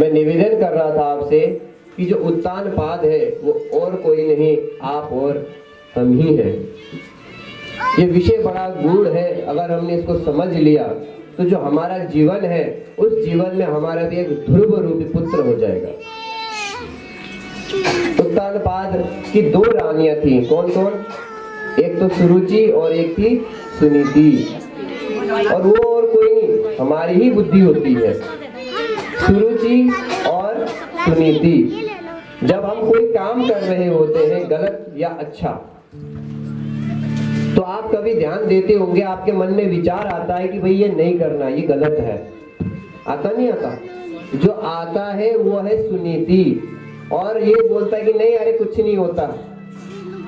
मैं निवेदन कर रहा था आपसे कि जो उत्तान पाद है वो और कोई नहीं, आप और हम ही हैं। ये विषय बड़ा गूढ़ है, अगर हमने इसको समझ लिया तो जो हमारा जीवन है उस जीवन में हमारा भी एक ध्रुव रूपी पुत्र हो जाएगा। उत्तान पाद की दो रानियां थी, कौन कौन? एक तो सुरुचि और एक थी सुनीति, और वो और कोई नहीं, हमारी ही बुद्धि होती है, सुरुचि और सुनीति। जब हम कोई काम कर रहे होते हैं गलत या अच्छा, तो आप कभी ध्यान देते होंगे, आपके मन में विचार आता है कि भाई ये नहीं करना, ये गलत है। आता नहीं आता? जो आता है वो है सुनीति, और ये बोलता है कि नहीं अरे कुछ नहीं होता,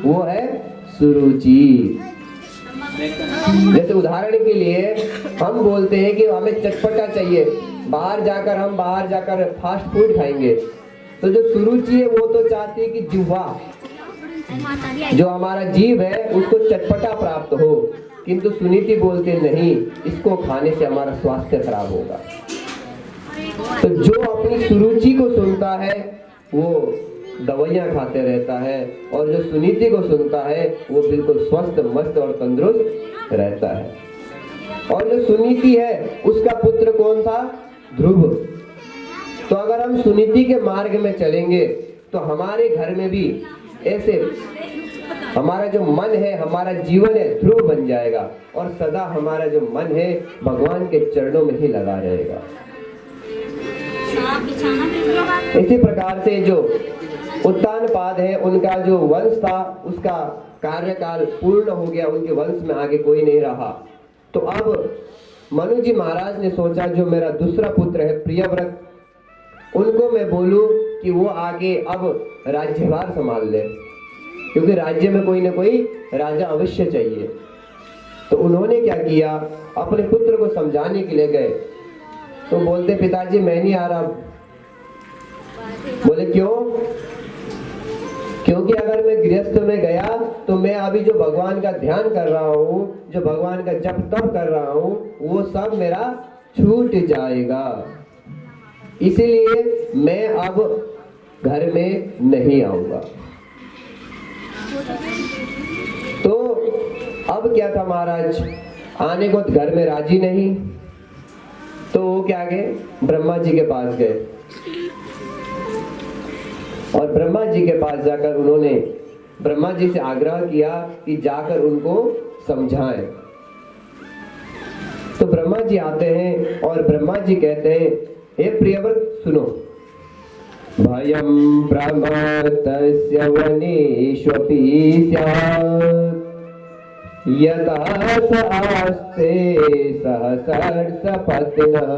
वो है सुरुचि। जैसे उदाहरण के लिए हम बोलते हैं कि हमें चटपटा चाहिए, बाहर जाकर फास्ट फूड खाएंगे, तो जो सुरुचि है वो तो चाहती है कि जिह्वा, जो हमारा जीव है उसको चटपटा प्राप्त हो, किंतु सुनीति बोलते नहीं, इसको खाने से हमारा स्वास्थ्य खराब होगा। तो जो अपनी सुरुचि को सुनता है वो दवाइयां खाते रहता है, और जो सुनीति को सुनता है वो बिल्कुल स्वस्थ, मस्त और तंदुरुस्त रहता है। और जो सुनीति है उसका पुत्र कौन था? ध्रुव। तो अगर हम सुनीति के मार्ग में चलेंगे तो हमारे घर में भी ऐसे हमारा जो मन है, हमारा जीवन है, ध्रुव बन जाएगा, और सदा हमारा जो मन है भगवान के चरणों में ही लगा रहेगा। इसी प्रकार से जो उत्तान पाद है, उनका जो वंश था उसका कार्यकाल पूर्ण हो गया, उनके वंश में आगे कोई नहीं रहा। तो अब मनु जी महाराज ने सोचा जो मेरा दूसरा पुत्र है प्रियव्रत, उनको मैं बोलूं कि वो आगे अब राज्यभार संभाल ले, क्योंकि राज्य में कोई ना कोई राजा अवश्य चाहिए। तो उन्होंने क्या किया, अपने पुत्र को समझाने के लिए गए। तो बोलते पिताजी मैं नहीं आ रहा। बोले क्यों? क्योंकि अगर मैं गृहस्थ में गया तो मैं अभी जो भगवान का ध्यान कर रहा हूँ, जो भगवान का जप तप कर रहा हूँ, वो सब मेरा छूट जाएगा, इसीलिए मैं अब घर में नहीं आऊंगा। तो अब क्या था महाराज, आने को घर में राजी नहीं, तो वो क्या गए, ब्रह्मा जी के पास गए, और ब्रह्मा जी के पास जाकर उन्होंने ब्रह्मा जी से आग्रह किया कि जाकर उनको समझाएं। तो ब्रह्मा जी आते हैं और ब्रह्मा जी कहते हैं, हे प्रियव्रत सुनो, भयं प्रमत्तस्य वनेष्वपि स्यात् यतः स आस्ते सहसर्षपत्नः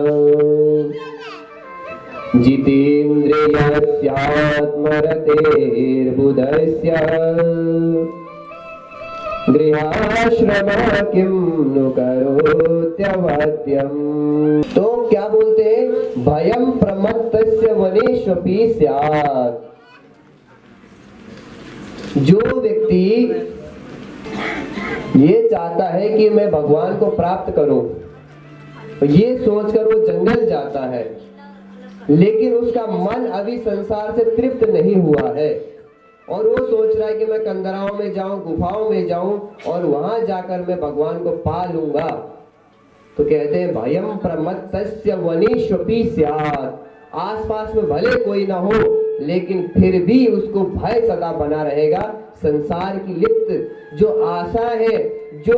जितेन्द्रियस्यात्मरतेर्बुधस्य गृहाश्रमः किं नु करोत्यवत्यम्। तो क्या बोलते हैं, भयं प्रमत्तस्य वनेष्वपि स्यात्। जो व्यक्ति ये चाहता है कि मैं भगवान को प्राप्त करूं, ये सोचकर वो जंगल जाता है, लेकिन उसका मन अभी संसार से तृप्त नहीं हुआ है, और वो सोच रहा है कि मैं कंदराओं में जाऊं, गुफाओं में जाऊं, और वहां जाकर मैं भगवान को पा लूंगा। तो कहते हैं भयं प्रमत्तस्य वनेष्वपि स्यात्। आसपास में भले कोई ना हो, लेकिन फिर भी उसको भय सदा बना रहेगा। संसार की लिप्त जो आशा है, जो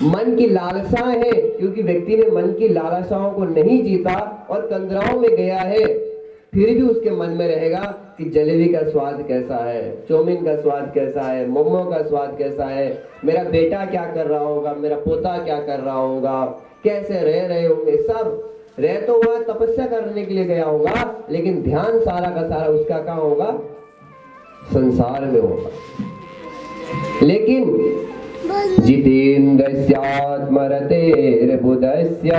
मन की लालसा है, क्योंकि व्यक्ति ने मन की लालसाओं को नहीं जीता और कंदराओं में गया है, फिर भी उसके मन में रहेगा कि जलेबी का स्वाद कैसा है, चौमिन का स्वाद कैसा है, मोमो का स्वाद कैसा है, मेरा बेटा क्या कर रहा होगा, मेरा पोता क्या कर रहा होगा, कैसे रह रहे होंगे। सब रह तो वह तपस्या करने के लिए गया होगा, लेकिन ध्यान सारा का सारा उसका कहाँ होगा, संसार में होगा। लेकिन जितेन्द्रियस्यात्मरतेर्बुधस्य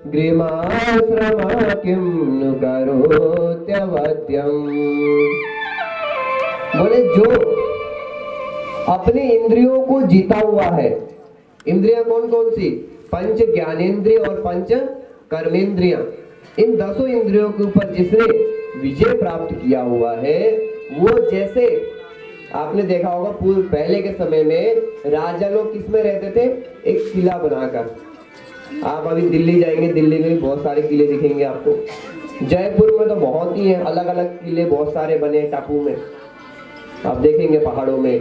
गृहाश्रमः किं नु करोत्यवत्यम्। बोले जो अपने इंद्रियों को जीता हुआ है, इंद्रियां कौन कौन सी, पंच ज्ञानेंद्रिय और पंच कर्मेंद्रियां, इन 10 इंद्रियों के ऊपर जिसने विजय प्राप्त किया हुआ है, वो जैसे आपने देखा होगा पूर्व पहले के समय में राजा लोग किस में रहते थे, एक किला बनाकर। आप अभी दिल्ली जाएंगे, दिल्ली में भी बहुत सारे किले दिखेंगे आपको। जयपुर में तो बहुत ही है, अलग अलग किले बहुत सारे बने टापू में, आप देखेंगे पहाड़ों में,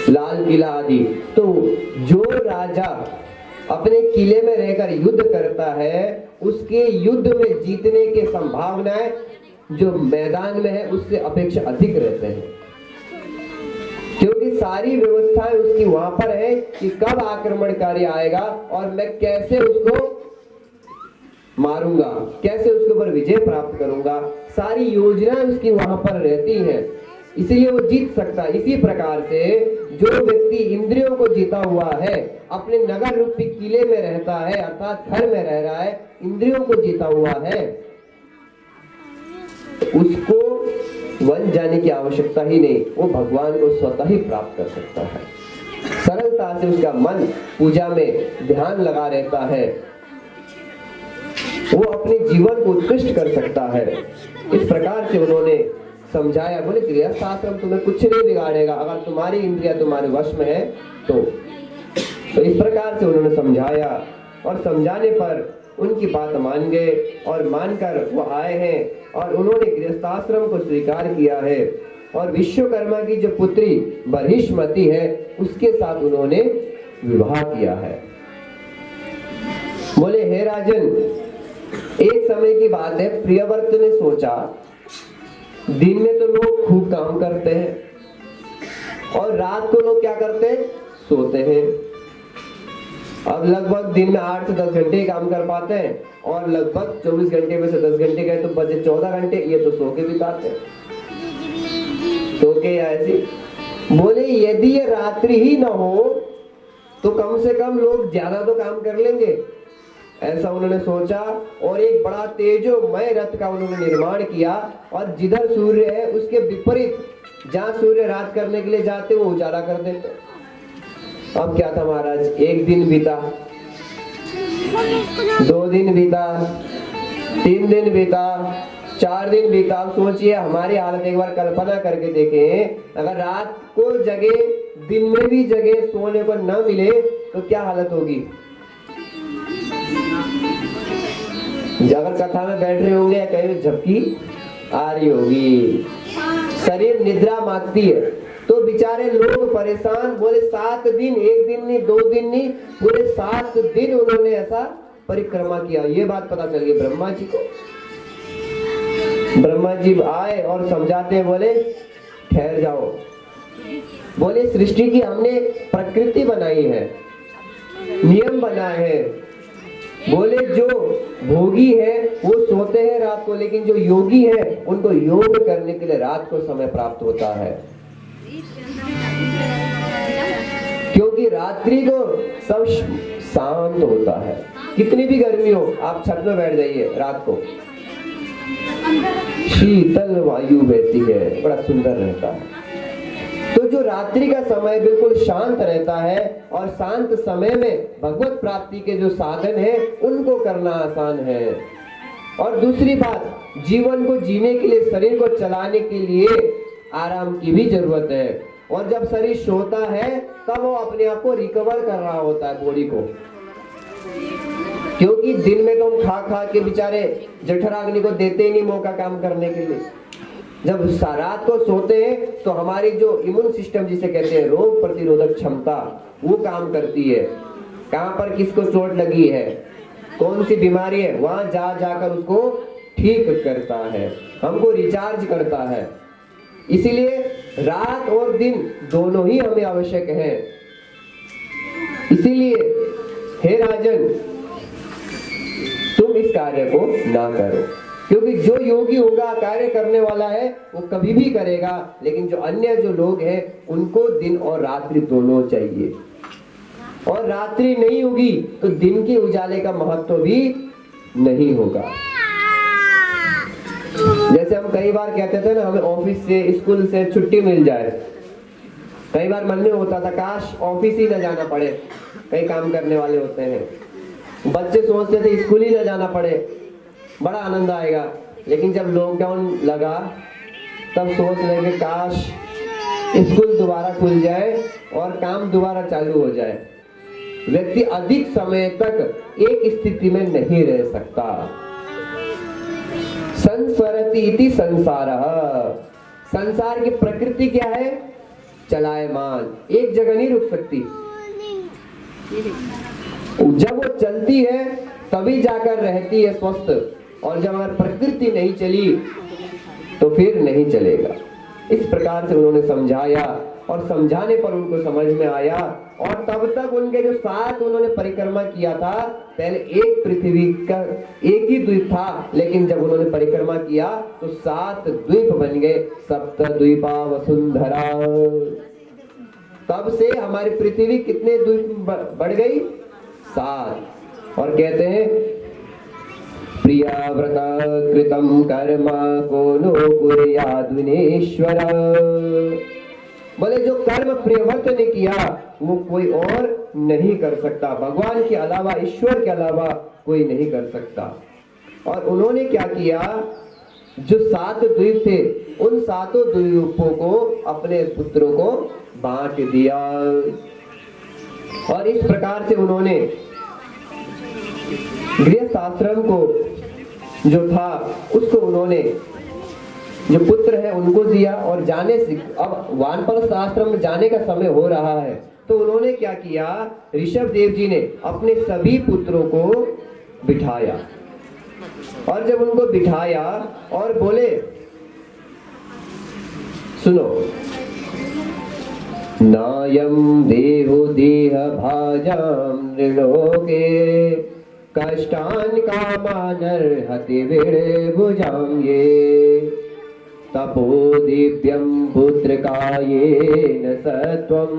लाल किला आदि। तो जो राजा अपने किले में रहकर युद्ध करता है, उसके युद्ध में जीतने की संभावनाएं जो मैदान में है उससे अपेक्षा अधिक रहते हैं, क्योंकि सारी व्यवस्थाएं उसकी वहां पर है कि कब आक्रमणकारी आएगा और मैं कैसे उसको मारूंगा, कैसे उसके ऊपर विजय प्राप्त करूंगा। सारी योजनाएं उसकी वहां पर रहती हैं, इसलिए वो जीत सकता है। इसी प्रकार से जो व्यक्ति इंद्रियों को जीता हुआ है, अपने नगर रूपी किले में रहता है, अर्थात घर में रह रहा है, इंद्रियों को जीता हुआ है, उसको वन जाने की आवश्यकता ही नहीं, वो भगवान को स्वतः ही प्राप्त कर सकता है। सरलता से उसका मन पूजा में ध्यान लगा रहता है, वो अपने जीवन को उत्कृष्ट कर सकता है। इस प्रकार से उन्होंने समझाया। बोले गृहस्थ आश्रम तुम्हें कुछ नहीं बिगाड़ेगा अगर तुम्हारी इंद्रिया तुम्हारे वश में है तो इस प्रकार से उन्होंने समझाया, और समझाने पर उनकी बात मान गए और मानकर वो आए हैं और उन्होंने गृहस्थाश्रम को स्वीकार किया है। और विश्वकर्मा की जो पुत्री बर्हिष्मति है उसके साथ उन्होंने विवाह किया है। बोले हे राजन, एक समय की बात है, प्रियव्रत ने सोचा दिन में तो लोग खूब काम करते हैं और रात को लोग क्या करते हैं, सोते हैं। अब लगभग दिन में 8 से 10 घंटे काम कर पाते हैं और लगभग 24 घंटे में से 10 घंटे गए तो बचे 14 घंटे, ये तो सो के बिताते हैं, सो के या ऐसी। बोले यदि ये रात्रि ही ना हो तो कम से कम लोग ज्यादा तो काम कर लेंगे, ऐसा उन्होंने सोचा। और एक बड़ा तेजोमय रथ का उन्होंने निर्माण किया और जिधर सूर्य है उसके विपरीत, जहां सूर्य रात करने के लिए जाते वो उजाला कर देते। अब क्या था महाराज, एक दिन बीता, 2 दिन बीता, 3 दिन बीता, 4 दिन बीता। अब सोचिए हमारी हालत एक बार कल्पना करके देखें, अगर रात को जगे, दिन में भी जगे, सोने को न मिले तो क्या हालत होगी। अगर कथा में बैठ रहे होंगे या कहीं झपकी आ रही होगी, शरीर निद्रा मांगती है, तो बेचारे लोग परेशान। बोले 7 दिन, एक दिन नहीं, 2 दिन नहीं, पूरे 7 दिन उन्होंने ऐसा परिक्रमा किया। ये बात पता चल गई ब्रह्मा जी को। ब्रह्मा जी आए और समझाते, बोले ठहर जाओ। बोले सृष्टि की हमने प्रकृति बनाई है, नियम बनाए हैं। बोले जो भोगी है वो सोते हैं रात को, लेकिन जो योगी है उनको योग करने के लिए रात को समय प्राप्त होता है, क्योंकि रात्रि को सब शांत होता है। कितनी भी गर्मी हो, आप छत में बैठ जाइए, रात को शीतल वायु बहती है, बड़ा सुंदर रहता है। तो जो रात्रि का समय बिल्कुल शांत रहता है और शांत समय में भगवत प्राप्ति के जो साधन है उनको करना आसान है। और दूसरी बात, जीवन को जीने के लिए, शरीर को चलाने के लिए आराम की भी जरूरत है। और जब शरीर सोता है तब वो अपने आप को रिकवर कर रहा होता है, बॉडी को, क्योंकि दिन में तो हम खा खा के बेचारे जठराग्नि को देते ही नहीं मौका काम करने के लिए। जब रात को सोते हैं तो हमारी जो इम्यून सिस्टम जिसे कहते हैं रोग प्रतिरोधक क्षमता, वो काम करती है। कहां पर किसको चोट लगी है, कौन सी बीमारी है, वहां जाकर उसको ठीक करता है, हमको रिचार्ज करता है। इसीलिए रात और दिन दोनों ही हमें आवश्यक है। इसीलिए हे राजन, तुम इस कार्य को ना करो, क्योंकि जो योगी होगा, कार्य करने वाला है, वो कभी भी करेगा। लेकिन जो अन्य जो लोग हैं उनको दिन और रात्रि दोनों चाहिए, और रात्रि नहीं होगी तो दिन के उजाले का महत्व भी नहीं होगा। जैसे हम कई बार कहते थे ना, हमें ऑफिस से, स्कूल से छुट्टी मिल जाए, कई बार मन में होता था काश ऑफिस ही न जाना पड़े, कई काम करने वाले होते हैं। बच्चे सोचते थे स्कूल ही ना जाना पड़े, बड़ा आनंद आएगा, लेकिन जब लॉकडाउन लगा तब सोच रहे कि काश स्कूल दोबारा खुल जाए और काम दोबारा चालू हो जाए। व्यक्ति अधिक समय तक एक स्थिति में नहीं रह सकता। संसरति इति संसारः, संसार की प्रकृति क्या है? चलायमान, एक जगह नहीं रुक सकती। जब वो चलती है तभी जाकर रहती है स्वस्थ, और जब अगर प्रकृति नहीं चली तो फिर नहीं चलेगा। इस प्रकार से उन्होंने समझाया, और समझाने पर उनको समझ में आया, और तब तक उनके जो 7 उन्होंने परिक्रमा किया था, पहले एक पृथ्वी का एक ही द्वीप था, लेकिन जब उन्होंने परिक्रमा किया तो 7 द्वीप बन गए, सप्त द्वीपा वसुंधरा। तब से हमारी पृथ्वी कितने द्वीप बढ़ गई? 7। और कहते हैं प्रियाव्रत कृतं कर्म को नो कुर्याद्विनेश्वर। बोले जो कर्म प्रियव्रत ने किया वो कोई और नहीं कर सकता, भगवान के अलावा, ईश्वर के अलावा कोई नहीं कर सकता। और उन्होंने क्या किया, जो 7 द्वीप थे उन 7 द्वीपों को अपने पुत्रों को बांट दिया, और इस प्रकार से उन्होंने गृहस्थ आश्रम को जो था उसको उन्होंने जो पुत्र है उनको दिया, और जाने से अब वानप्रस्थ आश्रम में जाने का समय हो रहा है, तो उन्होंने क्या किया, ऋषभ देव जी ने अपने सभी पुत्रों को बिठाया, और जब उनको बिठाया और बोले सुनो, नायम देहो देह भाजाम नृलोके कष्टान कामानर्हति विड़भुजां ये तपो दिव्यं पुत्रकायेन सत्वं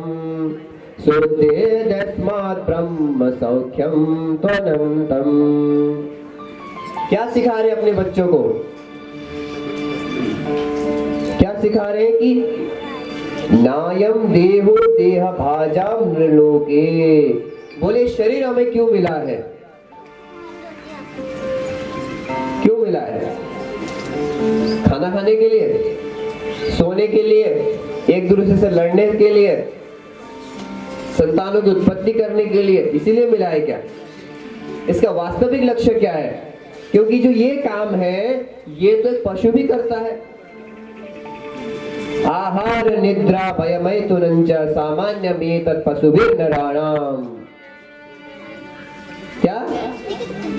सुतेदस्मात् ब्रह्म सौख्यं त्वनन्तम्। क्या सिखा रहे अपने बच्चों को? क्या सिखा रहे कि नायम देहो देह भाजाम नृलोके। बोले शरीर हमें क्यों मिला है? क्यों मिला है? खाना खाने के लिए, सोने के लिए, एक दूसरे से लड़ने के लिए, संतानों की उत्पत्ति करने के लिए, इसीलिए मिला है क्या? इसका वास्तविक लक्ष्य क्या है? क्योंकि जो ये काम है ये तो एक पशु भी करता है। आहार निद्रा भयमैथुनं च सामान्यमेतत् पशुभिर्नराणाम्। क्या?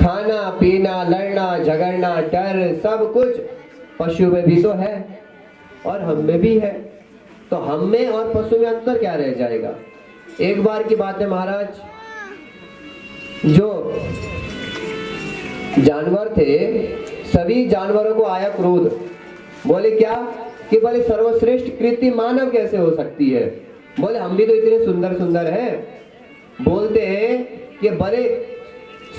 खाना पीना, लड़ना झगड़ना, डर, सब कुछ पशु में भी तो है और हम में भी है। तो हम में और पशु में अंतर क्या रह जाएगा? एक बार की बात है महाराज, जो जानवर थे सभी जानवरों को आया क्रोध। बोले क्या कि बोले सर्वश्रेष्ठ कृति मानव कैसे हो सकती है? बोले हम भी तो इतने सुंदर सुंदर हैं। बोलते हैं कि बड़े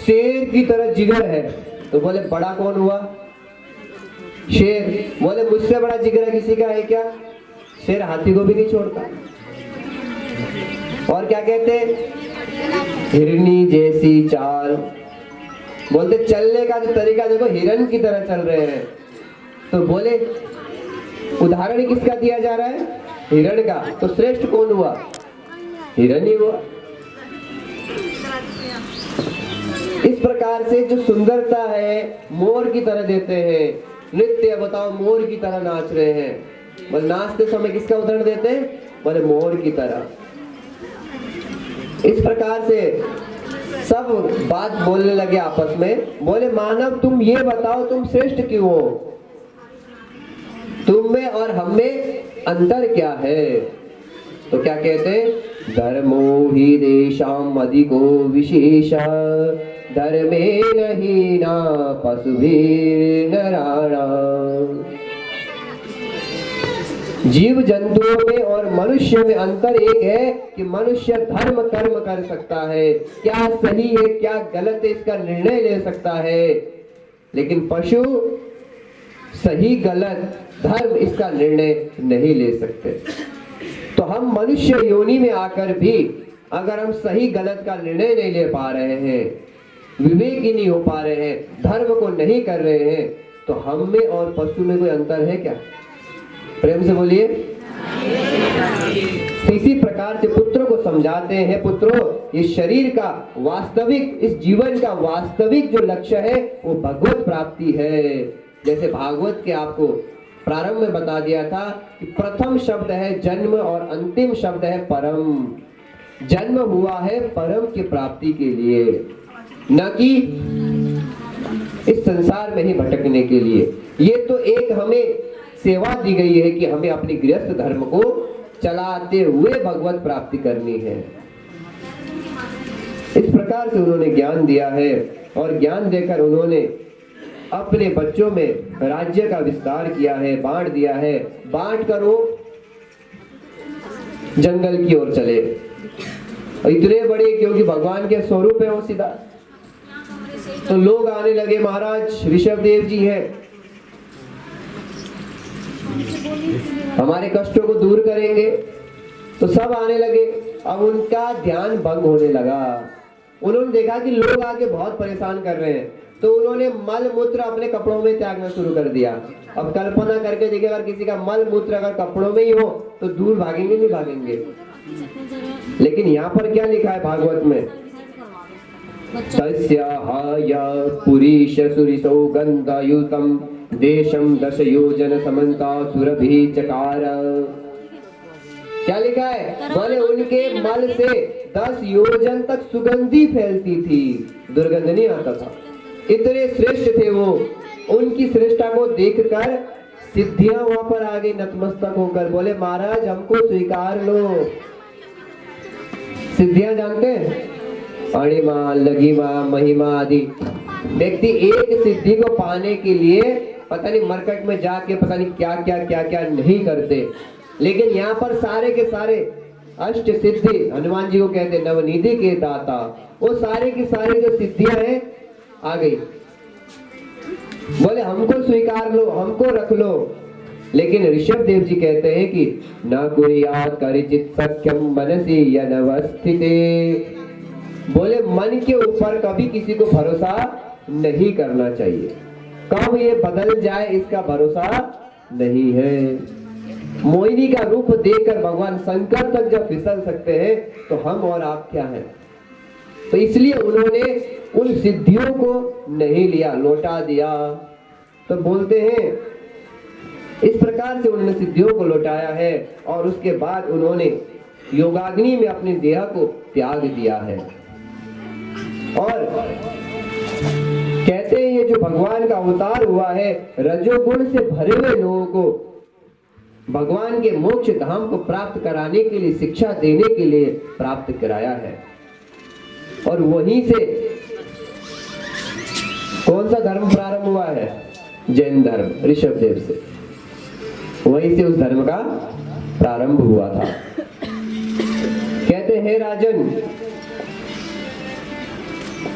शेर की तरह जिगर है। तो बोले बड़ा कौन हुआ? शेर। बोले मुझसे बड़ा जिगर किसी का है क्या? शेर हाथी को भी नहीं छोड़ता। और क्या कहते? हिरनी जैसी चाल। बोलते चलने का जो तरीका देखो हिरन की तरह चल रहे हैं। तो बोले उदाहरण किसका दिया जा रहा है? हिरण का। तो श्रेष्ठ कौन हुआ? हिरन ही हुआ। इस प्रकार से जो सुंदरता है मोर की तरह देते हैं। नृत्य बताओ मोर की तरह नाच रहे हैं। बोले नाचते समय किसका उदाहरण देते हैं? बोले मोर की तरह। इस प्रकार से सब बात बोलने लगे आपस में। बोले मानव तुम ये बताओ तुम श्रेष्ठ क्यों हो? तुम में और हम में अंतर क्या है? तो क्या कहते हैं? धर्मो हि देशाम अधिको विशेष धर्मेण हीना पशुभिर्नराणाम्। जीव जंतुओं में और मनुष्य में अंतर एक है कि मनुष्य धर्म कर्म कर सकता है, क्या सही है क्या गलत है इसका निर्णय ले सकता है, लेकिन पशु सही गलत धर्म इसका निर्णय नहीं ले सकते। तो हम मनुष्य योनि में आकर भी अगर हम सही गलत का निर्णय नहीं ले पा रहे हैं विवेक ही नहीं हो पा रहे हैं, धर्म को नहीं कर रहे हैं, तो हम में और पशु में कोई अंतर है क्या? प्रेम से बोलिए। इसी प्रकार से पुत्र को समझाते हैं, पुत्रों, इस शरीर का वास्तविक, इस जीवन का वास्तविक जो लक्ष्य है वो भगवत प्राप्ति है। जैसे भागवत के आपको प्रारंभ में बता दिया था कि प्रथम शब्द है जन्म और अंतिम शब्द है परम। जन्म हुआ है परम की प्राप्ति के लिए, न कि इस संसार में ही भटकने के लिए। ये तो एक हमें सेवा दी गई है कि हमें अपनी गृहस्थ धर्म को चलाते हुए भगवत प्राप्ति करनी है। इस प्रकार से उन्होंने ज्ञान दिया है और ज्ञान देकर उन्होंने अपने बच्चों में राज्य का विस्तार किया है, बांट दिया है। बांट कर वो जंगल की ओर चले। इतने बड़े, क्योंकि भगवान के स्वरूप है वो सीधा, तो लोग आने लगे, महाराज ऋषभ देव जी हैं, हमारे कष्टों को दूर करेंगे, तो सब आने लगे। अब उनका ध्यान भंग होने लगा। उन्होंने देखा कि लोग आके बहुत परेशान कर रहे हैं, तो उन्होंने मल मूत्र अपने कपड़ों में त्यागना शुरू कर दिया। अब कल्पना करके देखिए, अगर किसी का मल मूत्र अगर कपड़ों में ही हो तो दूर भागेंगे नहीं भागेंगे? लेकिन यहाँ पर क्या लिखा है भागवत में? तस्याहाया पुरीश सुरिसौ गंधयुतम देशम दश योजन समन्ता सुरभि चकार। क्या लिखा है? बोले उनके मल से 10 योजन तक सुगंधी फैलती थी, दुर्गंध नहीं आता था। इतने श्रेष्ठ थे वो। उनकी श्रेष्ठता को देखकर सिद्धियां वहां पर आ गई नतमस्तक होकर। बोले महाराज हमको स्वीकार लो। सिद्धियां जानते हैं? अणिमा, लघिमा, महिमा आदि। व्यक्ति एक सिद्धि को पाने के लिए पता नहीं मार्केट में जाके पता नहीं क्या क्या क्या क्या नहीं करते, लेकिन यहाँ पर सारे के सारे अष्ट सिद्धि, हनुमान जी को कहते नवनिधि के दाता, वो सारे की सारी जो सिद्धियां हैं आ गई। बोले हमको स्वीकार लो, हमको रख लो। लेकिन ऋषभ देव जी कहते हैं कि न कुर्यात् करिचित् सख्यम मनसि यनवस्थिते। बोले मन के ऊपर कभी किसी को भरोसा नहीं करना चाहिए। कब ये बदल जाए इसका भरोसा नहीं है। मोहिनी का रूप देखकर भगवान शंकर तक जब फिसल सकते हैं तो हम और आप क्या हैं? तो इसलिए उन्होंने उन सिद्धियों को नहीं लिया, लौटा दिया। तो बोलते हैं इस प्रकार से उन्होंने सिद्धियों को लौटाया है और उसके बाद उन्होंने योगाग्नि में अपने देह को त्याग दिया है। और कहते हैं ये जो भगवान का अवतार हुआ है, रजोगुण से भरे हुए लोगों को भगवान के मोक्ष धाम को प्राप्त कराने के लिए, शिक्षा देने के लिए प्राप्त कराया है। और वहीं से कौन सा धर्म प्रारंभ हुआ है? जैन धर्म, ऋषभ देव से। वहीं से उस धर्म का प्रारंभ हुआ था। कहते हैं राजन,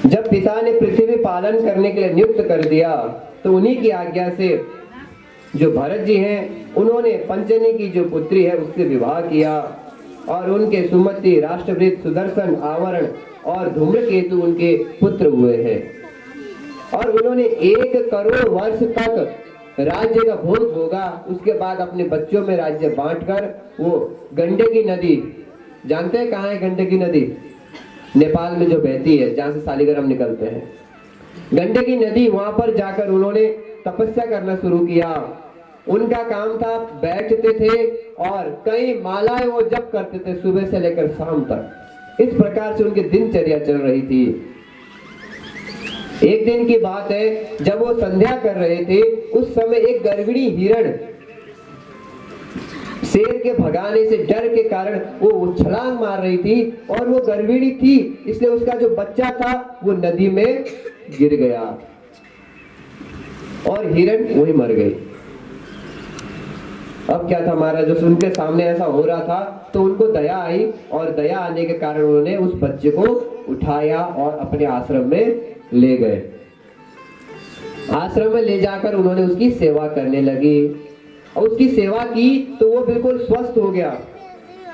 जब पिता ने पृथ्वी पालन करने के लिए नियुक्त कर दिया तो उन्हीं की आज्ञा से जो भरत जी हैं उन्होंने पंचनी की जो पुत्री है उससे विवाह किया और उनके सुमति, राष्ट्रवृत्त, सुदर्शन, आवरण और धूम्रकेतु उनके पुत्र हुए हैं। और उन्होंने 1 करोड़ वर्ष तक राज्य का भोग भोगा। उसके बाद अपने बच्चों में राज्य बांटकर वो गंडकी नदी, जानते हैं कहाँ है गंडकी नदी? नेपाल में जो बहती है, जहाँ से शालिग्राम निकलते हैं। गंडकी नदी, वहां पर जाकर उन्होंने तपस्या करना शुरू किया। उनका काम था बैठते थे और कई मालाएं वो जप करते थे सुबह से लेकर शाम तक। इस प्रकार से उनकी दिनचर्या चल रही थी। एक दिन की बात है, जब वो संध्या कर रहे थे उस समय एक गर्विणी हिरण शेर के भगाने से डर के कारण वो छलांग मार रही थी और वो गर्विणी थी, इसलिए उसका जो बच्चा था वो नदी में गिर गया और हिरण वही मर गई। अब क्या था महाराज, जो उनके सामने ऐसा हो रहा था तो उनको दया आई और दया आने के कारण उन्होंने उस बच्चे को उठाया और अपने आश्रम में ले गए। आश्रम में ले जाकर उन्होंने उसकी सेवा करने लगी और उसकी सेवा की तो वो बिल्कुल स्वस्थ हो गया।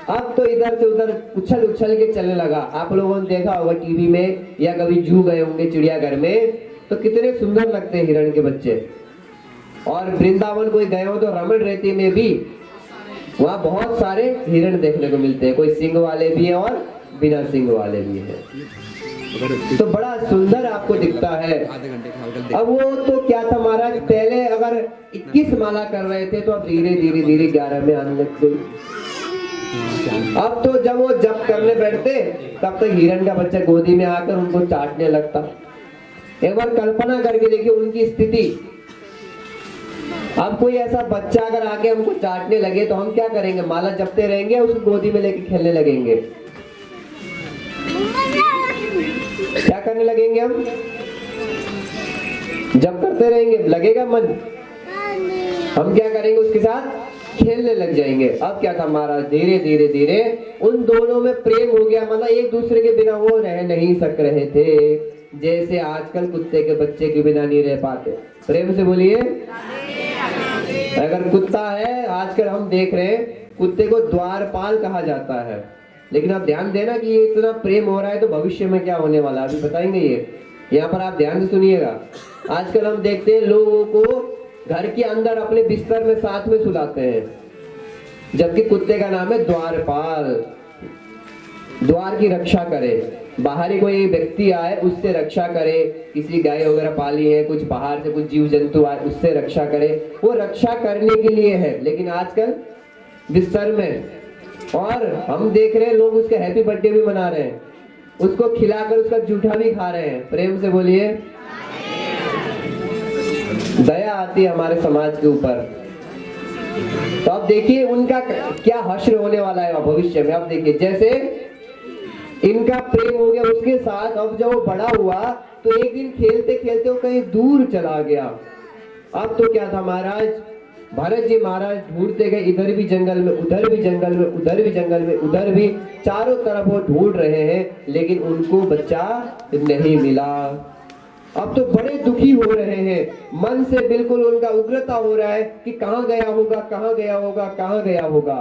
अब तो इधर से उधर उछल उछल के चलने लगा। आप लोगों ने देखा होगा टीवी में या कभी जू गए होंगे चिड़ियाघर में, तो कितने सुंदर लगते हैं हिरण के बच्चे। और वृंदावन कोई गए हो तो रमण रेती में भी वहाँ बहुत सारे हिरण देखने को मिलते हैं, कोई सिंग वाले भी हैं और बिना सिंग वाले भी हैं, तो बड़ा सुंदर आपको दिखता है। अब वो तो क्या था महाराज, पहले अगर 21 माला कर रहे थे तो अब धीरे धीरे धीरे 11 में आने लग गई। अब तो जब वो जप करने बैठते तब तक हिरण का बच्चा गोदी में आकर उनको चाटने लगता। एक बार कल्पना करके देखिए उनकी स्थिति। अब कोई ऐसा बच्चा अगर आके हमको चाटने लगे तो हम क्या करेंगे? माला जपते रहेंगे, उसको गोदी में लेके खेलने लगेंगे, क्या करने लगेंगे? हम जब करते रहेंगे, लगेगा मन, हम क्या करेंगे? उसके साथ खेलने लग जाएंगे। अब क्या था महाराज, धीरे धीरे धीरे उन दोनों में प्रेम हो गया, मतलब एक दूसरे के बिना वो रह नहीं सक रहे थे, जैसे आजकल कुत्ते के बच्चे के बिना नहीं रह पाते। प्रेम से बोलिए। अगर कुत्ता है, आजकल हम देख रहे हैं कुत्ते को द्वारपाल कहा जाता है, लेकिन आप ध्यान देना कि ये इतना प्रेम हो रहा है तो भविष्य में क्या होने वाला है अभी बताएंगे। ये यहाँ पर आप ध्यान से सुनिएगा। आजकल हम देखते हैं लोगों को घर के अंदर अपने बिस्तर में साथ में सुलाते हैं, जबकि कुत्ते का नाम है द्वारपाल। द्वार की रक्षा करे, बाहरी कोई व्यक्ति आए उससे रक्षा करे, किसी गाय वगैरह पाली है, कुछ बाहर से कुछ जीव जंतु आए उससे रक्षा करे, वो रक्षा करने के लिए है। लेकिन आजकल बिस्तर में, और हम देख रहे हैं लोग उसके हैप्पी बर्थडे भी मना रहे हैं, उसको खिलाकर उसका जूठा भी खा रहे हैं। प्रेम से बोलिए। दया आती है हमारे समाज के ऊपर। तो अब देखिए उनका क्या हश्र होने वाला है भविष्य में। अब देखिए जैसे इनका प्रेम हो गया उसके साथ, अब जब वो बड़ा हुआ तो एक दिन खेलते खेलते वो कहीं दूर चला गया। अब तो क्या था महाराज, भरत जी महाराज ढूंढते गए, इधर भी जंगल में, उधर भी जंगल में, उधर भी जंगल में, उधर भी, चारों तरफ वो ढूंढ रहे हैं, लेकिन उनको बच्चा नहीं मिला। अब तो बड़े दुखी हो रहे हैं, मन से बिल्कुल उनका उग्रता हो रहा है कि कहां गया होगा, कहां गया होगा, कहां गया होगा।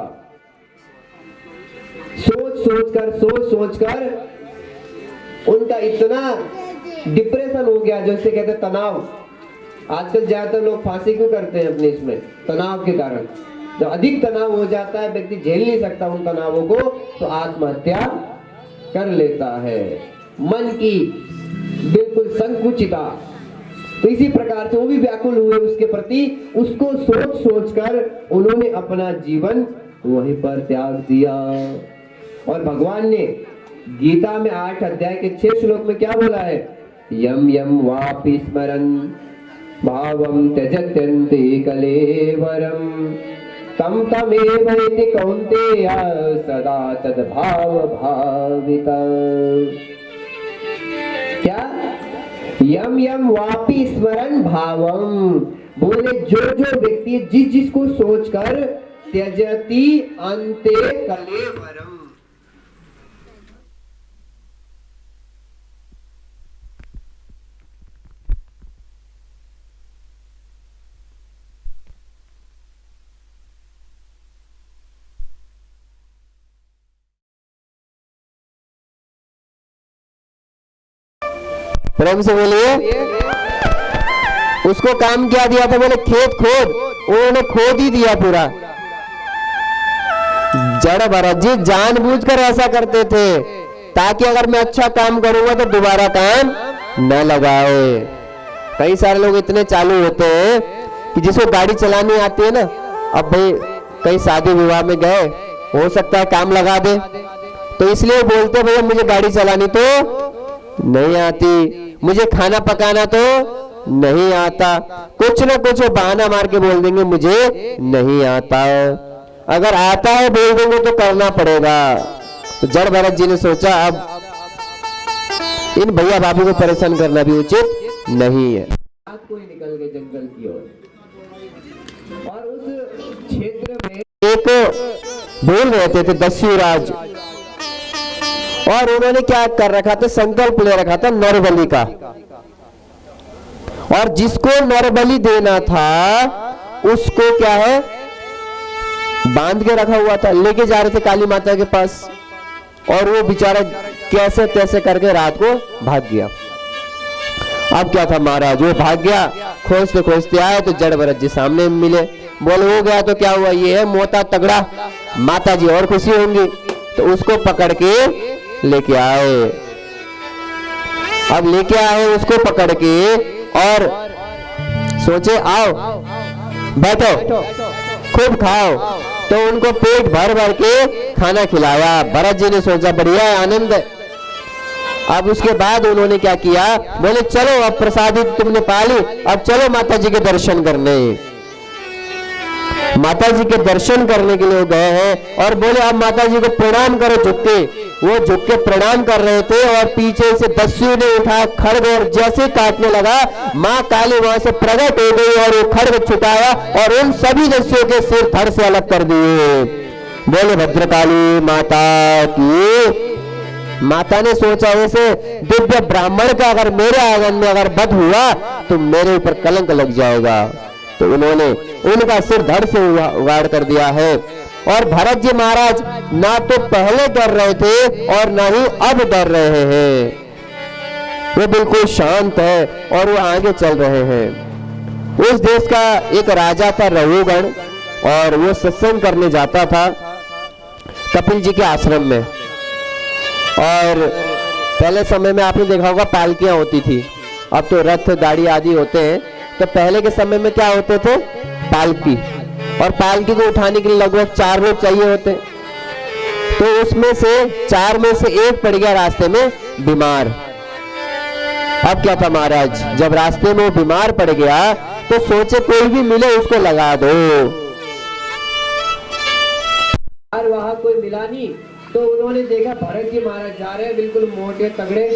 सोच सोच कर उनका इतना डिप्रेशन हो गया, जैसे कहते हैं तनाव। आजकल ज्यादातर लोग फांसी क्यों करते हैं अपने इसमें? तनाव के कारण। जब अधिक तनाव हो जाता है, व्यक्ति झेल नहीं सकता उन तनावों को, तो आत्महत्या कर लेता है। मन की बिल्कुल संकुचिता। तो इसी प्रकार से वो भी व्याकुल हुए उसके प्रति, उसको सोच सोच कर उन्होंने अपना जीवन वहीं पर त्याग दिया। और भगवान ने गीता में 8 अध्याय के 6 श्लोक में क्या बोला है? यम यम वापि स्मरन् भावं त्यजत्यन्ते कलेवरम तम तमेवैति कौन्तेय सदा तद्भाव भाविता। क्या? यम यम वापि स्मरन् भावम, बोले जो जो व्यक्ति जिस जिसको सोचकर त्यजति अन्ते कलेवरम, प्रेम से बोलिए। उसको काम क्या दिया था? बोले खेत खोद, उन्होंने खोद ही दिया पूरा। जड़ भरत जी जानबूझकर ऐसा करते थे ताकि अगर मैं अच्छा काम करूंगा तो दोबारा काम न लगाए। कई सारे लोग इतने चालू होते हैं कि जिसको गाड़ी चलानी आती है ना, अब भाई कहीं शादी विवाह में गए, हो सकता है काम लगा दे, तो इसलिए बोलते भैया मुझे गाड़ी चलानी तो नहीं आती, मुझे खाना पकाना तो नहीं आता, कुछ ना कुछ बहाना मार के बोल देंगे मुझे नहीं आता। अगर आता है बोल देंगे तो करना पड़ेगा। तो जड़ भरत जी ने सोचा अब इन भैया बाबू को परेशान करना भी उचित नहीं है। कोई निकल गए जंगल की ओर, और उस क्षेत्र में एक बोल रहते थे दस्युराज, और उन्होंने क्या कर रखा था? संकल्प ले रखा था नरबलि का, और जिसको नरबलि देना था उसको क्या है? बांध के रखा हुआ था, लेके जा रहे थे काली माता के पास, और वो बेचारा कैसे तैसे करके रात को भाग गया। अब क्या था महाराज, वो भाग गया, खोजते खोजते आए तो जड़ भरत जी सामने मिले। बोले हो गया तो क्या हुआ, ये है मोटा तगड़ा, माता जी और खुशी होंगी। तो उसको पकड़ के लेके आए। अब लेके आए उसको पकड़ के और सोचे आओ बैठो खूब खाओ, तो उनको पेट भर भर के खाना खिलाया। भरत जी ने सोचा बढ़िया है, आनंद है। अब उसके बाद उन्होंने क्या किया, बोले चलो अब प्रसादी तुमने पा ली, अब चलो माता जी के दर्शन करने। माता जी के दर्शन करने के लिए गए हैं और बोले अब माता जी को प्रणाम करो झुक के। वो झुक के प्रणाम कर रहे थे और पीछे से दस्यु ने उठा खड्ग और जैसे काटने लगा, माँ काली वहां से प्रकट हो गई और वो खड्ग छुटाया और उन सभी दस्युओं के सिर धड़ से अलग कर दिए। बोले भद्रकाली माता की। माता ने सोचा ऐसे दिव्य ब्राह्मण का अगर मेरे आंगन में अगर वध हुआ तो मेरे ऊपर कलंक लग जाएगा, तो उन्होंने उनका सिर धड़ से उगाड़ कर दिया है। और भरत जी महाराज ना तो पहले डर रहे थे और ना ही अब डर रहे हैं, वो बिल्कुल शांत है और वो आगे चल रहे हैं। उस देश का एक राजा था रघुगण, और वो सत्संग करने जाता था कपिल जी के आश्रम में। और पहले समय में आपने देखा होगा पालकियां होती थी, अब तो रथ गाड़ी आदि होते हैं। तो पहले के समय में क्या होते थे, पालकी, और पालकी को उठाने के लिए लगभग 4 लोग चाहिए होते। तो उसमें से 4 में से एक पड़ गया रास्ते में बीमार। अब क्या था महाराज, जब रास्ते में वो बीमार पड़ गया तो सोचे कोई भी मिले उसको लगा दो। और वहां कोई मिला नहीं, तो उन्होंने देखा भरत जी महाराज जा रहे हैं बिल्कुल मोटे तगड़े,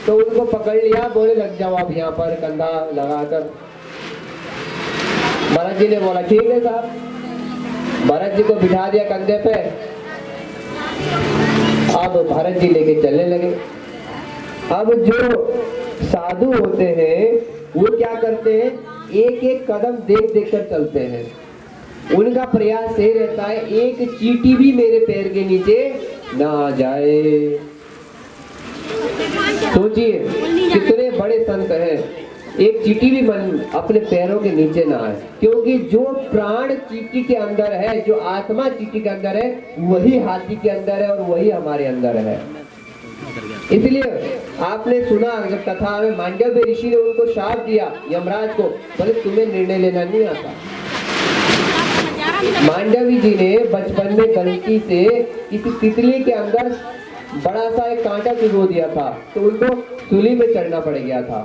तो उनको पकड़ लिया, बोले लग जाओ आप यहाँ पर कंधा लगाकर। भरत जी ने बोला ठीक है साहब। भरत जी को बिठा दिया कंधे पे। अब भरत जी लेके चलने लगे। अब जो साधु होते हैं वो क्या करते हैं, एक एक कदम देख देख कर चलते हैं। उनका प्रयास ये रहता है एक चींटी भी मेरे पैर के नीचे ना आ जाए। सोचिए कितने बड़े संत हैं, एक चींटी भी मन अपने पैरों के नीचे ना आए, क्योंकि जो प्राण चींटी के अंदर है, जो आत्मा चींटी के अंदर है, वही हाथी के अंदर है और वही हमारे अंदर है। इसलिए आपने सुना जब कथा में मांडव्य ऋषि ने उनको शाप दिया यमराज को, बोले तुम्हें निर्णय लेना नहीं आता। मांडवी जी ने बचपन में गलती से किसी तितली के अंदर बड़ा सा एक कांटा चुभो दिया था, तो उनको सूली में चढ़ना पड़ गया था।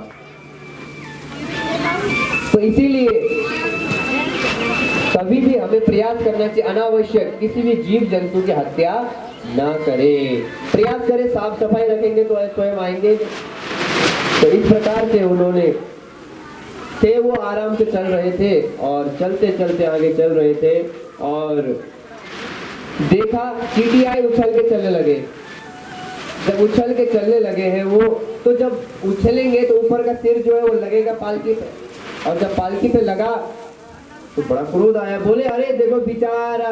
तो इसीलिए कभी भी हमें प्रयास करना चाहिए अनावश्यक किसी भी जीव जंतु की हत्या ना करें। प्रयास करें, साफ सफाई रखेंगे तो स्वयं आएंगे। तो इस प्रकार से उन्होंने थे, वो आराम से चल रहे थे और चलते चलते आगे चल रहे थे और देखा चींटी आई, उछल के चलने लगे। जब उछल के चलने लगे हैं वो, तो जब उछलेंगे तो ऊपर का सिर जो है वो लगेगा पालकी पे, और जब पालकी पे लगा तो बड़ा क्रोध आया। बोले अरे देखो बेचारा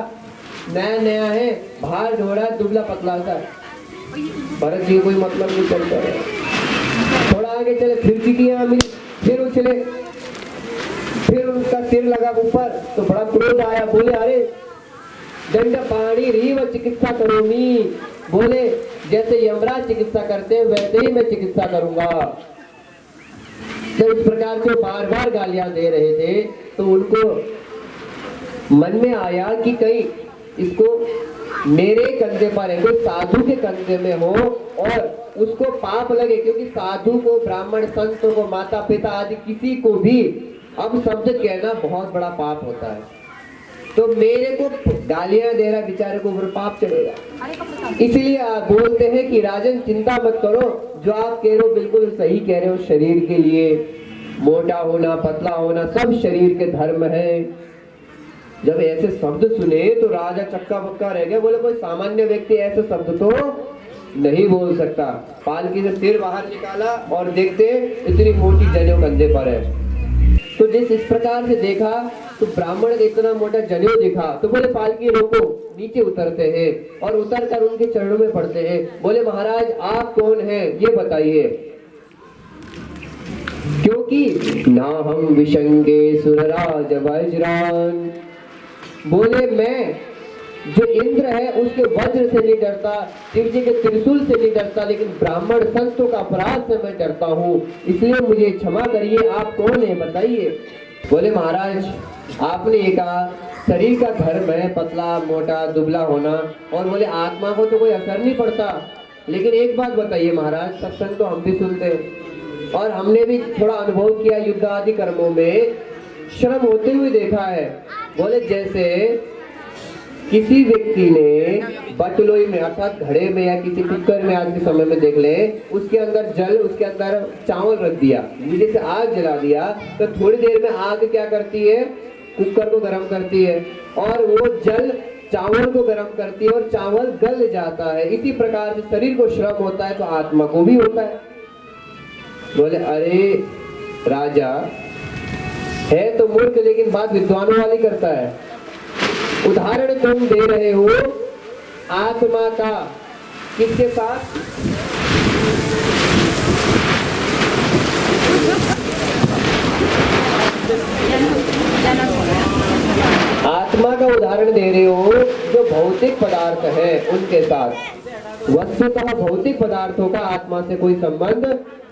नया नया है, भार ढोड़ा दुबला पतला सा। भरत जी कोई मतलब नहीं चलता है। थोड़ा आगे चले, फिर चींटियां मिली, फिर उछले, फिर उनका सिर लगा ऊपर, तो बड़ा क्रोध आया। बोले अरे दंड पाणी रीव चिकित्सा करोमी। बोले जैसे यमराज चिकित्सा करते हैं वैसे ही मैं चिकित्सा करूंगा। तो इस प्रकार से बार बार गालियां दे रहे थे, तो उनको मन में आया कि कहीं इसको मेरे कंधे पर है, कोई साधु के कंधे में हो और उसको पाप लगे, क्योंकि साधु को, ब्राह्मण संतों को, माता पिता आदि किसी को भी अब शब्द कहना बहुत बड़ा पाप होता है। तो मेरे को गालियां दे रहा बेचारे को ऊपर पाप चढ़ेगा। इसलिए आप बोलते हैं कि राजन चिंता मत करो, जो आप कह रहे हो बिल्कुल सही कह रहे हो। शरीर के लिए मोटा होना, पतला होना सब शरीर के धर्म है। जब ऐसे शब्द सुने तो राजा चक्का बक्का रह गया। बोले कोई सामान्य व्यक्ति ऐसे शब्द तो नहीं बोल सकता। पालकी से सिर बाहर निकाला और देखते इतनी मोटी जनेऊ कंधे पर है। तो जिस इस प्रकार से देखा तो ब्राह्मण का इतना मोटा जनेऊ दिखा, तो बोले पालकी रोको। नीचे उतरते हैं और उतर कर उनके चरणों में पड़ते हैं। बोले महाराज आप कौन हैं ये बताइए, क्योंकि ना हम विशंगे सुरराज वज्रान। बोले मैं जो इंद्र है उसके वज्र से नहीं डरता, शिव जी के त्रिशूल से नहीं डरता, लेकिन ब्राह्मण संतों का अपराध से मैं डरता हूँ, इसलिए मुझे क्षमा करिए, आप कौन है बताइए। बोले महाराज आपने ये कहा शरीर का धर्म है पतला मोटा दुबला होना, और बोले आत्मा को तो कोई असर नहीं पड़ता। लेकिन एक बात बताइए महाराज, सत्संग तो हम भी सुनते हैं और हमने भी थोड़ा अनुभव किया, युद्ध आदि कर्मों में श्रम होते हुए देखा है। बोले जैसे किसी व्यक्ति ने बटलोई में अर्थात घड़े में या किसी कुकर में आज के समय में देख ले, उसके अंदर जल, उसके अंदर चावल रख दिया, नीचे से आग जला दिया, तो थोड़ी देर में आग क्या करती है, कुकर को गर्म करती है और वो जल चावल को गर्म करती है और चावल गल जाता है। इसी प्रकार से शरीर को श्रम होता है तो आत्मा को भी होता है। बोले अरे राजा है तो मूर्ख, लेकिन बात विद्वानों वाली करता है। उदाहरण तुम दे रहे हो आत्मा का, किसके साथ? आत्मा का उदाहरण दे रहे हो जो भौतिक पदार्थ है उनके साथ। वस्तुतः भौतिक पदार्थों का आत्मा से कोई संबंध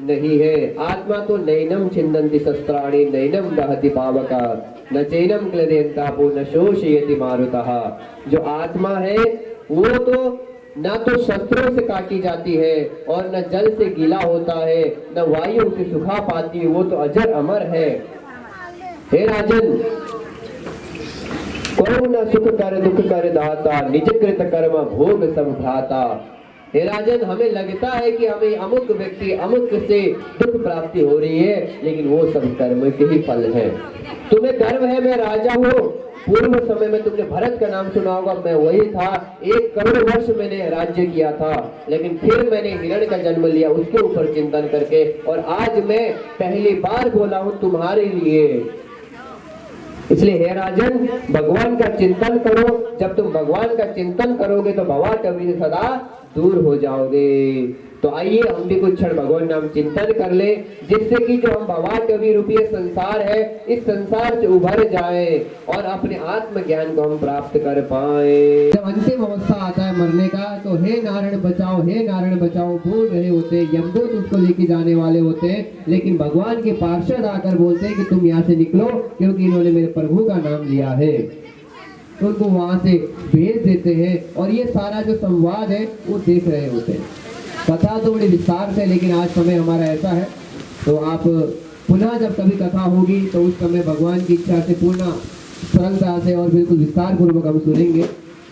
नहीं है। आत्मा तो नैनम छिन्दन्ति शस्त्राणि नैनम दहति पावका न चैनम क्लेदयन्तापो न शोषयति मारुतः। जो आत्मा है वो तो ना तो शस्त्रों से काटी जाती है और न जल से गीला होता है, न वायु से सुखा पाती है, वो तो अजर अमर है। हे राजन, कौन न सुख कर दुख कर दाता, निज कृत कर्म भोग सब भ्राता। हे राजन, हमें लगता है कि हमें अमुक व्यक्ति अमुक से दुख प्राप्ति हो रही है, लेकिन वो सब कर्म के ही फल है। तुम्हें गर्व है मैं राजा हूँ। पूर्व समय में तुमने भरत का नाम सुना होगा, मैं वही था। 1 करोड़ वर्ष मैंने राज्य किया था, लेकिन फिर मैंने हिरण का जन्म लिया उसके ऊपर चिंतन करके, और आज मैं पहली बार बोला हूँ तुम्हारे लिए। इसलिए हे राजन, भगवान का चिंतन करो। जब तुम भगवान का चिंतन करोगे तो भवाटवी से सदा दूर हो जाओगे। तो आइए हम भी कुछ क्षण भगवान नाम चिंतन कर ले, जिससे कि जो हम भवाटवी रूपी संसार है इस संसार से उभर जाए और अपने आत्म ज्ञान को हम प्राप्त कर पाए। जब अंतिम अवस्था आता है मरने का, तो हे नारायण बचाओ, हे नारायण बचाओ बोल रहे होते, यमदूत उसको लेके जाने वाले होते हैं, लेकिन भगवान के पार्षद आकर बोलते हैं कि तुम यहाँ से निकलो, क्योंकि इन्होंने मेरे प्रभु का नाम लिया है। तो उनको वहां से भेज देते हैं और ये सारा जो संवाद है वो देख रहे होते हैं। कथा तो बड़ी विस्तार से, लेकिन आज समय हमारा ऐसा है, तो आप पुनः जब कभी कथा होगी तो उस समय भगवान की इच्छा से पूर्ण सरलता से और बिल्कुल विस्तार पूर्वक हम सुनेंगे।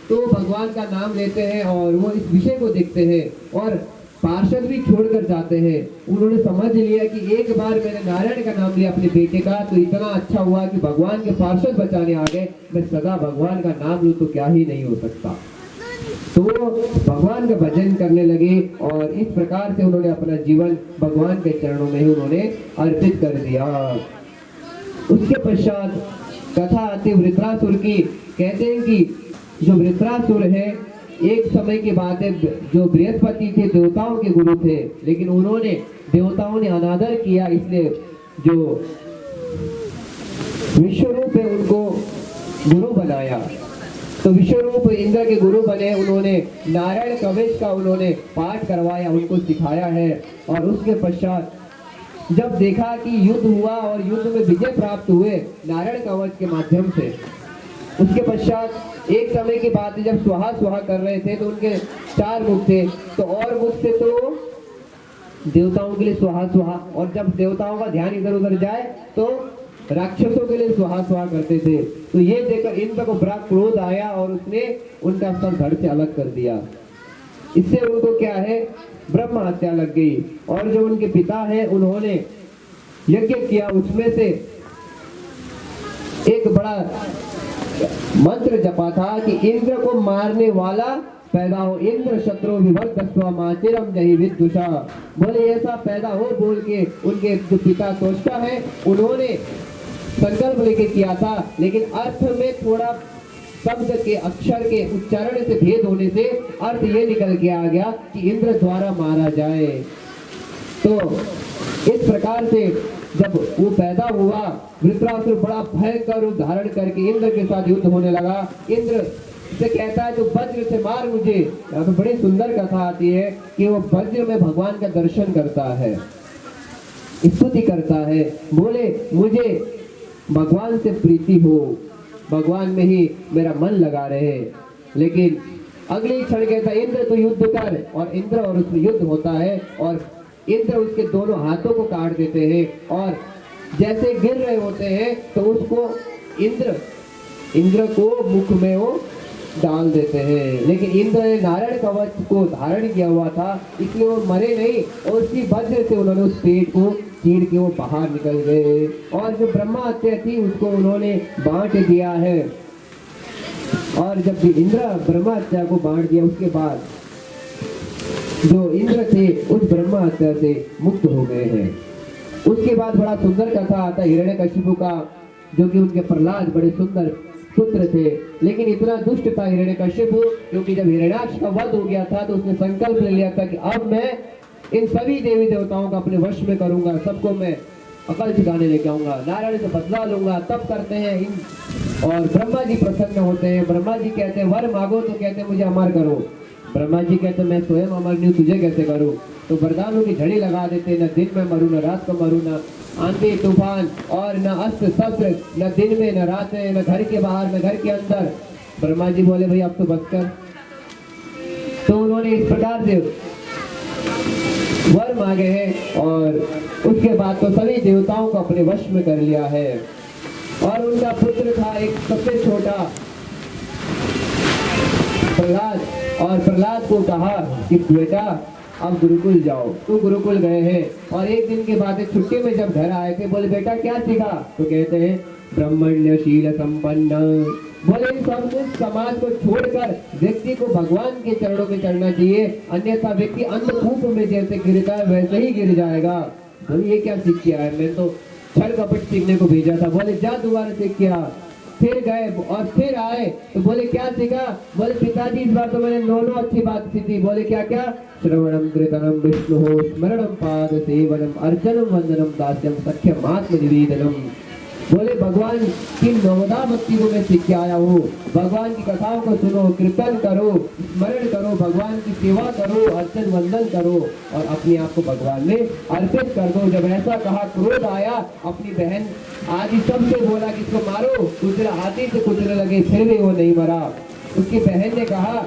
तो भगवान का नाम लेते हैं और वो इस विषय को देखते हैं और पार्षद भी छोड़कर जाते हैं। उन्होंने समझ लिया कि एक बार मैंने नारायण का नाम लिया अपने बेटे का, तो इतना अच्छा हुआ कि भगवान के पार्षद बचाने आ गए। मैं सदा भगवान का नाम लूं तो क्या ही नहीं हो सकता। तो भगवान का भजन करने लगे और इस प्रकार से उन्होंने अपना जीवन भगवान के चरणों में ही उन्होंने अर्पित कर दिया। उसके पश्चात कथा आती वृत्रासुर की। कहते हैं कि जो वृत्रासुर है, एक समय की बात है, जो बृहस्पति थे देवताओं के गुरु थे, लेकिन उन्होंने देवताओं ने अनादर किया, इसलिए जो विश्वरूप है उनको गुरु बनाया। तो विश्वरूप इंद्र के गुरु बने। उन्होंने नारायण कवच का उन्होंने पाठ करवाया, उनको सिखाया है। और उसके पश्चात जब देखा कि युद्ध हुआ और युद्ध में विजय प्राप्त हुए नारायण कवच के माध्यम से, उसके पश्चात एक समय की बात है जब स्वाहा स्वाहा कर रहे थे, तो उनके 4 मुख थे, तो और मुख से तो देवताओं के लिए स्वाहा स्वाहा, और जब देवताओं का ध्यान इधर उधर जाए तो राक्षसों के लिए स्वाहा स्वाहा करते थे। तो ये देखकर इंद्र को बड़ा क्रोध आया और उसने उनका सर धड़ से अलग कर दिया। इससे उनको क्या है, ब्रह्म हत्या लग गई। और जो उनके पिता हैं उन्होंने यज्ञ किया, उसमें से एक बड़ा मंत्र जपा था कि इंद्र को मारने वाला पैदा हो, इंद्र शत्रु विभक्त स्वमाचिरम जहि विदुषा। बोले ऐसा पैदा हो बोल के उनके जो पिता सोचता है, उन्होंने संकल्प लेके किया था, लेकिन अर्थ में थोड़ा शब्द के अक्षर के उच्चारण से भेद होने से अर्थ ये निकल के आ गया कि इंद्र द्वारा मारा जाए। तो इस प्रकार से जब वो पैदा हुआ, वृत्रासुर बड़ा भयंकर रूप धारण करके इंद्र के साथ युद्ध होने लगा। इंद्र से कहता है तो वज्र से मार मुझे। यहाँ पे बड़ी सुंदर कथा आती है कि वो वज्र में भगवान का दर्शन करता है, स्तुति करता है, बोले मुझे भगवान से प्रीति हो, भगवान में ही मेरा मन लगा रहे। लेकिन अगले क्षण कहता है इंद्र तो युद्ध कर, और इंद्र और उसमें युद्ध होता है और इंद्र उसके दोनों हाथों को काट देते हैं और जैसे गिर रहे होते हैं तो उसको इंद्र को मुख में वो डाल देते हैं। लेकिन इंद्र ने नारायण कवच को धारण किया हुआ था, इसलिए वो मरे नहीं और उसी वज्र से उन्होंने उस पेट को चीर के वो बाहर निकल गए। और जो ब्रह्मा हत्या थी उसको उन्होंने बांट दिया है। और जब इंद्र ब्रह्मा हत्या को बांट दिया उसके बाद जो इंद्र थे उस ब्रह्मा हत्या से मुक्त हो गए हैं। उसके बाद बड़ा सुंदर कथा आता है हिरण्यकशिपु का, जो कि उनके प्रहलाद बड़े सुंदर पुत्र थे। लेकिन इतना दुष्ट था हिरण्यकशिपु, क्योंकि जब हिरण्याक्ष का वध हो गया था तो उसने संकल्प ले लिया था कि अब मैं इन सभी देवी देवताओं को अपने वश में करूंगा, सबको मैं अकल ठिकाने लेके आऊंगा, नारायण से बदला लूंगा। तब करते हैं और ब्रह्मा जी प्रसन्न होते हैं। ब्रह्मा जी कहते हैं वर मांगो, तो कहते हैं मुझे अमर करो। ब्रह्मा जी कहते मैं स्वयं अमर नहीं हूं, तुझे कैसे करूं? तो वरदानों की झड़ी लगा देते, न दिन में मरूं न रात को मरूं, न आंधी तूफान और न अस्त्र शस्त्र, न दिन में न रात में, न घर के बाहर न घर के अंदर। ब्रह्मा जी बोले भाई अब तो बच कर। तो उन्होंने इस प्रकार से वर मांगे हैं और उसके बाद तो सभी देवताओं को अपने वश में कर लिया है। और उनका पुत्र था एक सबसे छोटा प्रहलाद, और प्रहलाद को कहा कि बेटा अब गुरुकुल जाओ। तो गुरुकुल गए हैं और एक दिन के बाद छुट्टी में जब घर आए थे बोले बेटा क्या सीखा? तो कहते हैं ब्रह्मण्यशील संपन्न। बोले इन सब समाज को छोड़कर व्यक्ति को भगवान के चरणों में चढ़ना चाहिए, अन्यथा व्यक्ति अन्नकूप में जैसे गिरता है वैसे ही गिर जाएगा। बोले ये क्या सीख के आया? मैं तो छल कपट सीखने को भेजा था। बोले जा दोबारा सीख के आ। फिर गए और फिर आए तो बोले क्या सीखा? बोले पिताजी इस बार तो मैंने नौ अच्छी बात सीखी। बोले क्या क्या? श्रवणम कीर्तनम विष्णु स्मरणम पाद सेवनम अर्चनम वंदनम दास्यम सख्यम आत्म निवेदनम। बोले भगवान की 9 भक्ति को मैं सीख के आया हूँ। भगवान की कथाओं को सुनो, कीर्तन करो, स्मरण करो, भगवान की सेवा करो, अर्चन वंदन करो और अपने आप को भगवान में अर्पित कर दो। जब ऐसा कहा क्रोध आया, अपनी बहन आदि सबसे बोला कि इसको मारो, कुचला हाथी से कुचलने लगे, फिर भी वो नहीं मरा। उसकी बहन ने कहा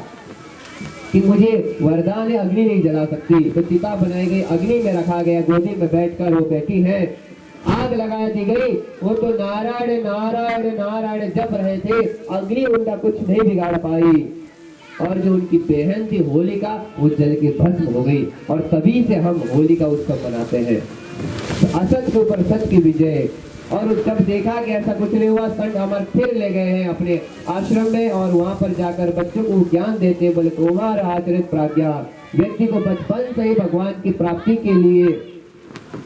कि मुझे वरदान है अग्नि नहीं जला सकती, तो चिता बनाई गई, अग्नि में रखा गया, गोदी में बैठकर वो बैठी है, आग लगा दी गई। वो तो नारायण नारायण नारायण जप रहे थे, अग्नि उनका कुछ नहीं बिगाड़ पाई। और जो उनकी बहन थी होलिका, वो जल के भस्म हो गई। और तभी से हम होली का उत्सव मनाते हैं, असत के ऊपर सत्य की विजय। और जब देखा कि ऐसा कुछ नहीं हुआ, संत अमर फिर ले गए हैं अपने आश्रम में और वहां पर जाकर बच्चों को ज्ञान देते हैं। बोले कौमार आचरित प्राज्ञा, व्यक्ति को बचपन से ही भगवान की प्राप्ति के लिए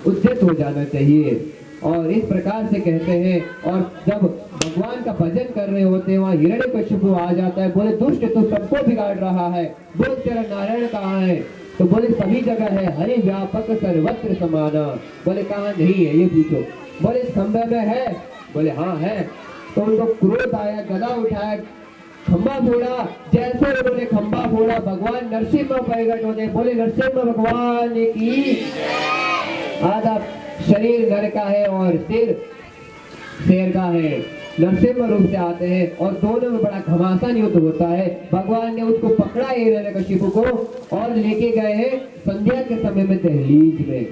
उद्यत हो जाना चाहिए। और इस प्रकार से कहते हैं। और जब भगवान का भजन कर रहे होते हैं वहाँ हिरण्यकशिपु आ जाता है। बोले दुष्ट तो सबको बिगाड़ रहा है, बोल तेरा नारायण कहाँ है? तो बोले सभी जगह है, हरि व्यापक सर्वत्र समाना। बोले कहाँ नहीं है ये पूछो? बोले स्तंभ में है। बोले हाँ है। तो उनको क्रोध आया, गदा उठाया, खंबा फोड़ा। जैसे उन्होंने खंबा फोड़ा, भगवान नरसिंह प्रकट होते। बोले नरसिंह भगवान की। आधा शरीर नर का है और सिर शेर का है, नरसिंह रूप से आते हैं और दोनों में बड़ा घमासान युद्ध होता है। भगवान ने उसको पकड़ा हिरण्यकशिपु को और लेके गए हैं संध्या के समय में दहलीज में।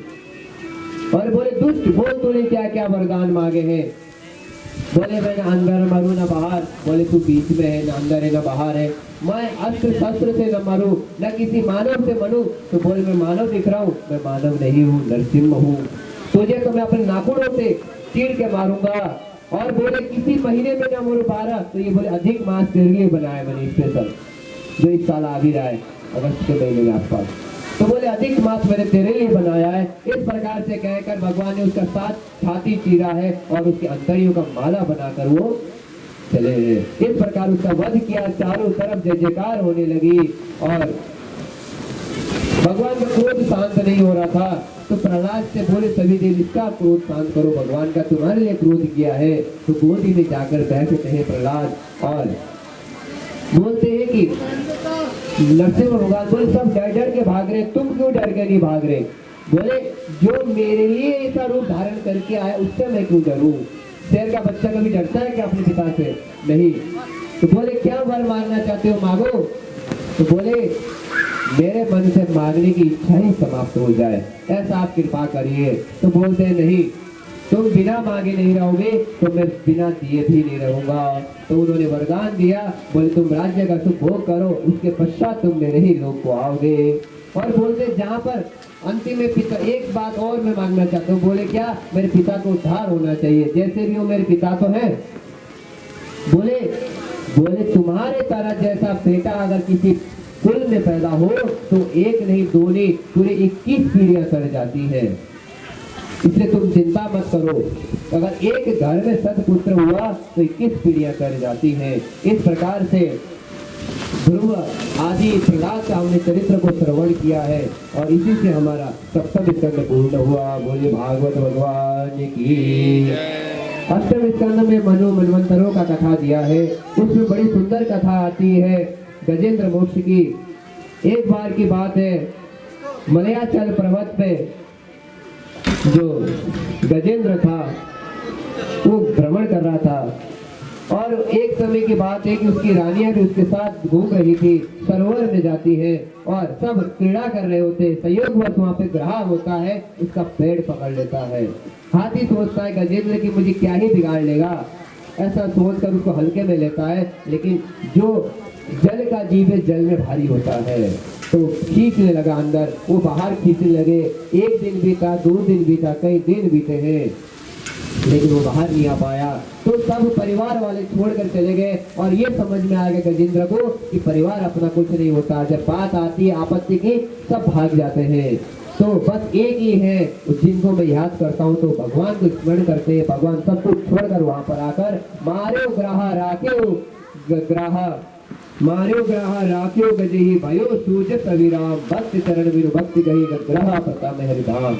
और बोले दुष्ट बोल तूने क्या क्या वरदान मांगे हैं? बोले मैं न अंदर मरू न बाहर। बोले तू बीच में है, न अंदर है न बाहर है। मैं अस्त्र शस्त्र से न मरू, न किसी मानव से मरू। तो बोले मैं मानव दिख रहा हूँ? मैं मानव नहीं हूँ, नरसिंह हूँ। तुझे तो मैं अपने नाखूनों से चीर के मारूंगा। और बोले किसी महीने में न मरू 12। तो ये बोले अधिक मास के लिए बनाए मैंने स्पेशल, जो इस साल आ भी रहा है अगस्त के महीने के आसपास। तो बोले अधिक मास मैंने तेरे लिए बनाया है। इस प्रकार से कहकर भगवान ने उसका साथ छाती चीरा है और उसके अंतड़ियों का माला बनाकर वो चले गए। इस प्रकार उसका वध किया, चारों तरफ जय जयकार होने लगी और भगवान का क्रोध शांत नहीं हो रहा था। तो प्रहलाद से बोले सभी देव इसका क्रोध शांत करो, भगवान का तुम्हारे लिए क्रोध किया है। तो गोदी में जाकर बैठते हैं प्रहलाद और बोलते हैं कि नरसिंह भगवान बोले सब डर डर के भाग रहे, तुम क्यों डर के नहीं भाग रहे? बोले जो मेरे लिए ऐसा रूप धारण करके आया उससे मैं क्यों डरूं? शेर का बच्चा कभी डरता है क्या अपने पिता से? नहीं। तो बोले क्या वर मांगना चाहते हो, मांगो। तो बोले मेरे मन से मांगने की इच्छा ही समाप्त हो जाए, ऐसा आप कृपा करिए। तो बोलते हैं नहीं, तुम बिना मांगे नहीं रहोगे तो मैं बिना दिए भी नहीं रहूंगा। तो उन्होंने वरदान दिया, बोले तुम राज्य का सुख भोग करो, उसके पश्चात तुम मेरे ही लोक को आओगे। और बोलते जहाँ पर अंतिम में पिता, एक बात और मैं मांगना चाहता हूँ। बोले क्या? मेरे पिता को उद्धार होना चाहिए, जैसे भी हो मेरे पिता तो है। बोले तुम्हारे तरह जैसा बेटा अगर किसी कुल में पैदा हो तो एक नहीं दो नहीं पूरे 21 पीढ़ियां चढ़ जाती है, इसलिए तुम चिंता मत करो। अगर एक घर में सतपुत्र हुआ तो 21 पीढ़ियां चढ़ जाती हैं। इस प्रकार से ध्रुव आदि प्रहलाद का हमने चरित्र को श्रवण किया है और इसी से हमारा सप्तम स्कंद पूर्ण हुआ। बोलिए भागवत भगवान की। अष्टम स्कंद में मनु मनवंतरों का कथा दिया है, उसमें बड़ी सुंदर कथा आती है गजेंद्र मोक्ष की। एक बार की बात है, मलयाचल पर्वत पे जो गजेंद्र था वो भ्रमण कर रहा था और एक समय की बात है कि उसकी रानियां भी उसके साथ घूम रही थी, सरोवर में जाती है और सब क्रीड़ा कर रहे होते। संयोगवश वहां पे ग्राह होता है, उसका पेड़ पकड़ लेता है। हाथी सोचता है गजेंद्र की मुझे क्या ही बिगाड़ लेगा, ऐसा सोचकर उसको हल्के में लेता है। लेकिन जो जल का जीव है जल में भारी होता है, तो खींचने लगा अंदर, वो बाहर खींचने लगे। एक दिन बीता, 2 दिन बीता, कई दिन बीते हैं, लेकिन वो बाहर नहीं आ पाया। तो सब परिवार वाले छोड़कर चले गए और ये समझ में आ गया गजेंद्र को कि परिवार अपना कुछ नहीं होता, जब बात आती है आपत्ति की सब भाग जाते हैं। तो बस एक ही है जिनको मैं याद करता हूँ, तो भगवान को स्मरण करते हैं। भगवान सब कुछ छोड़कर वहां पर आकर मारो ग्राह राख्यो ग्राह मार्यो ग्राह राख्यो गजेहि भयो सूज सविराम भक्ति चरण बिनु भक्ति गही ग्रह प्रताप हरिधाम।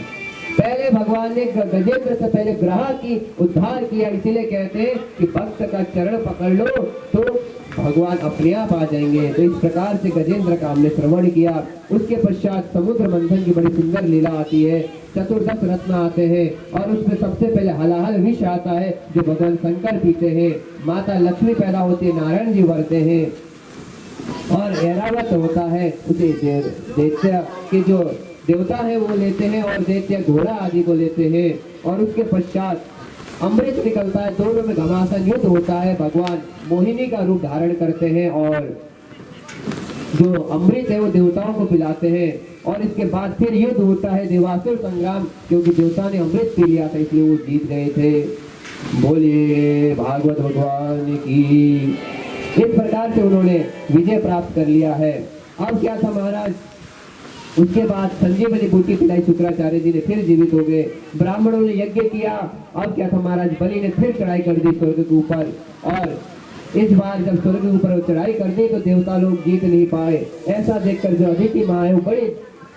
पहले भगवान ने गजेंद्र से पहले ग्रह की उद्धार किया, इसीलिए कहते हैं कि भक्त का चरण पकड़ लो तो भगवान अपने आप आ जाएंगे। तो इस प्रकार से गजेंद्र का हमने श्रवण किया। उसके पश्चात समुद्र मंथन की बड़ी सुंदर लीला आती है, चतुर्दश रत्न आते हैं और उसमें सबसे पहले हलाहल विष आता है जो भगवान शंकर पीते हैं। माता लक्ष्मी पैदा होती है, नारायण जी वरते हैं और ऐरावत होता है, उसे दैत्य के जो देवता है वो लेते हैं और दैत्य घोड़ा आदि को लेते हैं। और उसके पश्चात अमृत निकलता है, दोनों में घमासान युद्ध होता है। भगवान मोहिनी का रूप धारण करते हैं और जो अमृत है वो देवताओं को पिलाते हैं और इसके बाद फिर युद्ध होता है, देवासुर संग्राम, क्योंकि देवता ने अमृत पी लिया था इसलिए वो जीत गए थे। बोलिए भागवत भगवान की। इस प्रकार से उन्होंने विजय प्राप्त कर लिया है। अब क्या था महाराज, उसके बाद संजीवनी बूटी पिलाई शुक्राचार्य जी ने, फिर जीवित हो गए। ब्राह्मणों ने यज्ञ किया। अब क्या था महाराज, बलि ने फिर चढ़ाई कर दी स्वर्ग के ऊपर और इस बार जब स्वर्ग के ऊपर चढ़ाई कर दी तो देवता लोग जीत नहीं पाए। ऐसा देखकर जो अदिति माँ है वो बड़ी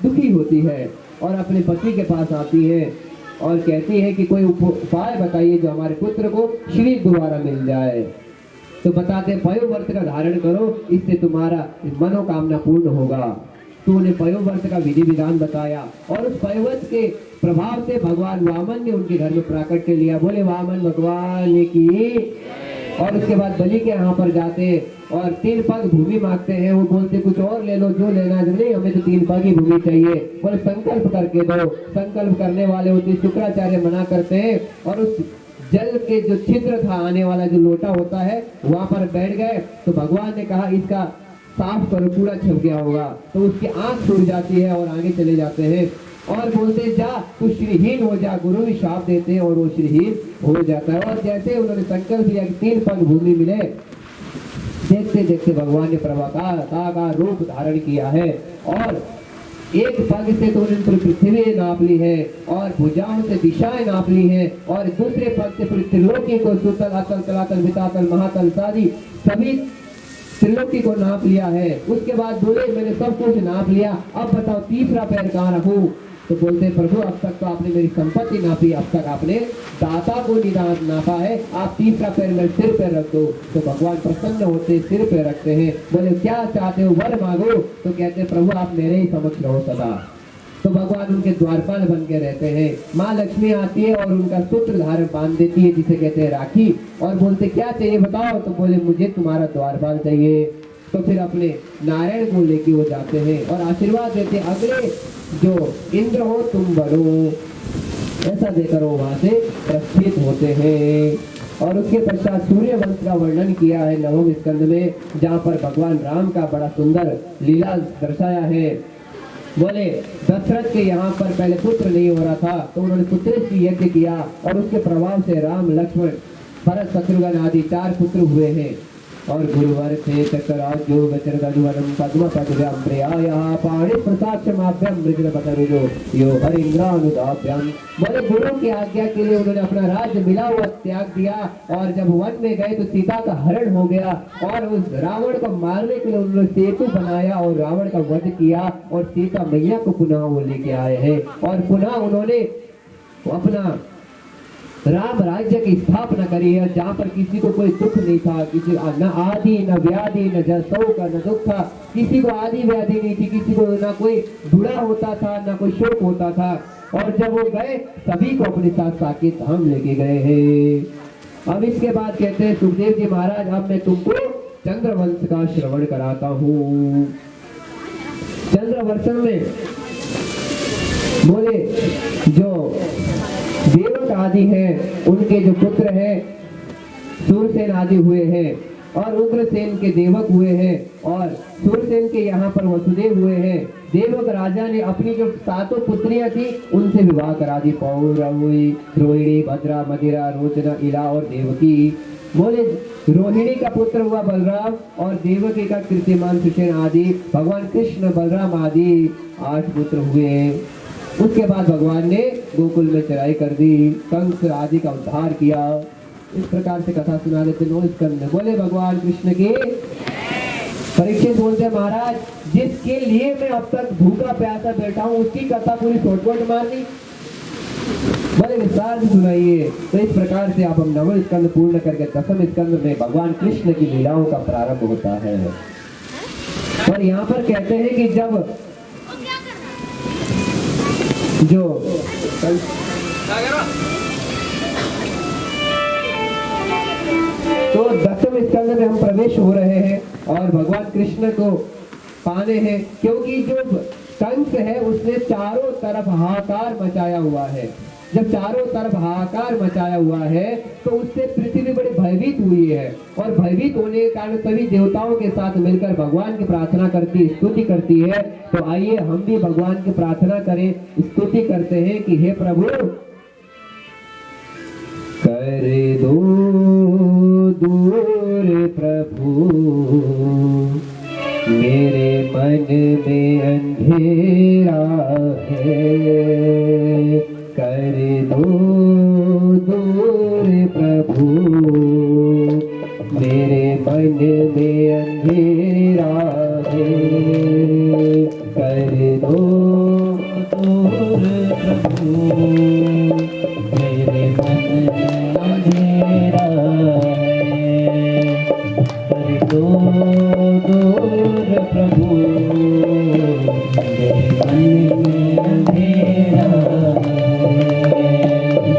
दुखी होती है और अपने पति के पास आती है और कहती है कि कोई उपाय बताइए जो हमारे पुत्र को श्री दोबारा मिल जाए। तो बताते पयोव्रत का धारण करो, इससे तुम्हारा मनोकामना पूर्ण होगा। तो उन्हें पयोव्रत का विधि विधान बताया और उस पयोव्रत के प्रभाव से भगवान वामन ने उनके घर में प्राकट्य लिया। बोले वामन भगवान की। और उसके बाद बलि के यहाँ पर जाते हैं और 3 पग भूमि मांगते हैं। वो बोलते कुछ और ले लो, जो लेना है नहीं, हमें तो 3 पग ही भूमि चाहिए। बोले संकल्प करके दो। संकल्प करने वाले होते शुक्राचार्य मना करते हैं और उस जल के जो छिद्र था आने वाला जो लोटा होता है वहां पर बैठ गए। तो भगवान ने कहा इसका साफ करो, पूरा छप गया होगा। तो उसकी आंख छूट जाती है और आगे चले जाते हैं और बोलते जा तू श्रीहीन हो जा। गुरु भी शाप देते हैं और वो श्रीहीन हो जाता है। और जैसे उन्होंने संकल्प लिया कि 3 पग भूमि मिले, देखते देखते भगवान ने प्रभाकार का रूप धारण किया है और एक पग से तो उन्होंने पूरी पृथ्वी नाप ली है और भुजाओं से दिशाएं नाप ली है और दूसरे पग से पूरी त्रिलोकी को सुतल अतल तलातल वितातल महातल आदि सभी त्रिलोकी को नाप लिया है। उसके बाद बोले मैंने सब कुछ नाप लिया, अब बताओ तीसरा पैर कहाँ रखूं? तो बोलते प्रभु अब तक तो आपने मेरी संपत्ति नापी, अब तक आपने दाता को निदान नापा है, आप तीसरा पैर मेरे सिर पे रख दो। तो भगवान प्रसन्न होते सिर पे रखते हैं। बोले क्या चाहते हो, वर मांगो। तो कहते प्रभु आप मेरे ही समक्ष रहो सदा। तो भगवान उनके द्वारपाल बन के रहते हैं। माँ लक्ष्मी आती है और उनका सूत्र धारण बांध देती है जिसे कहते हैं राखी, और बोलते क्या चाहिए बताओ? तो बोले मुझे तुम्हारा द्वारपाल चाहिए। तो फिर अपने नारायण को लेके वो जाते हैं और आशीर्वाद देते हैं अगले जो इंद्र हो तुम बनो, ऐसा देकर वो वहां से प्रस्थित होते हैं। और उसके पश्चात सूर्य वंश का वर्णन किया है 9वें स्कंद में, जहाँ पर भगवान राम का बड़ा सुंदर लीला दर्शाया है। बोले दशरथ के यहाँ पर पहले पुत्र नहीं हो रहा था तो उन्होंने पुत्रेष्टि यज्ञ किया और उसके प्रभाव से राम लक्ष्मण भरत शत्रुघ्न आदि 4 पुत्र हुए हैं। और गुरुवर थे चक्राज्यो वज्रगनुवरम पद्मपद्भ्याम प्रियायाः पाणि प्रसाक्षमाभ्याम मृगनपतरुजो यो हरिंद्रानुदाभ्याम। बोले गुरु की आज्ञा के लिए उन्होंने अपना राज्य मिला हुआ त्याग दिया और जब वन में गए तो सीता का हरण हो गया और उस रावण को मारने के लिए उन्होंने सेतु बनाया और रावण का वध किया और सीता मैया को पुनः वो लेके आए हैं और पुनः उन्होंने अपना राम राज्य की स्थापना करी है, जहाँ पर किसी को कोई दुख नहीं था, किसी न आदि न व्याधि न शोक न दुख था, किसी को आदि व्याधि नहीं थी, किसी को ना कोई बुरा होता था ना कोई शोक होता था। और जब वो गए सभी को अपने साथ साकेत धाम लेके गए हैं। अब इसके बाद कहते हैं सुखदेव जी महाराज अब मैं तुमको चंद्रवंश का श्रवण कराता हूँ। चंद्रवर्षण में बोले जो देवक आदि हैं उनके जो पुत्र हैं सूरसेन आदि हुए हैं और उग्रसेन के देवक हुए हैं और सूरसेन के यहाँ पर वसुदेव हुए हैं। देवक राजा ने अपनी जो 7 पुत्रियां थी उनसे विवाह करा दी, पौरवी रोहिणी भद्रा मदिरा रोचना इला और देवकी। बोले रोहिणी का पुत्र हुआ बलराम और देवकी का कीर्तिमान सुषेण आदि, भगवान कृष्ण बलराम आदि 8 पुत्र हुए। उसके बाद भगवान ने गोकुल में चढ़ाई कर दी, कंस आदि का उद्धार किया। इस प्रकार से कथा सुना देते 9 स्कंद में। बोले भगवान कृष्ण की। परीक्षित बोलते महाराज जिसके लिए मैं अब तक भूखा प्यासा बैठा हूँ उसकी कथा पूरी शॉर्टकट मारनी, बोले विस्तार से सुनाइए। तो इस प्रकार से अब हम 9वें स्कंद पूर्ण करके 10वें स्कंद में भगवान कृष्ण की लीलाओं का प्रारंभ होता है। और यहाँ पर कहते हैं कि जब जो तो 10वें स्कंद में हम प्रवेश हो रहे हैं और भगवान कृष्ण को पाने हैं, क्योंकि जो कंस है उसने चारों तरफ हाहाकार मचाया हुआ है। जब चारों तरफ हाहाकार मचाया हुआ है तो उससे पृथ्वी बड़ी भयभीत हुई है और भयभीत होने के कारण सभी देवताओं के साथ मिलकर भगवान की प्रार्थना करती स्तुति करती है। तो आइए हम भी भगवान की प्रार्थना करें, स्तुति करते हैं कि हे प्रभु कर दो दूर प्रभु मेरे मन में अंधेरा है, कर दो दूर प्रभु मेरे मन में अंधेरा है, कर दो दूर प्रभु मेरे मन में अंधेरा है, कर दो दूर प्रभु मेरे मन में अंधेरा है।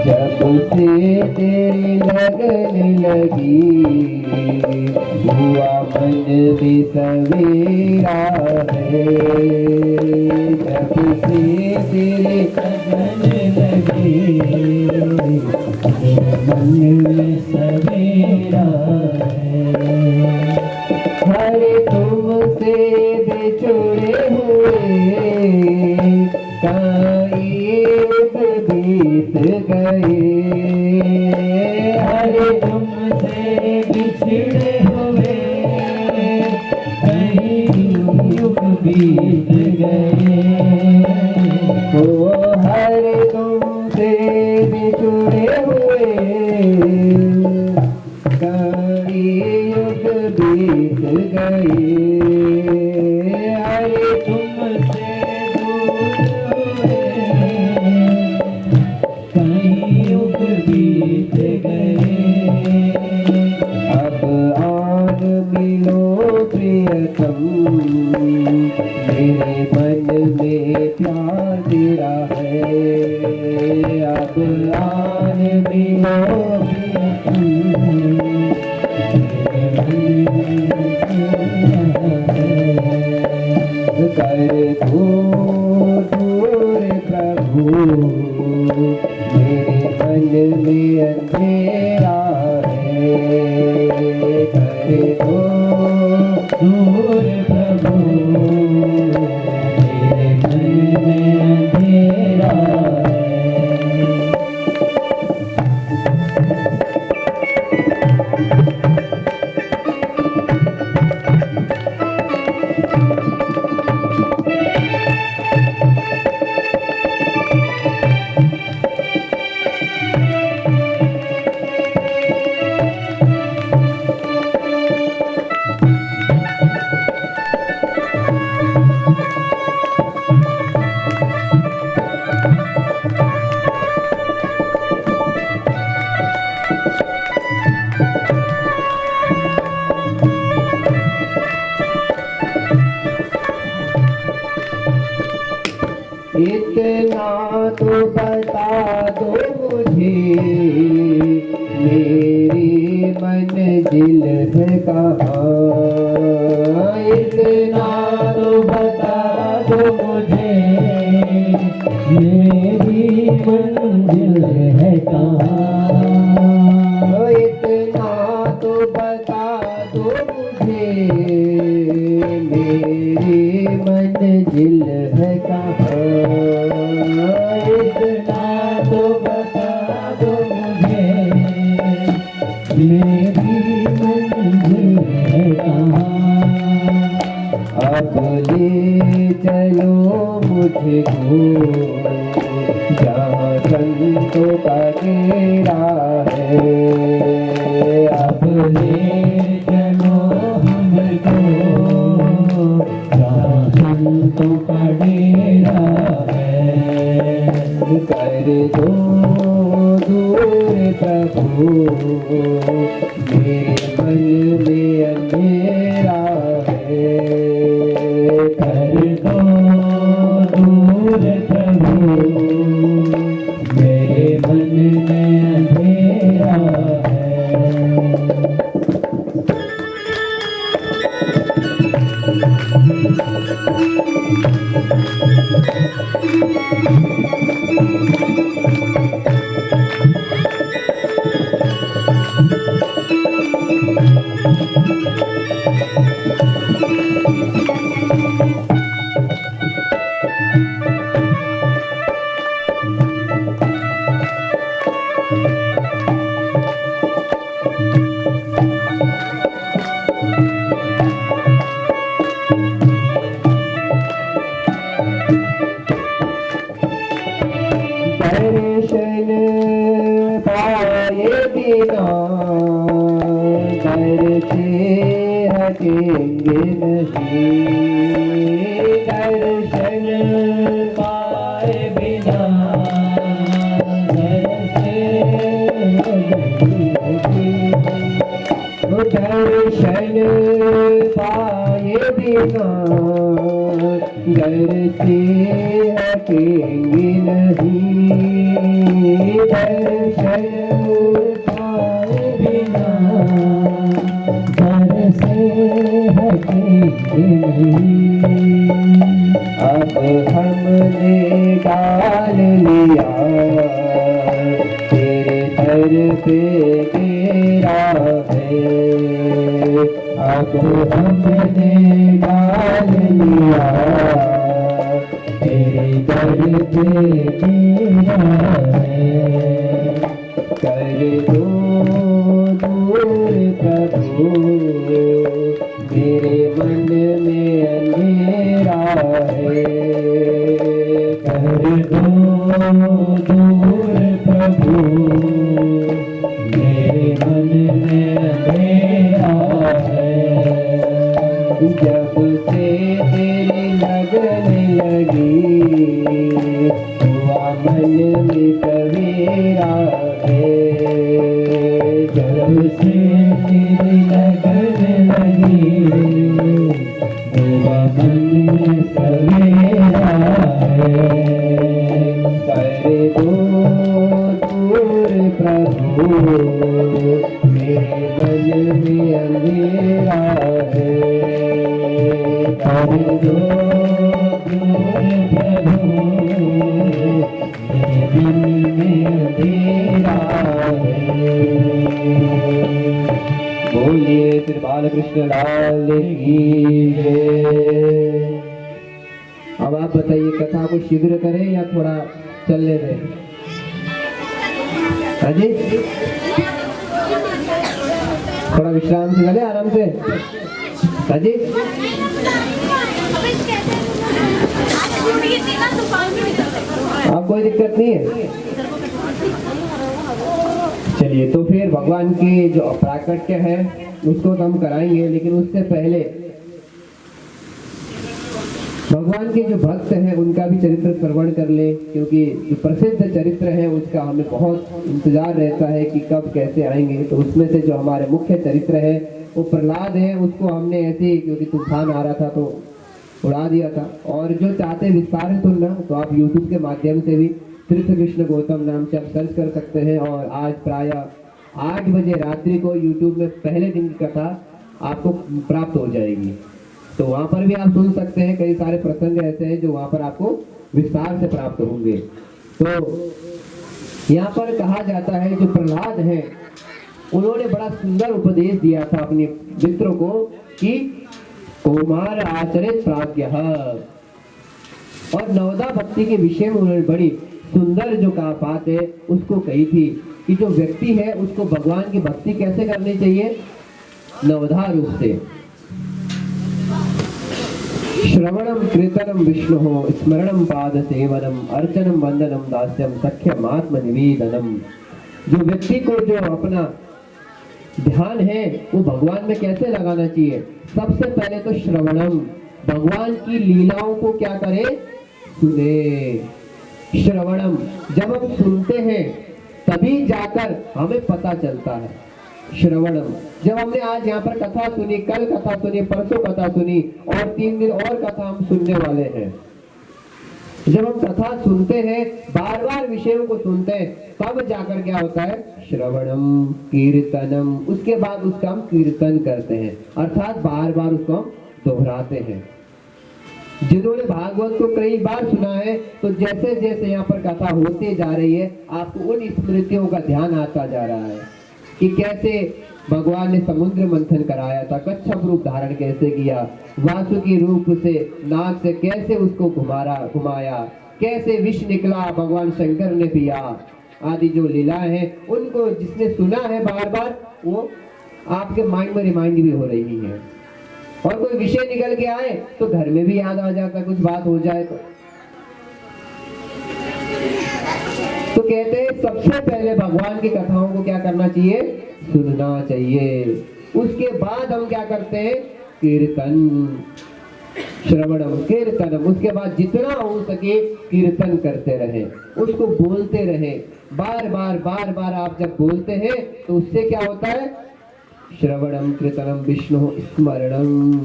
जब से तेरी लगन लगी हुआ मन में सवेरा है, जब से तेरी लगन लगी मन में सवेरा है। हरे तुमसे बिछुड़े हुए कई युग बीत गए, हरे तुमसे बिछड़े हुए कई युग बीत गए, मेरे मन में प्यार तेरा है, अब आन मिलो कर दो दूर प्रभु, मेरे मन में अंधेरा है, कर दो दूर प्रभु, मेरे मन में अंधेरा है। इतना तो बता दो मुझे, मेरी मंजिल है कहाँ, इतना तो बता दो मुझे, मेरी मंजिल है कहाँ, इतना तो बता दो मुझे, मेरी मंजिल है कहाँ, इतना तो बता दो मुझे, मेरी मंजिल है कहाँ। अब ले चलो मुझको जहाँ संतों का डेरा है, अब ले चलो मुझको जहाँ संतों का डेरा है, कर दो दूर प्रभु, मेरे मन में अंधेरा है, कर दो दूर प्रभु, मेरे मन में अंधेरा है। दर्शन पाए बिना दर से हटेंगे नहीं, दर्शन पाए बिना दर से दर्शन पाए बिना दर से हटेंगे नहीं, दर्शन पाए बिना दर से हटेंगे नहीं। अब हमने डाल लिया तेरे दर पे तेरा है, अब हमने डाल लिया तेरे दर पे तेरा है, कर दो दूर प्रभु, मेरे मन में अंधेरा है, कर दो दूर प्रभु, मेरे मन में अंधेरा है। जब से तेरी लगन लगी हुआ मन में सवेरा है, जब से तेरी लगन लगी हुआ मन में सवेरा प्रभु मेरे मन में अंधेरा है। कर दो प्रभु मेरे मन में अंधेरा है। बोलिए श्री बालकृष्ण लाल की जय। अब आप बताइए, कथा को शीघ्र करें या थोड़ा चलने दें? हाँ जी, थोड़ा विश्राम से चले, आराम से। हाँ जी, आप कोई दिक्कत नहीं है? चलिए, तो फिर भगवान की जो प्राकट्य है उसको तो हम कराएंगे, लेकिन उससे पहले भगवान के जो भक्त हैं उनका भी चरित्र श्रवण कर ले, क्योंकि जो प्रसिद्ध चरित्र है उसका हमें बहुत इंतजार रहता है कि कब कैसे आएंगे। तो उसमें से जो हमारे मुख्य चरित्र है वो प्रहलाद है, उसको हमने ऐसे क्योंकि तूफान आ रहा था तो उड़ा दिया था। और जो चाहते विस्तार से सुनना तो आप YouTube के माध्यम से भी तीर्थ कृष्ण गौतम नाम से आप सर्च कर सकते हैं। और आज प्राय 8 बजे रात्रि को YouTube में पहले दिन की कथा आपको प्राप्त हो जाएगी, तो वहां पर भी आप सुन सकते हैं। कई सारे प्रसंग ऐसे हैं जो वहां पर आपको विस्तार से प्राप्त होंगे। तो यहाँ पर कहा जाता है जो प्रहलाद है उन्होंने बड़ा सुंदर उपदेश दिया था अपने मित्रों को कि कौमार आचरित प्राज्ञः, और नवदा भक्ति के विषय में उन्होंने बड़ी सुंदर जो कहा बात है उसको कही थी कि जो व्यक्ति है उसको भगवान की भक्ति कैसे करनी चाहिए? नवधा रूप से। श्रवणम कीर्तनम विष्णु स्मरणम पाद सेवनम अर्चनम वंदनम दास्यम सख्यम आत्म निवेदनम। जो व्यक्ति को जो अपना ध्यान है वो भगवान में कैसे लगाना चाहिए? सबसे पहले तो श्रवणम, भगवान की लीलाओं को क्या करे? सुने। श्रवणम, जब हम सुनते हैं तभी जाकर हमें पता चलता है। श्रवणम, जब हमने आज यहाँ पर कथा सुनी, कल कथा सुनी, परसों कथा सुनी और 3 दिन और कथा हम सुनने वाले हैं। जब हम कथा सुनते हैं, बार बार विषयों को सुनते हैं, तब जाकर क्या होता है? श्रवणम कीर्तनम, उसके बाद उसका हम कीर्तन करते हैं, अर्थात बार बार उसको हम दोहराते हैं। जिन्होंने भागवत को कई बार सुना है तो जैसे जैसे यहाँ पर कथा होती जा रही है आपको उन स्मृतियों का ध्यान आता जा रहा है कि कैसे भगवान ने समुद्र मंथन कराया था, कच्छप रूप धारण कैसे किया, वासुकी रूप से नाग से कैसे उसको घुमाया, कैसे विष निकला भगवान शंकर ने पिया, आदि जो लीलाएं हैं उनको जिसने सुना है बार बार वो आपके माइंड में रिमाइंड भी हो रही है। और कोई विषय निकल के आए तो घर में भी याद आ जाता, कुछ बात हो जाए तो कहते हैं सबसे पहले भगवान की कथाओं को क्या करना चाहिए? सुनना चाहिए। उसके बाद हम क्या करते हैं? कीर्तन, श्रवणम कीर्तनम। उसके बाद जितना हो सके कीर्तन करते रहे, उसको बोलते रहे, बार बार आप जब बोलते हैं तो उससे क्या होता है? श्रवणम कीर्तनम विष्णु स्मरणम,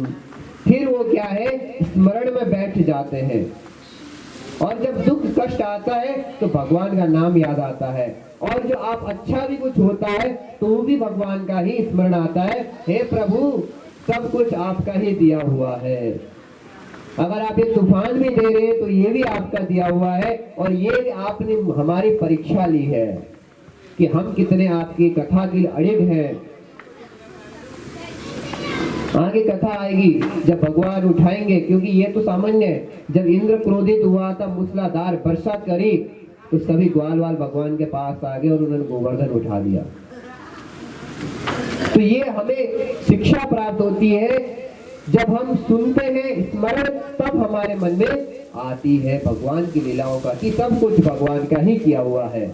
फिर वो क्या है? स्मरण में बैठ जाते हैं। और जब दुख कष्ट आता है तो भगवान का नाम याद आता है, और जो आप अच्छा भी कुछ होता है तो वो भी भगवान का ही स्मरण आता है। हे प्रभु, सब कुछ आपका ही दिया हुआ है। अगर आप ये तूफान भी दे रहे हैं तो ये भी आपका दिया हुआ है, और ये आपने हमारी परीक्षा ली है कि हम कितने आपकी कथा के लिए अड़िग हैं। आगे कथा आएगी जब भगवान उठाएंगे, क्योंकि ये तो सामान्य है। जब इंद्र क्रोधित हुआ था, मूसलाधार वर्षा करी, तो सभी ग्वाल वाल भगवान के पास आ गए और उन्होंने गोवर्धन उठा लिया। तो ये हमें शिक्षा प्राप्त होती है जब हम सुनते हैं स्मरण, तब हमारे मन में आती है भगवान की लीलाओं का कि सब कुछ भगवान का ही किया हुआ है,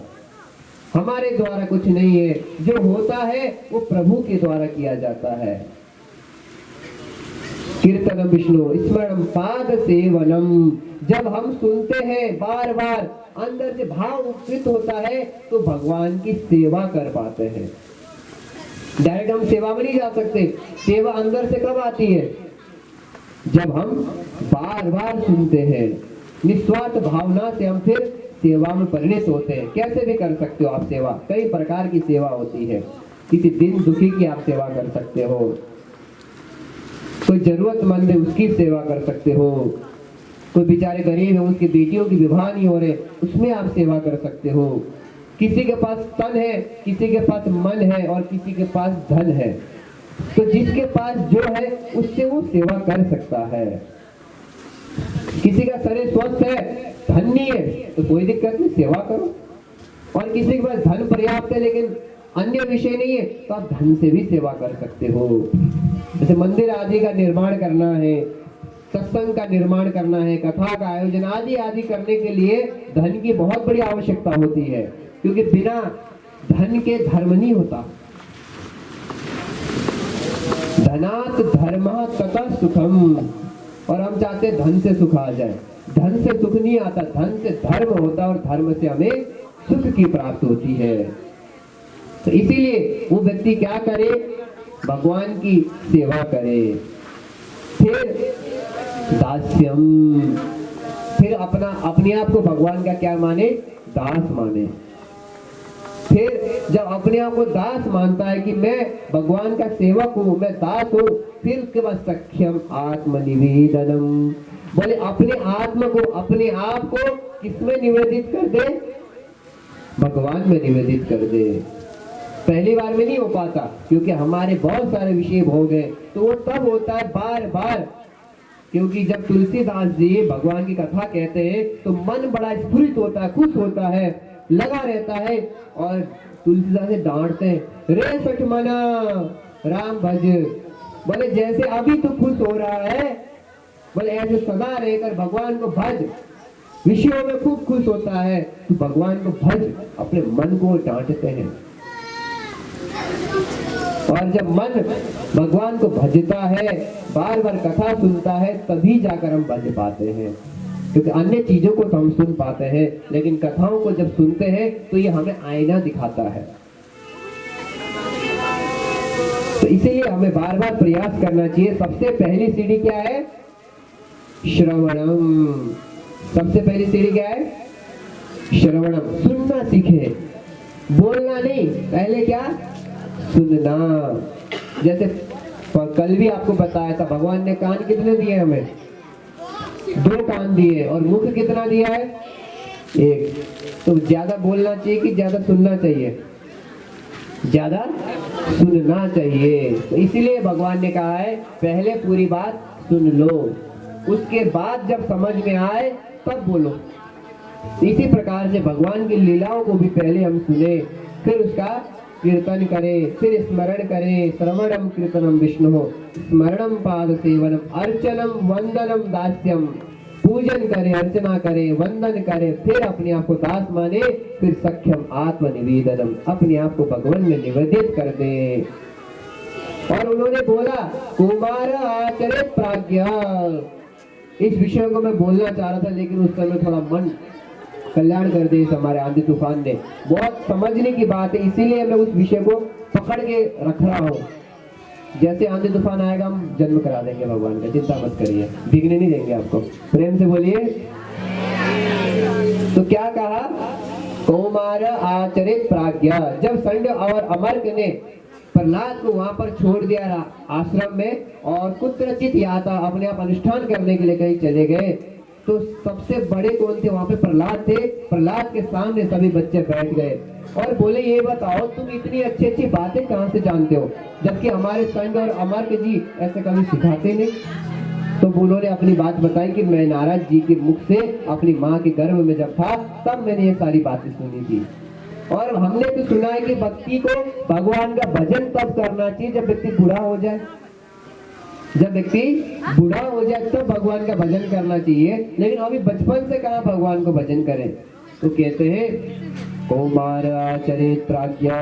हमारे द्वारा कुछ नहीं है। जो होता है वो प्रभु के द्वारा किया जाता है। कीर्तनम विष्णु स्मरणम पाद सेवनम, जब हम सुनते हैं बार बार अंदर से भाव उत्पन्न होता है तो भगवान की सेवा कर पाते हैं। डायरेक्ट हम सेवा में नहीं जा सकते। सेवा अंदर से कब आती है? जब हम बार बार सुनते हैं, निस्वार्थ भावना से हम फिर सेवा में परिणत होते हैं। कैसे भी कर सकते हो आप सेवा, कई प्रकार की सेवा होती है। किसी दिन दुखी की आप सेवा कर सकते हो, कोई जरूरतमंद है उसकी सेवा कर सकते हो, कोई बेचारे गरीब है उसकी बेटियों की विवाह नहीं हो रहे उसमें आप सेवा कर सकते हो। किसी के पास तन है, किसी के पास मन है और किसी के पास धन है, तो जिसके पास जो है उससे वो सेवा कर सकता है। किसी का शरीर स्वस्थ है, धन नहीं है, तो कोई दिक्कत नहीं, सेवा करो। और किसी के पास धन पर्याप्त है लेकिन अन्य विषय नहीं है, तो आप धन से भी सेवा कर सकते हो। जैसे मंदिर आदि का निर्माण करना है, सत्संग का निर्माण करना है, कथा का आयोजन आदि आदि करने के लिए धन की बहुत बड़ी आवश्यकता होती है, क्योंकि बिना धन के धर्म नहीं होता। धनात् धर्मः ततः सुखम, और हम चाहते हैं धन से सुख आ जाए। धन से सुख नहीं आता, धन से धर्म होता है और धर्म से हमें सुख की प्राप्ति होती है। तो इसीलिए वो व्यक्ति क्या करे, भगवान की सेवा करे। फिर दास्यम, फिर अपने आप को भगवान का क्या माने, दास माने। फिर जब अपने आप को दास मानता है कि मैं भगवान का सेवक हूँ, मैं दास हूँ, फिर उसके बाद सख्यम आत्मनिवेदनम, बोले अपने आत्मा को, अपने आप को किसमें निवेदित कर दे, भगवान में निवेदित कर दे। पहली बार में नहीं हो पाता, क्योंकि हमारे बहुत सारे विषय भोग हैं, तो वो तब होता है बार बार, क्योंकि जब तुलसीदास जी भगवान की कथा कहते हैं तो मन बड़ा स्फुरित होता है, खुश होता है, लगा रहता है। और तुलसीदास से डांटते हैं, रे सठ मना राम भज, बोले जैसे अभी तो खुश हो रहा है, बोले ऐसे सदा रहकर भगवान को भज। विषयों में खूब खुश होता है तो भगवान को भज, अपने मन को डांटते हैं। और जब मन भगवान को भजता है, बार बार कथा सुनता है, तभी जाकर हम भज पाते हैं। क्योंकि अन्य चीजों को तो हम सुन पाते हैं, लेकिन कथाओं को जब सुनते हैं तो ये हमें आईना दिखाता है। तो इसीलिए हमें बार बार प्रयास करना चाहिए। सबसे पहली सीढ़ी क्या है, श्रवणम। सबसे पहली सीढ़ी क्या है, श्रवणम, सुनना सीखे, बोलना नहीं, पहले क्या, सुनना। जैसे कल भी आपको बताया था, भगवान ने कान कितने दिए हमें, 2 कान दिए, और मुख कितना दिया है, 1। तो ज्यादा बोलना चाहिए कि ज्यादा सुनना चाहिए, ज्यादा सुनना चाहिए। तो इसीलिए भगवान ने कहा है पहले पूरी बात सुन लो, उसके बाद जब समझ में आए तब बोलो। इसी प्रकार से भगवान की लीलाओं को भी पहले हम सुने, फिर उसका कीर्तन करें, फिर स्मरण करें। श्रवणम कीर्तनम विष्णु, स्मरणम पाद सेवनम, अर्चनम वंदनम दास्यम, पूजन करें, अर्चना करें, वंदन करें, फिर अपने आप को दास माने, फिर सख्यम आत्मनिवेदनम, अपने आप को भगवान में निवेदित कर दे। और उन्होंने बोला कुमार आचरित प्राज्ञा। इस विषय को मैं बोलना चाह रहा था, लेकिन उस समय थोड़ा मन कल्याण कर दे इस हमारे आंधी तूफान ने। बहुत समझने की बात है, इसीलिए मैं उस विषय को पकड़ के रख रहा हूँ। जैसे आंधी तूफान आएगा हम जन्म करा देंगे भगवान का, चिंता मत करिए, भीगने नहीं देंगे आपको। प्रेम से बोलिए। तो क्या कहा, कौमार आचरित प्राज्ञा। जब संड और अमर्क ने प्रहलाद को वहां पर छोड़ दिया आश्रम में, और कुत्रचित याता अपने आप अनुष्ठान करने के लिए कहीं चले गए, तो सबसे बड़े कौन थे वहां पे, प्रहलाद थे। प्रहलाद के सामने सभी बच्चे बैठ गए और बोले ये बताओ तुम इतनी अच्छी अच्छी बातें कहाँ से जानते हो, जबकि हमारे संग और अमर्क जी ऐसे कभी सिखाते नहीं। तो उन्होंने अपनी बात बताई कि मैं नारद जी के मुख से अपनी माँ के गर्भ में जब था तब मैंने ये सारी बातें सुनी थी। और हमने तो सुना है कि भक्ति को, भगवान का भजन तब करना चाहिए जब व्यक्ति बूढ़ा हो जाए। जब व्यक्ति बूढ़ा हो जाए तब भगवान का भजन करना चाहिए, लेकिन अभी बचपन से कहाँ भगवान को भजन करें। तो कहते हैं कौमार आचरित प्राज्ञा।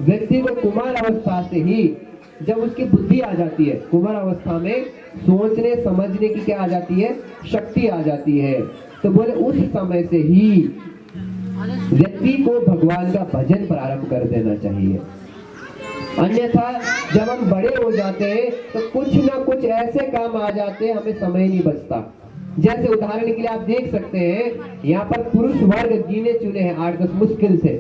व्यक्ति को कुमार अवस्था से ही जब उसकी बुद्धि आ जाती है, कुमार अवस्था में सोचने समझने की क्या आ जाती है, शक्ति आ जाती है, तो बोले उस समय से ही व्यक्ति को भगवान का भजन प्रारंभ कर देना चाहिए। अन्यथा जब हम बड़े हो जाते हैं तो कुछ ना कुछ ऐसे काम आ जाते हैं, हमें समय नहीं बचता। जैसे उदाहरण के लिए आप देख सकते हैं यहाँ पर पुरुष वर्ग गिने चुने हैं 8-10 मुश्किल से,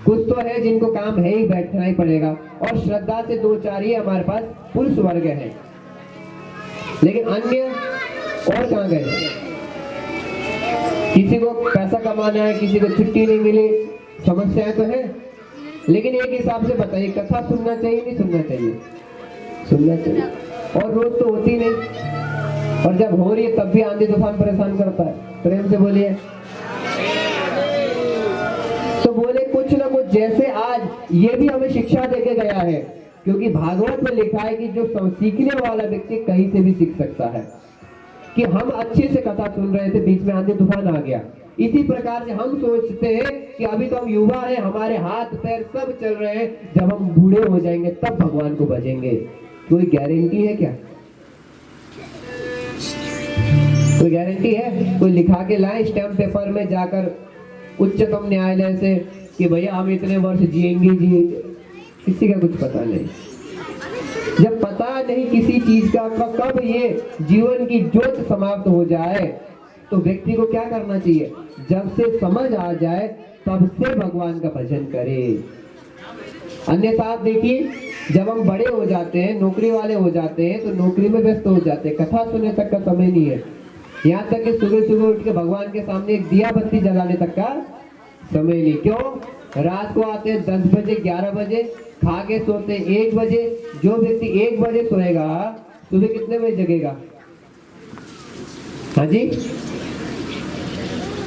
कुछ तो है जिनको काम है ही, बैठना ही पड़ेगा, और श्रद्धा से 2-4 ही हमारे पास पुरुष वर्ग है, लेकिन अन्य और कहाँ गए? किसी को पैसा कमाना है, किसी को छुट्टी नहीं मिली, समस्याएं तो है। लेकिन एक हिसाब से बताइए, कथा सुनना चाहिए नहीं सुनना चाहिए? सुनना चाहिए। और रोज तो होती नहीं, और जब हो रही है तब भी आंधी तूफान परेशान करता है। प्रेम से बोलिए। तो बोले कुछ ना कुछ, जैसे आज ये भी हमें शिक्षा देके गया है, क्योंकि भागवत में लिखा है कि जो सीखने वाला व्यक्ति कहीं से भी सीख सकता है। कि हम अच्छे से कथा सुन रहे थे, बीच में आंधी तूफान आ गया, इसी प्रकार से हम सोचते हैं कि अभी तो हम युवा हैं, हमारे हाथ पैर सब चल रहे हैं, जब हम बूढ़े हो जाएंगे तब भगवान को भजेंगे। कोई गारंटी है क्या? कोई गारंटी है? कोई लिखा के लाए स्टैम्प पेपर में जाकर उच्चतम न्यायालय से कि भैया हम इतने वर्ष जिएंगे? किसी का कुछ पता नहीं। जब पता नहीं किसी चीज का कब ये जीवन की ज्योत समाप्त हो जाए, तो व्यक्ति को क्या करना चाहिए? जब से समझ आ जाए तब से भगवान का भजन करे। अन्यथा आप देखिए, जब हम बड़े हो जाते हैं, नौकरी वाले हो जाते हैं, तो नौकरी में व्यस्त हो जाते हैं, कथा सुनने तक का समय नहीं है। यहाँ तक कि सुबह सुबह उठ के भगवान के सामने एक दिया बत्ती जलाने तक का समय नहीं। क्यों? रात को आते हैं 10 बजे 11 बजे, खा के सोते 1 बजे। जो व्यक्ति 1 बजे सोएगा, सुबह कितने बजे जगेगा? हाँ जी,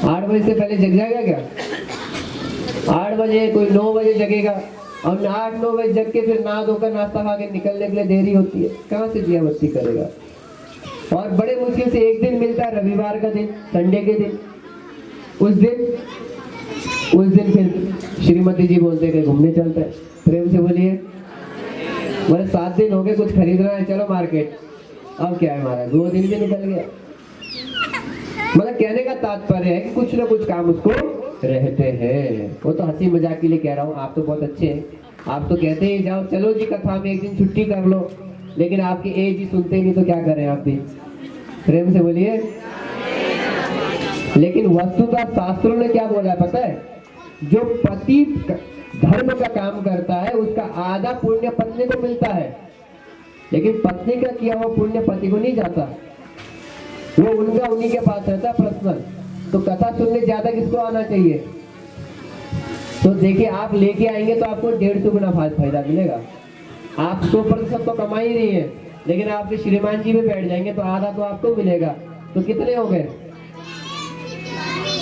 8 बजे से पहले जग जाएगा क्या? 8 बजे, कोई 9 बजे जगेगा। अब 8-9 बजे जग के फिर नहा धोकर नाश्ता खा के निकलने के लिए देरी होती है, कहाँ से दिया बत्ती करेगा? और बड़े मुश्किल से एक दिन मिलता है, रविवार का दिन, संडे के दिन। उस दिन फिर श्रीमती जी बोलते हैं घूमने चलते हैं। प्रेम से बोलिए। बोले 7 दिन हो गए, कुछ खरीदना है, चलो मार्केट। अब क्या है हमारा, 2 दिन भी निकल गया। मतलब कहने का तात्पर्य है कि कुछ ना कुछ काम उसको रहते हैं। वो तो हंसी मजाक के लिए कह रहा हूँ, आप तो बहुत अच्छे हैं, आप तो कहते ही जाओ चलो जी कथा में एक दिन छुट्टी कर लो, लेकिन आपकी एज ही सुनते नहीं तो क्या करें आप भी? प्रेम से बोलिए। लेकिन वस्तुतः शास्त्रों ने क्या बोला है पता है? जो पति धर्म का काम करता है उसका आधा पुण्य पत्नी को मिलता है, लेकिन पत्नी का किया हुआ पुण्य पति को नहीं जाता, वो उनका उन्हीं के पास रहता है पर्सनल। तो कथा सुनने ज्यादा किसको आना चाहिए? तो देखिए, आप लेके आएंगे तो आपको 150 गुना फायदा मिलेगा। आप 100% तो कमा ही नहीं है, लेकिन आपके श्रीमान जी में बैठ जाएंगे तो आधा तो आपको मिलेगा, तो कितने हो गए?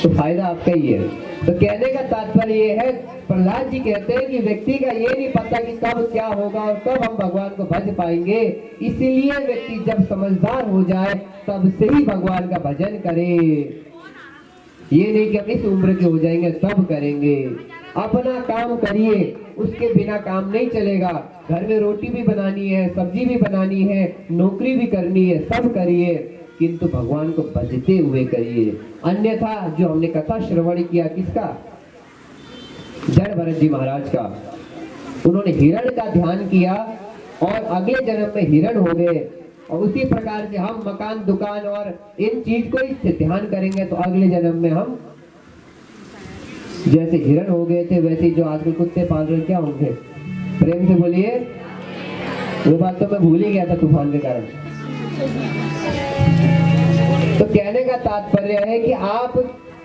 तो फायदा आपका ही है। तो कहने का तात्पर्य ये है, प्रहलाद जी कहते हैं कि व्यक्ति का ये नहीं पता कि कब क्या होगा और कब हम भगवान को भज पाएंगे, इसीलिए व्यक्ति जब समझदार हो जाए तब से ही भगवान का भजन करे। ये नहीं कि हम इस उम्र के हो जाएंगे तब करेंगे। अपना काम करिए, उसके बिना काम नहीं चलेगा। घर में रोटी भी बनानी है, सब्जी भी बनानी है, नौकरी भी करनी है, सब करिए, किंतु भगवान को भजते हुए करिए। अन्यथा जो हमने कथा श्रवण किया, किसका? जड़ भरत जी महाराज का। उन्होंने हिरण का ध्यान किया और अगले जन्म में हिरण हो गए, और उसी प्रकार से हम मकान दुकान और इन चीज को ही ध्यान करेंगे तो अगले जन्म में हम जैसे हिरण हो गए थे, वैसे जो आजकल कुत्ते पाल रहे क्या होंगे? प्रेम से बोलिए। वो बात तो मैं भूल ही गया था तूफान के कारण। तो कहने का तात्पर्य है कि आप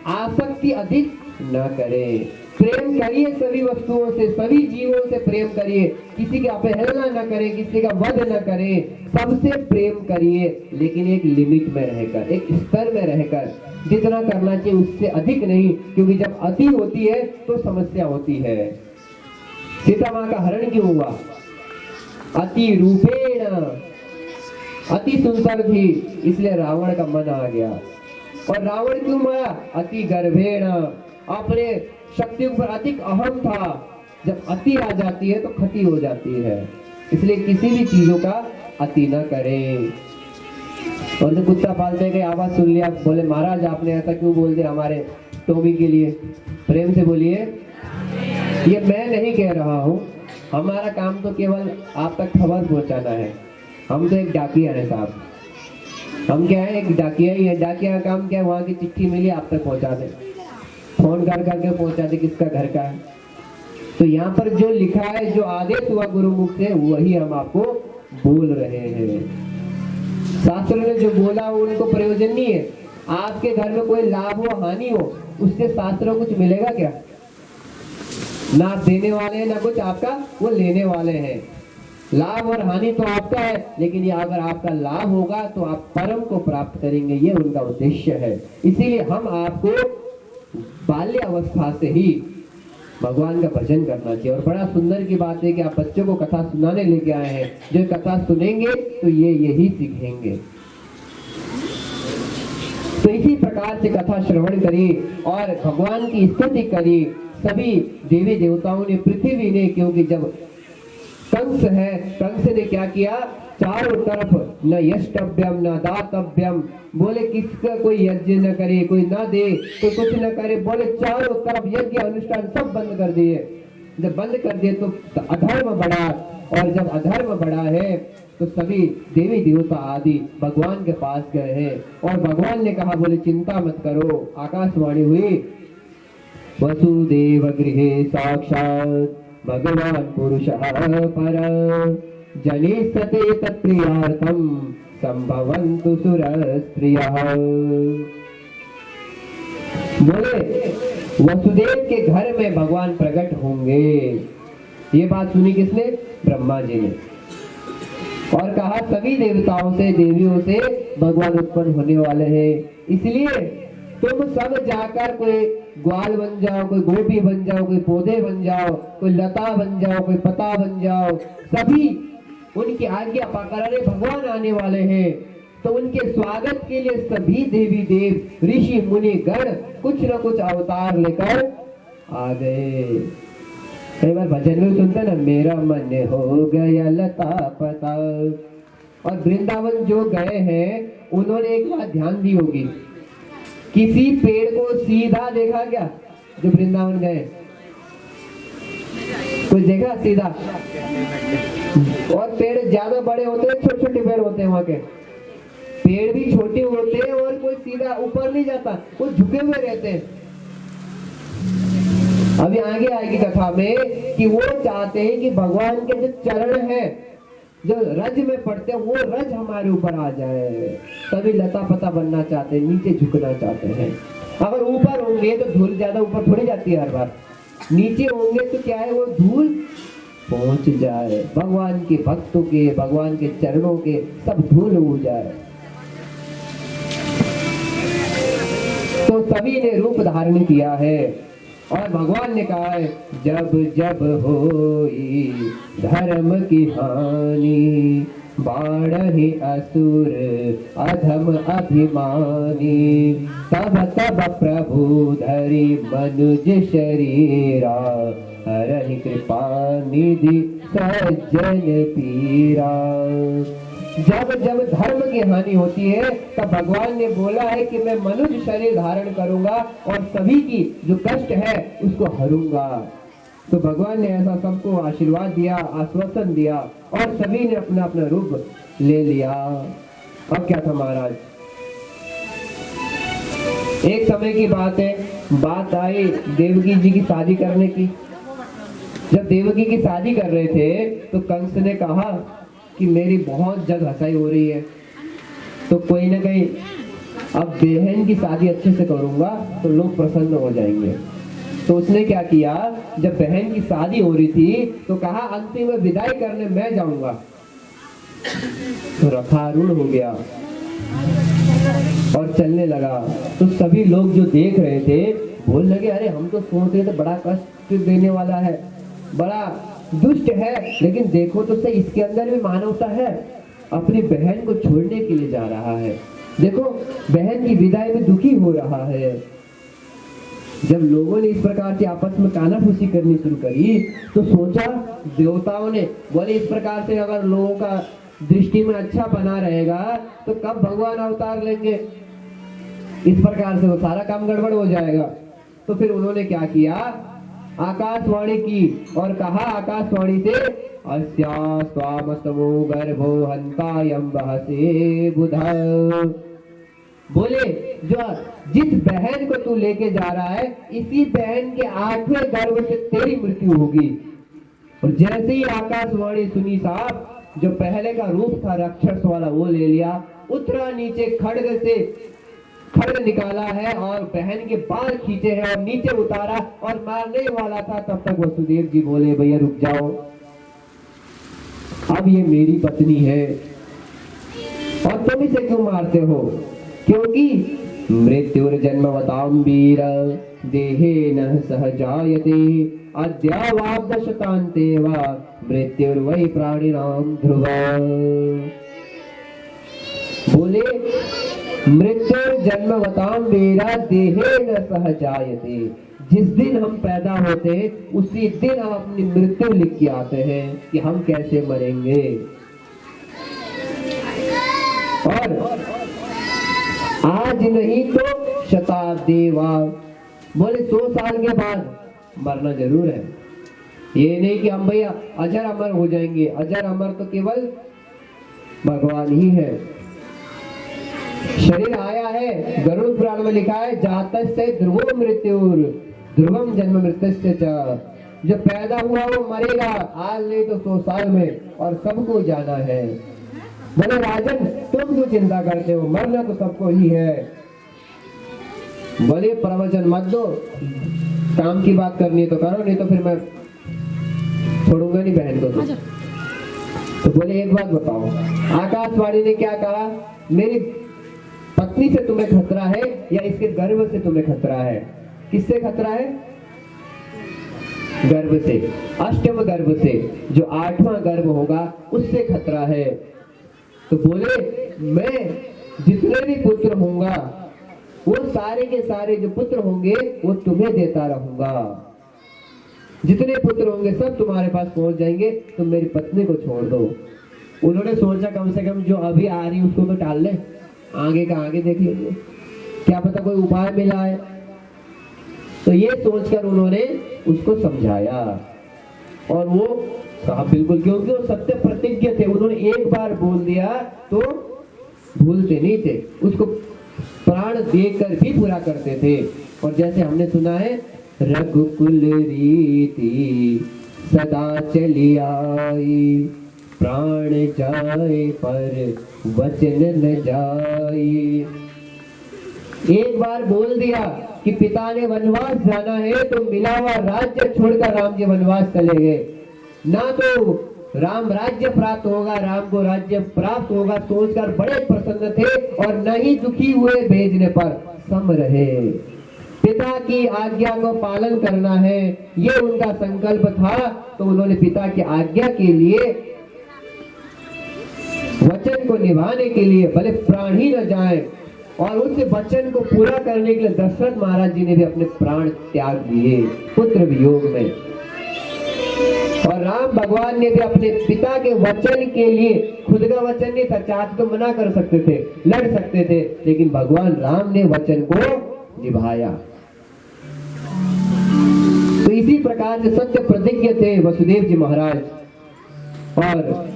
आसक्ति अधिक न करें, प्रेम करिए सभी वस्तुओं से, सभी जीवों से प्रेम करिए, किसी का अवहेलना न करें, किसी का वध न करें, सबसे प्रेम करिए, लेकिन एक लिमिट में रहकर, एक स्तर में रहकर। जितना करना चाहिए उससे अधिक नहीं, क्योंकि जब अति होती है तो समस्या होती है। सीता मां का हरण क्यों हुआ? अति रूपेण, अति सुंदर थी, इसलिए रावण का मन आ गया। और रावण क्यों मरा? अति गर्भेण, अपने शक्ति पर अधिक अहम था। जब अति आ जाती है तो खती हो जाती है, इसलिए किसी भी चीजों का अति न करें। और जो कुत्ता पालते गए, आवाज सुन लिया, बोले महाराज आपने ऐसा क्यों बोल दिया हमारे टोमी के लिए? प्रेम से बोलिए। ये मैं नहीं कह रहा हूँ, हमारा काम तो केवल आप तक खबर पहुंचाना है। हम तो एक डाकिया है साहब, हम क्या है, एक डाकिया ही है। डाकिया का काम क्या है, वहां की चिट्ठी मिली आप तक पहुंचा दे, फोन कर करके पहुंचा दे किसका घर का है। तो यहाँ पर जो लिखा है, जो आदेश हुआ गुरुमुख से, वही हम आपको बोल रहे हैं। शास्त्र ने जो बोला वो उनको प्रयोजन नहीं है। आपके घर में कोई लाभ हो हानि हो, उससे शास्त्र को कुछ मिलेगा क्या? ना आप देने वाले हैं, ना कुछ आपका वो लेने वाले हैं। लाभ और हानि तो आपका है, लेकिन ये अगर आपका लाभ होगा तो आप परम को प्राप्त करेंगे, ये उनका उद्देश्य है। इसीलिए हम आपको बाल्य अवस्था से ही भगवान का भजन करना चाहिए। और बड़ा सुंदर की बात है कि आप बच्चों को कथा सुनाने लेके आए हैं। जो कथा सुनेंगे तो ये यही सीखेंगे। तो इसी प्रकार से कथा श्रवण करिए और भगवान की स्तुति करिए। सभी देवी देवताओं ने, पृथ्वी ने, क्योंकि जब कंस है, कंस ने क्या किया, चारों तरफ न यष्टव्यम न दातव्यम, बोले किसका कोई यज्ञ न करे, कोई न दे, कोई कुछ न करे, बोले चारों तरफ यज्ञ अनुष्ठान सब बंद कर दिए। जब बंद कर दिए तो अधर्म बढ़ा, और जब अधर्म बढ़ा है तो सभी देवी देवता आदि भगवान के पास गए हैं और भगवान ने कहा, बोले चिंता मत करो। आकाशवाणी हुई, वसुदेव गृहे साक्षात् भगवान पुरुषः परः, जनिष्यते तत्प्रियार्थं संभवन्तु सुरस्त्रियः। बोले वसुदेव के घर में भगवान प्रकट होंगे। ये बात सुनी किसने? ब्रह्मा जी ने। और कहा सभी देवताओं से, देवियों से भगवान उत्पन्न होने वाले हैं। इसलिए तुम सब जाकर कोई ग्वाल बन जाओ, कोई गोपी बन जाओ, कोई पौधे बन जाओ, कोई लता बन जाओ, कोई पता बन जाओ। सभी उनकी आज्ञा पाकर भगवान आने वाले हैं। तो उनके स्वागत के लिए सभी देवी देव, ऋषि मुनि गण कुछ न कुछ अवतार लेकर आ गए। कई बार भजन में सुनते ना, मेरा मन हो गया लता पता। और वृंदावन जो गए हैं उन्होंने एक बात ध्यान दी होगी, किसी पेड़ को सीधा देखा क्या? जो वृंदावन गए कोई देखा सीधा? और पेड़ ज्यादा बड़े होते हैं, छोटे छोटे पेड़ होते हैं, वहां के पेड़ भी छोटे होते हैं और कोई सीधा ऊपर नहीं जाता, वो झुके हुए रहते हैं। अभी आगे आएगी कथा में कि वो चाहते हैं कि भगवान के जो चरण है, जो रज में पड़ते हैं, वो रज हमारे ऊपर आ जाए। तभी लता पता बनना चाहते हैं, नीचे झुकना चाहते हैं। अगर ऊपर होंगे तो धूल ज्यादा ऊपर थोड़ी जाती है हर बार, नीचे होंगे तो क्या है, वो धूल पहुंच जाए, भगवान के भक्तों के, भगवान के चरणों के सब धूल हो जाए। तो सभी ने रूप धारण किया है और भगवान ने कहा है, जब जब होई धर्म की हानि, बाढ़हि असुर अधम अभिमानी, तब तब प्रभु धरि मनुज शरीरा, हरहि कृपा निधि सज्जन पीरा। जब जब धर्म की हानि होती है तब भगवान ने बोला है कि मैं मनुष्य शरीर धारण करूंगा और सभी की जो कष्ट है उसको हरूंगा। तो भगवान ने ऐसा सबको आशीर्वाद दिया, आश्वासन दिया और सभी ने अपना अपना रूप ले लिया। अब क्या था महाराज, एक समय की बात है, बात आई देवकी जी की शादी करने की। जब देवकी की शादी कर रहे थे तो कंस ने कहा कि मेरी बहुत जग हंसाई हो रही है, तो कोई ना कहीं अब बहन की शादी अच्छे से करूंगा तो लोग प्रसन्न हो जाएंगे। तो उसने क्या किया, जब बहन की शादी हो रही थी तो कहा अंतिम विदाई करने मैं जाऊंगा। तो रथारूढ़ हो गया और चलने लगा। तो सभी लोग जो देख रहे थे बोलने लगे, अरे हम तो सोच रहे थे बड़ा कष्ट देने वाला है, बड़ा दुष्ट है, लेकिन देखो तो सही इसके अंदर भी मानवता है, अपनी बहन को छोड़ने के लिए जा रहा है। देखो बहन की विदाई में दुखी हो रहा है। जब लोगों ने इस प्रकार से आपस में कानाफूसी करनी शुरू करी तो सोचा देवताओं ने, बोले इस प्रकार से अगर लोगों का दृष्टि में अच्छा बना रहेगा तो कब भगवान अवतार लेंगे, इस प्रकार से वो सारा काम गड़बड़ हो जाएगा। तो फिर उन्होंने क्या किया आकाशवाणी की और कहा आकाशवाणी से, अस्या स्वामस्तमो गर्भो हंतायं वहसे बुधा। बोले जो जिस बहन को तू लेके जा रहा है, इसी बहन के 8वें गर्भ से तेरी मृत्यु होगी। और जैसे ही आकाशवाणी सुनी साहब, जो पहले का रूप था राक्षस वाला वो ले लिया, उतरा नीचे, खड्ग निकाला है और बहन के बाल खींचे हैं और नीचे उतारा और मारने वाला था। तब तक वसुदेव जी बोले, भैया रुक जाओ, अब ये मेरी पत्नी है और तुम इसे क्यों मारते हो? क्योंकि मृत्युर्जन्मवतां वीर देहेन सह जायते अद्यावाब्दशतान्ते वा मृत्युर्वै प्राणिनां ध्रुवा। बोले मृत्युर्जन्मवतां वीर देहेन सह जायते, जिस दिन हम पैदा होते हैं उसी दिन हम अपनी मृत्यु लिख के आते हैं कि हम कैसे मरेंगे। और आज नहीं तो शताब्दी बाद, बोले 100 साल के बाद मरना जरूर है। ये नहीं कि हम भैया अजर अमर हो जाएंगे, अजर अमर तो केवल भगवान ही है। शरीर आया है, गरुड़ पुराण में लिखा है, जातस्य ध्रुवो मृत्युर ध्रुवम जन्म मृत्युस्य च। जो पैदा हुआ वो मरेगा, आज नहीं तो 100 साल में, और सबको जाना है। बोले राजन तुम क्यों चिंता करते हो, मरना तो सबको ही है। बोले प्रवचन मत दो, काम की बात करनी है तो करो, नहीं तो फिर मैं छोड़ूंगा नहीं बहन को। तो बोले एक बात बताओ, आकाशवाणी ने क्या कहा, मेरी पत्नी से तुम्हें खतरा है या इसके गर्भ से तुम्हें खतरा है? किससे खतरा है? गर्भ से, अष्टम गर्भ से, जो 8वां गर्भ होगा उससे खतरा है। तो बोले मैं जितने भी पुत्र होगा वो सारे के सारे जो पुत्र होंगे वो तुम्हें देता रहूंगा। जितने पुत्र होंगे सब तुम्हारे पास पहुंच जाएंगे, तुम मेरी पत्नी को छोड़ दो। उन्होंने सोचा कम से कम जो अभी आ रही उसको तो टाल ले, आगे का आगे देख लेंगे, क्या पता कोई उपाय मिला है। तो ये सोचकर उन्होंने उसको समझाया और वो कहा बिल्कुल, क्योंकि वो सत्य प्रतिज्ञ थे, उन्होंने एक बार बोल दिया तो भूलते नहीं थे, उसको प्राण देकर भी पूरा करते थे। और जैसे हमने सुना है, रघुकुल रीति सदा चली आई, प्राण जाए पर वचन न जाए। एक बार बोल दिया कि पिता ने वनवास जाना है तो मिला हुआ राज्य छोड़कर राम जी वनवास चले गए। ना तो राम राज्य प्राप्त होगा, राम को राज्य प्राप्त होगा सोचकर बड़े प्रसन्न थे, और न ही दुखी हुए भेजने पर सम रहे। पिता की आज्ञा को पालन करना है ये उनका संकल्प था, तो उन्होंने पिता की आज्ञा के लिए, वचन को निभाने के लिए भले प्राण ही न जाए, और उस वचन को पूरा करने के लिए दशरथ महाराज जी ने भी अपने प्राण त्याग दिए पुत्र वियोग में। और राम भगवान ने भी अपने पिता के वचन के लिए, खुद का वचन नहीं था, चाहते तो मना कर सकते थे, लड़ सकते थे, लेकिन भगवान राम ने वचन को निभाया। तो इसी प्रकार से सत्य प्रतिज्ञ थे वसुदेव जी महाराज, और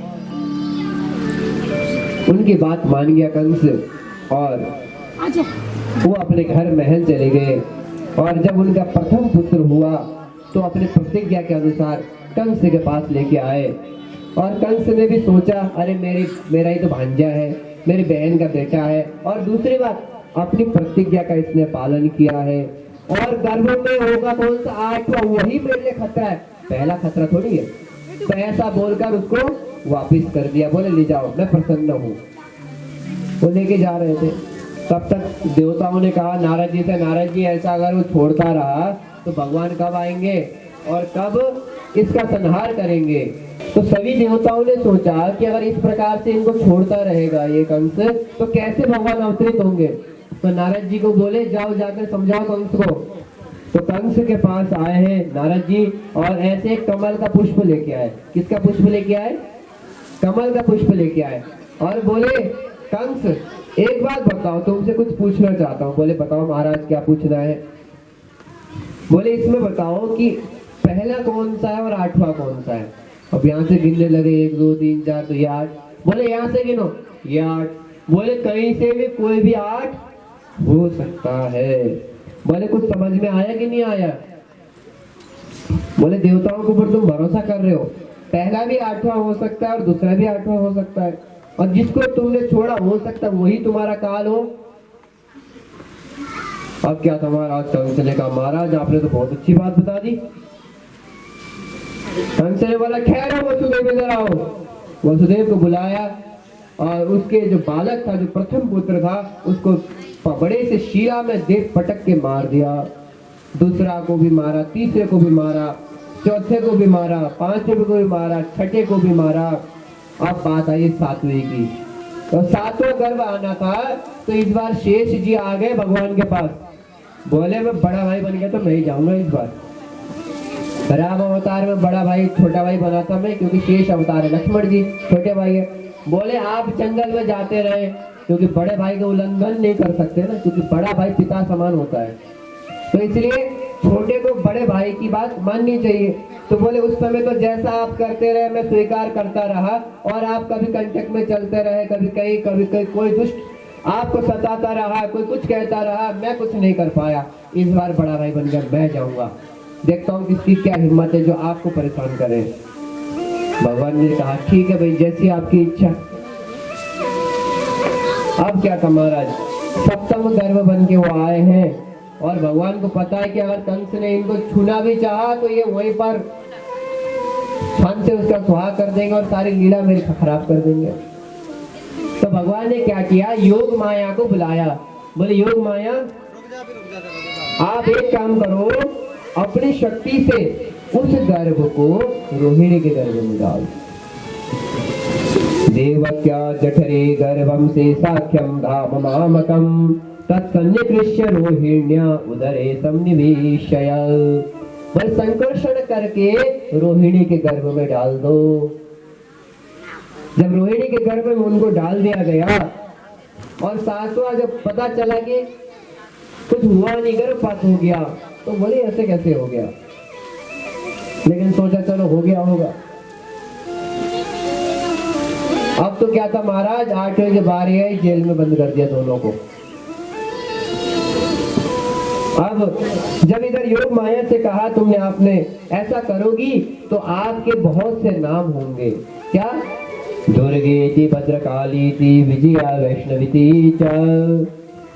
उनकी बात मान गया कंस, और वो अपने घर महल चले गए। और जब उनका प्रथम पुत्र हुआ तो अपने प्रतिज्ञा के अनुसार कंस के पास लेके आए, और कंस ने भी सोचा अरे मेरा ही तो भांजा है, मेरी बहन का बेटा है, और दूसरी बात अपनी प्रतिज्ञा का इसने पालन किया है, और गर्भ में होगा कौन सा 8वां, वही मेरे लिए खतरा है, पहला खतरा थोड़ी है। तो ऐसा बोलकर उसको वापिस कर दिया, बोले ले जाओ मैं प्रसन्न हूँ। वो लेके जा रहे थे, तब तक देवताओं ने कहा नारद जी से, नारद जी ऐसा अगर वो छोड़ता रहा तो भगवान कब आएंगे और कब इसका संहार करेंगे। तो सभी देवताओं ने सोचा कि अगर इस प्रकार से इनको छोड़ता रहेगा ये कंस, तो कैसे भगवान अवतरित होंगे। तो नारद जी को बोले जाओ जाकर समझाओ कंस को। तो कंस के पास आए हैं नारद जी, और ऐसे एक कमल का पुष्प लेके आए। किसका पुष्प लेके आए? कमल का पुष्प लेके आए, और बोले कंस एक बात बताओ, तुमसे कुछ पूछना चाहता हूँ। बोले बताओ महाराज क्या पूछना है। बोले इसमें बताओ कि पहला कौन सा है और 8वां कौन सा है? अब यहाँ से गिनने लगे 1 2 3 4, तो ये 8। बोले यहाँ से गिनो, ये 8। बोले कहीं से भी कोई भी 8 हो सकता है। बोले कुछ समझ में आया कि नहीं आया? बोले देवताओं के ऊपर तुम भरोसा कर रहे हो, पहला भी 8वां हो सकता है और दूसरा भी 8वां हो सकता है, और जिसको तुमने छोड़ा हो सकता है वही तुम्हारा काल हो। अब क्या था महाराज? कंस ने कहा महाराज आपने तो बहुत अच्छी बात बता दी। कंस ने बोला खैर वसुदेव इधर आओ। वसुदेव को बुलाया और उसके जो बालक था, जो प्रथम पुत्र था, उसको बड़े से शिला में देख पटक के मार दिया। दूसरा को भी मारा, तीसरे को भी मारा, चौथे को भी मारा, पांचवें को भी मारा, छठे को भी मारा। अब बात आई 7वें की, तो 7वां गर्भ आना था, तो इस बार शेष जी आ गए भगवान के पास। बोले मैं बड़ा भाई बन गया तो मैं ही जाऊंगा इस बार। राम अवतार में बड़ा भाई छोटा भाई बना था मैं, क्योंकि शेष अवतार है, लक्ष्मण जी छोटे भाई है। बोले आप जंगल में जाते रहे, क्योंकि बड़े भाई का उल्लंघन नहीं कर सकते ना, क्योंकि बड़ा भाई पिता समान होता है, तो इसलिए छोटे को बड़े भाई की बात माननी चाहिए। तो बोले उस समय तो जैसा आप करते रहे मैं स्वीकार करता रहा, और आप कभी कंटक में चलते रहे, कभी कहीं कोई दुष्ट आपको सताता रहा, कोई कुछ कहता रहा, मैं कुछ नहीं कर पाया। इस बार बड़ा भाई बनकर मैं जाऊंगा, देखता हूँ किसकी क्या हिम्मत है जो आपको परेशान करे। भगवान ने कहा ठीक है भाई, जैसी आपकी इच्छा। अब क्या था महाराज? 7वां गर्भ बन के वो आए हैं, और भगवान को पता है कि अगर कंस ने इनको छूना भी चाहा तो ये वहीं पर छान से उसका सुहाग कर देंगे और सारी लीला मेरी खराब कर देंगे। तो भगवान ने क्या किया? योग माया को बुलाया। बोले योग माया आप एक काम करो, अपनी शक्ति से उस गर्भ को रोहिणी के गर्भ में डाल। देवक्या जठरे गर्भम से साख्यम धाम मामकम तत्सन्निकृष्य रोहिण्या उदरे सन्निवेशय। बस संकर्षण करके रोहिणी के गर्भ में डाल दो। जब रोहिणी के गर्भ में उनको डाल दिया गया, और 7वां जब पता चला कि कुछ हुआ नहीं, गर्भपात हो गया, तो बोले ऐसे कैसे हो गया, लेकिन सोचा चलो हो गया होगा। अब तो क्या था महाराज? 8वें जब बारी आई, जेल में बंद कर दिया दोनों को। अब जब इधर योग माया से कहा तुमने, आपने ऐसा करोगी तो आपके बहुत से नाम होंगे। क्या? दुर्गेति भद्रकालीति विजया वैष्णवीति च।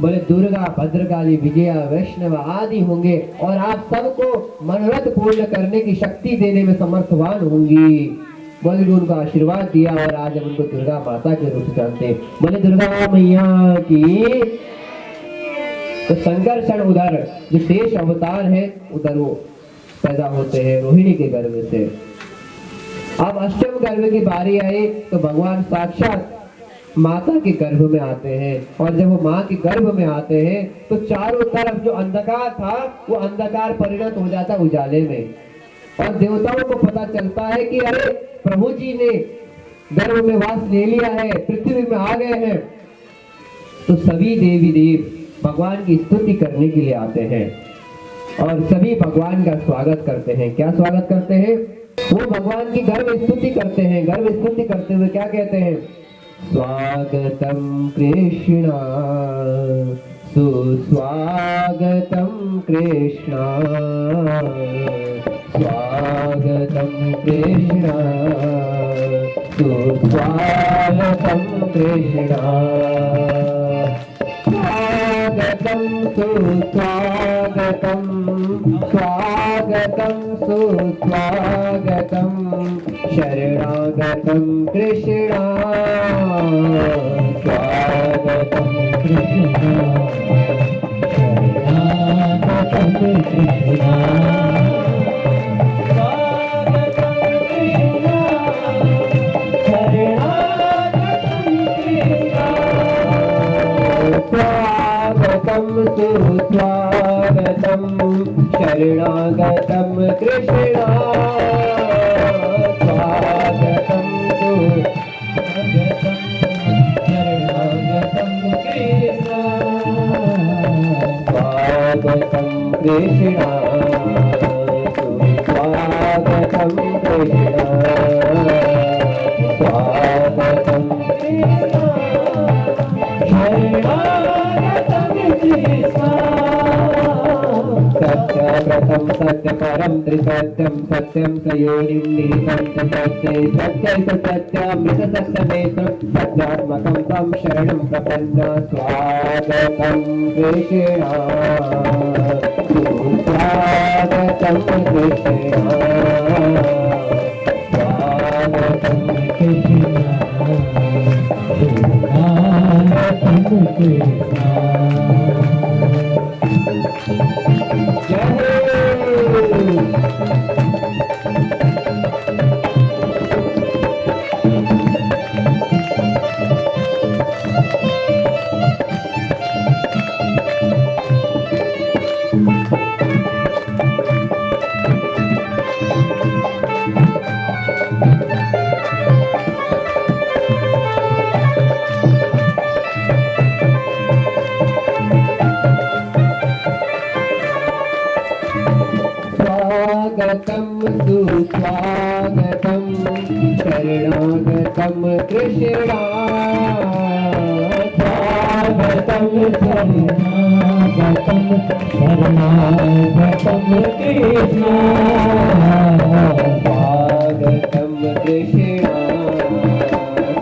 बोले दुर्गा, भद्रकाली, विजया, वैष्णव आदि होंगे, और आप सबको मनोरथ पूर्ण करने की शक्ति देने में समर्थवान होंगी। बोले उनका आशीर्वाद दिया, और आज हम उनको दुर्गा माता के रूप से जानते हैं। बोले दुर्गा मैया की। तो संकर्षण उधर जो शेष अवतार है उधर वो पैदा होते हैं रोहिणी के गर्भ से। अब 8वें गर्भ की बारी आई, तो भगवान साक्षात माता के गर्भ में आते हैं, और जब वो माँ के गर्भ में आते हैं तो चारों तरफ जो अंधकार था वो अंधकार परिणत हो जाता उजाले में, और देवताओं को पता चलता है कि अरे प्रभु जी ने गर्भ में वास ले लिया है, पृथ्वी में आ गए हैं। तो सभी देवी देव भगवान की स्तुति करने के लिए आते हैं, और सभी भगवान का स्वागत करते हैं। क्या स्वागत करते हैं? वो भगवान की गर्भ स्तुति करते हैं। गर्भ स्तुति करते हुए क्या कहते हैं? स्वागतम कृष्णा सुस्वागतम कृष्णा, स्वागतम कृष्णा सुस्वागतम कृष्णा, स्वागतम सुस्वागतम, स्वागतम सुस्वागतम शरणागतम कृष्णा, स्वागतम कृष्णा शरणागतम कृष्णा, स्वागतम सुस्वागतम शरणागतम कृष्णा, स्वागतम सुस्वागतम शरणागतम कृष्णा, स्वागतम कृष्णा सुस्वागतम त्रिसत्यं सत्यं स योनिं निहितं च सत्ये सत्यै स सत्यामृतसत्यनेत्रं सत्यात्मकं तं शरणं प्रपन्ना स्वागतं कृष्णा स्वागतं कृष्णा स्वागतं कृष्णा स्वागतं सुस्वागतं शरणागतं कृष्णा स्वागतं शरणागतं कृष्णा स्वागतं कृष्णा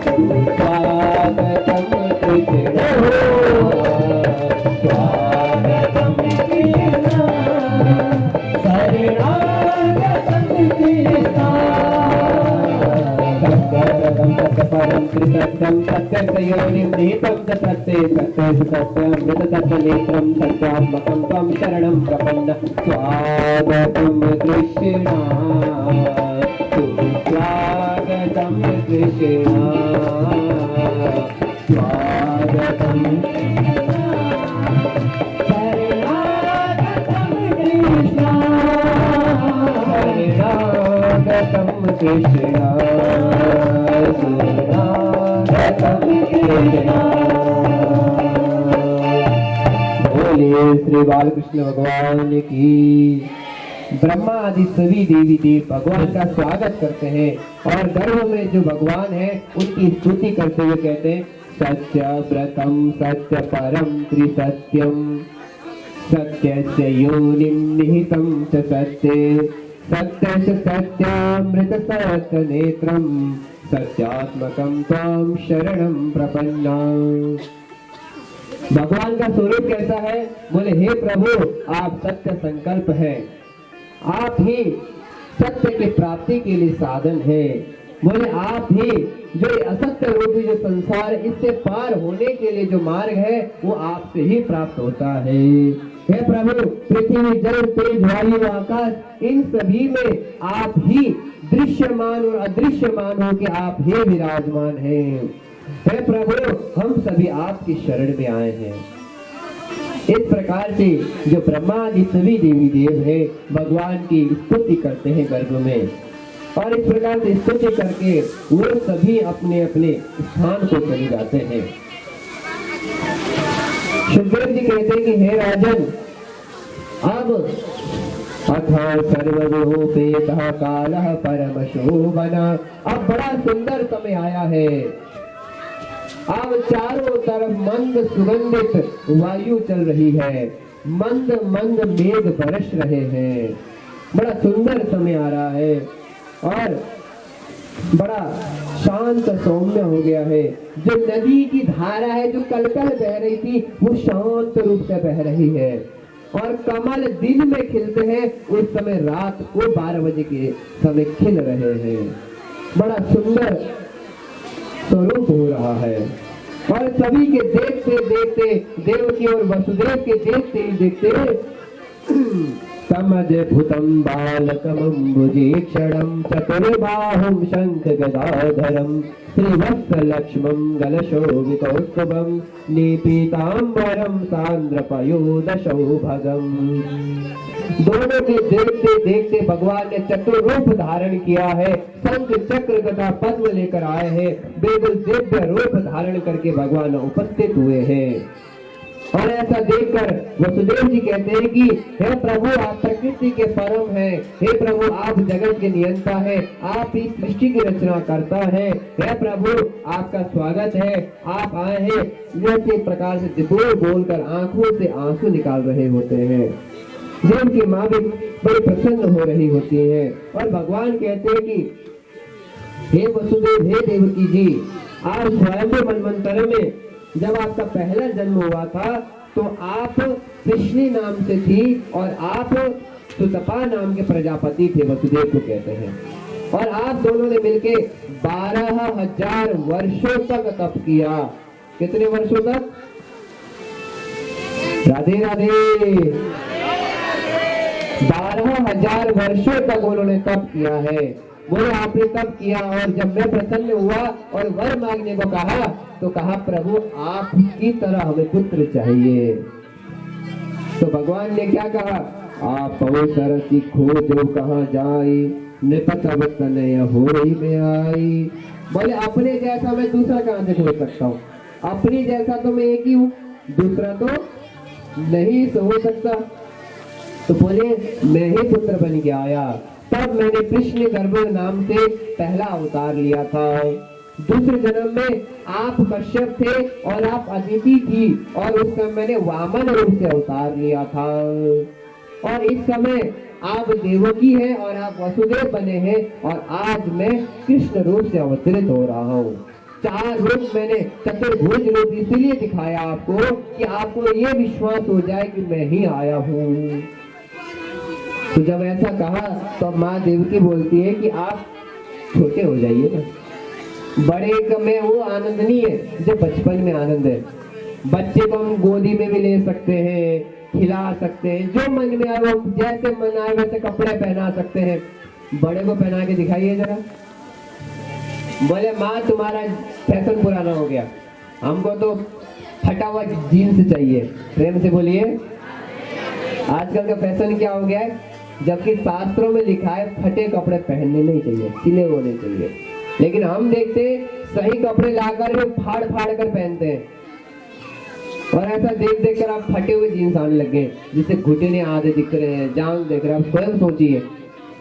सुस्वागतं कृष्णा स्वागतं कृष्णा परं त्रिसत्यं सत्यं स योनिं निहितं च सत्ये सत्यै स सत्यामृतसत्यनेत्रं सत्यात्मकं त्वं शरणं प्रपन्न स्वागतं कृष्णा सुस्वागतं कृष्णा स्वागतं शरणागतं कृष्णा बोलिए श्री बालकृष्ण भगवान की। ब्रह्मा आदि सभी देवी देव भगवान का स्वागत करते हैं और गर्भ में जो भगवान है उनकी स्तुति करते हुए कहते हैं सत्य व्रतम सत्य परम त्रिसत्यम सत्यस्य योनिं निहितं च सत्ये सत्यस्य सत्यामृतसत्यनेत्रं सत्यात्मकं त्वां शरणं प्रपन्ना। भगवान का स्वरूप कैसा है? बोले हे प्रभु आप सत्य संकल्प है, आप ही सत्य की प्राप्ति के लिए साधन है। बोले आप ही जो असत्य रूपी जो संसार इससे पार होने के लिए जो मार्ग है वो आपसे ही प्राप्त होता है। हे प्रभु पृथ्वी जल तेज वायु आकाश इन सभी में आप ही दृश्यमान और अदृश्यमान हो के आप ही विराजमान हैं। हे प्रभु हम सभी आपकी शरण में आए हैं। इस प्रकार से जो ब्रह्मा आदि सभी देवी देव है भगवान की स्तुति करते हैं गर्भ में और इस प्रकार से स्तुति करके वो सभी अपने अपने स्थान को चले जाते हैं। सुखदेव जी कहते हैं कि हे राजन अब अथ सर्वरूपेतः कालः परम शोभना अब बड़ा सुंदर समय आया है। अब चारों तरफ मंद सुगंधित वायु चल रही है, मंद मंद मेघ बरस रहे हैं, बड़ा सुंदर समय आ रहा है और बड़ा शांत सौम्य हो गया है। जो नदी की धारा है जो कल कल बह रही थी वो शांत रूप से बह रही है और कमल दिन में खिलते हैं उस समय रात को 12 बजे के समय खिल रहे हैं। बड़ा सुंदर स्वरूप हो रहा है और सभी के देखते देखते देवकी और वसुदेव के देखते ही देखते समजभूतं बालकमम्बुजीक्षणं चतुर्बाहुं शङ्खगदाधरं श्रीवत्सलक्ष्मं गलशोभितौस्तुभं निपीताम्बरं सान्द्रपयोदशौभगम्। दोनों के देखते देखते भगवान ने चतुर रूप धारण किया है, शंख चक्र तथा पद्म लेकर आए हैं, बिल्कुल दिव्य रूप धारण करके भगवान उपस्थित हुए हैं। और ऐसा देखकर वसुदेव जी कहते हैं कि हे प्रभु आप प्रकृति के परम हैं, हे प्रभु आप जगत के नियंता हैं, आप इस सृष्टि की रचना करता है। हे प्रभु आपका स्वागत है, आप आए हैं। जैसे प्रकार से बोल बोलकर आंखों से आंसू निकाल रहे होते हैं। देव की माँ भी बड़ी प्रसन्न हो रही होती हैं और भगवान कहते हैं कि हे वसुदेव, हे देवकी जी, आप स्वयं मनवंतर में जब आपका पहला जन्म हुआ था तो आप कृष्णी नाम से थी और आप सुतपा नाम के प्रजापति थे, वसुदेव को कहते हैं। और आप दोनों ने मिलके 12,000 वर्षों तक तप किया। कितने वर्षों तक? राधे राधे। 12,000 वर्षों तक उन्होंने तप किया है। बोले आपने तप किया और जब मैं प्रसन्न हुआ और वर मांगने को कहा तो कहा प्रभु आपकी तरह हमें पुत्र चाहिए। तो भगवान ने क्या कहा? आप अवसर सीखो जो कहाँ जाई, निपत तनय हो रही में आई। बोले अपने जैसा मैं दूसरा कहाँ से खोज सकता हूँ? अपनी जैसा तो मैं एक ही हूँ, दूसरा तो नहीं हो सकता। तो बोले मैं ही पुत्र बन के आया, तब मैंने कृष्ण गर्भ नाम से पहला अवतार लिया था। दूसरे जन्म में आप कश्यप थे और आप अदिति थी और उस समय मैंने वामन रूप से अवतार लिया था। और इस समय आप देवकी है और आप वसुदेव बने हैं और आज मैं कृष्ण रूप से अवतरित हो रहा हूँ। 4 रूप मैंने चतुर्भुज रूप इसीलिए दिखाया आपको कि आपको ये विश्वास हो जाए कि मैं ही आया हूँ। तो जब ऐसा कहा तो माँ देवकी बोलती है कि आप छोटे हो जाइए ना, बड़े में वो आनंद नहीं है जो बचपन में आनंद है। बच्चे को हम गोदी में भी ले सकते हैं, खिला सकते हैं, जो मन में आए वो जैसे मन आए वैसे कपड़े पहना सकते हैं। बड़े को पहना के दिखाइए जरा। बोले माँ तुम्हारा फैशन पुराना हो गया, हमको तो फटा हुआ जीन्स चाहिए। प्रेम से बोलिए। आजकल का फैशन क्या हो गया है? जबकि शास्त्रों में लिखा है फटे कपड़े पहनने नहीं चाहिए, सिले होने चाहिए, लेकिन हम देखते सही कपड़े लाकर फाड़ फाड़ कर पहनते हैं। और ऐसा देख देख कर आप फटे हुए जीन्स आने लगे जिससे घुटने आधे दिख रहे हैं, जांग देख रहे हैं। आप स्वयं सोचिए,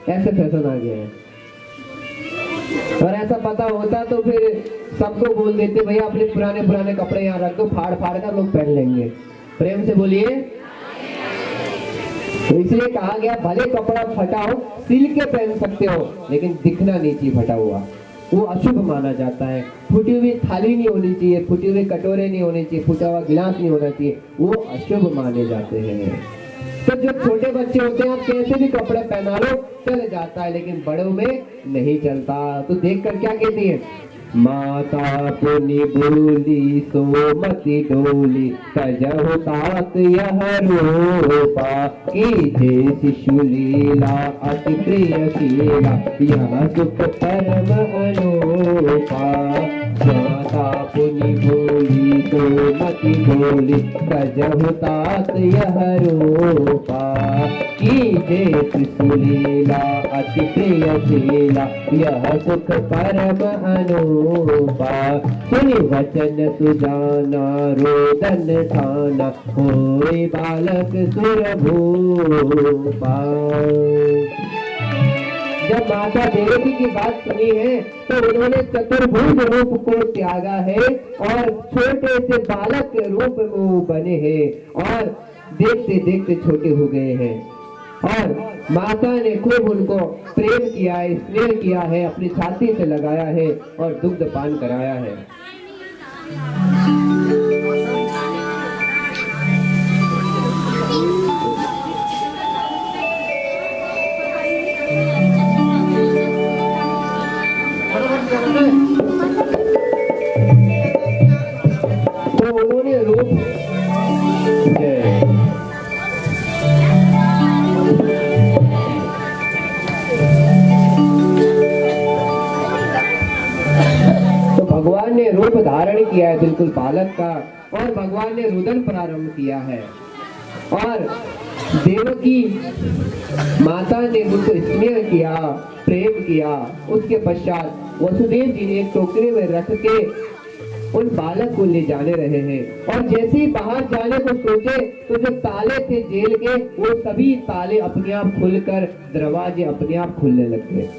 ऐसे फैशन आ गया है। और ऐसा पता होता तो फिर सबको बोल देते भैया अपने पुराने पुराने कपड़े यहाँ रख दो, फाड़ फाड़ कर लोग पहन लेंगे। प्रेम से बोलिए। तो इसलिए कहा गया भले कपड़ा फटा हो सिल के पहन सकते हो, लेकिन दिखना नहीं चाहिए फटा हुआ, वो अशुभ माना जाता है। फूटी हुई थाली नहीं होनी चाहिए, फूटे हुए कटोरे नहीं होने चाहिए, फूटा हुआ गिलास नहीं होना चाहिए, वो अशुभ माने जाते हैं। तो जो छोटे बच्चे होते हैं आप कैसे भी कपड़े पहना लो चल जाता है, लेकिन बड़ों में नहीं चलता। तो देखकर क्या कहती है? माता पुनि बोली सोमति डोली, तजहु तात यह रूपा, कीजे शिशु लीला अति प्रिय शीला, यह सुख परम अनूपा। माता पुनि बोली सोमति डोली, तजहु तात यह रूपा, कीजे शिशु लीला अति प्रिय शीला, यह सुख परम अनूपा। सुनि वचन सुजाना रोदन ठाना, होए बालक सुरभूपा। जब माता देवकी की बात सुनी है तो उन्होंने चतुर्भुज रूप को त्यागा है और छोटे से बालक के रूप में वो बने हैं और देखते देखते छोटे हो गए हैं। और माता ने खूब उनको प्रेम किया है, स्नेह किया है, अपनी छाती से लगाया है और दुग्ध पान कराया है। तो उन्होंने रूप भगवान ने रूप धारण किया है बिल्कुल बालक का, और भगवान ने रुदन प्रारंभ किया है। और देवकी माता ने उनको स्नेह किया, प्रेम किया। उसके पश्चात वसुदेव जी ने एक टोकरी में रख के उन बालक को ले जाने रहे हैं। और जैसे ही बाहर जाने को सोचे तो जो ताले थे जेल के वो सभी ताले अपने आप खुलकर दरवाजे अपने आप खुलने लग गए।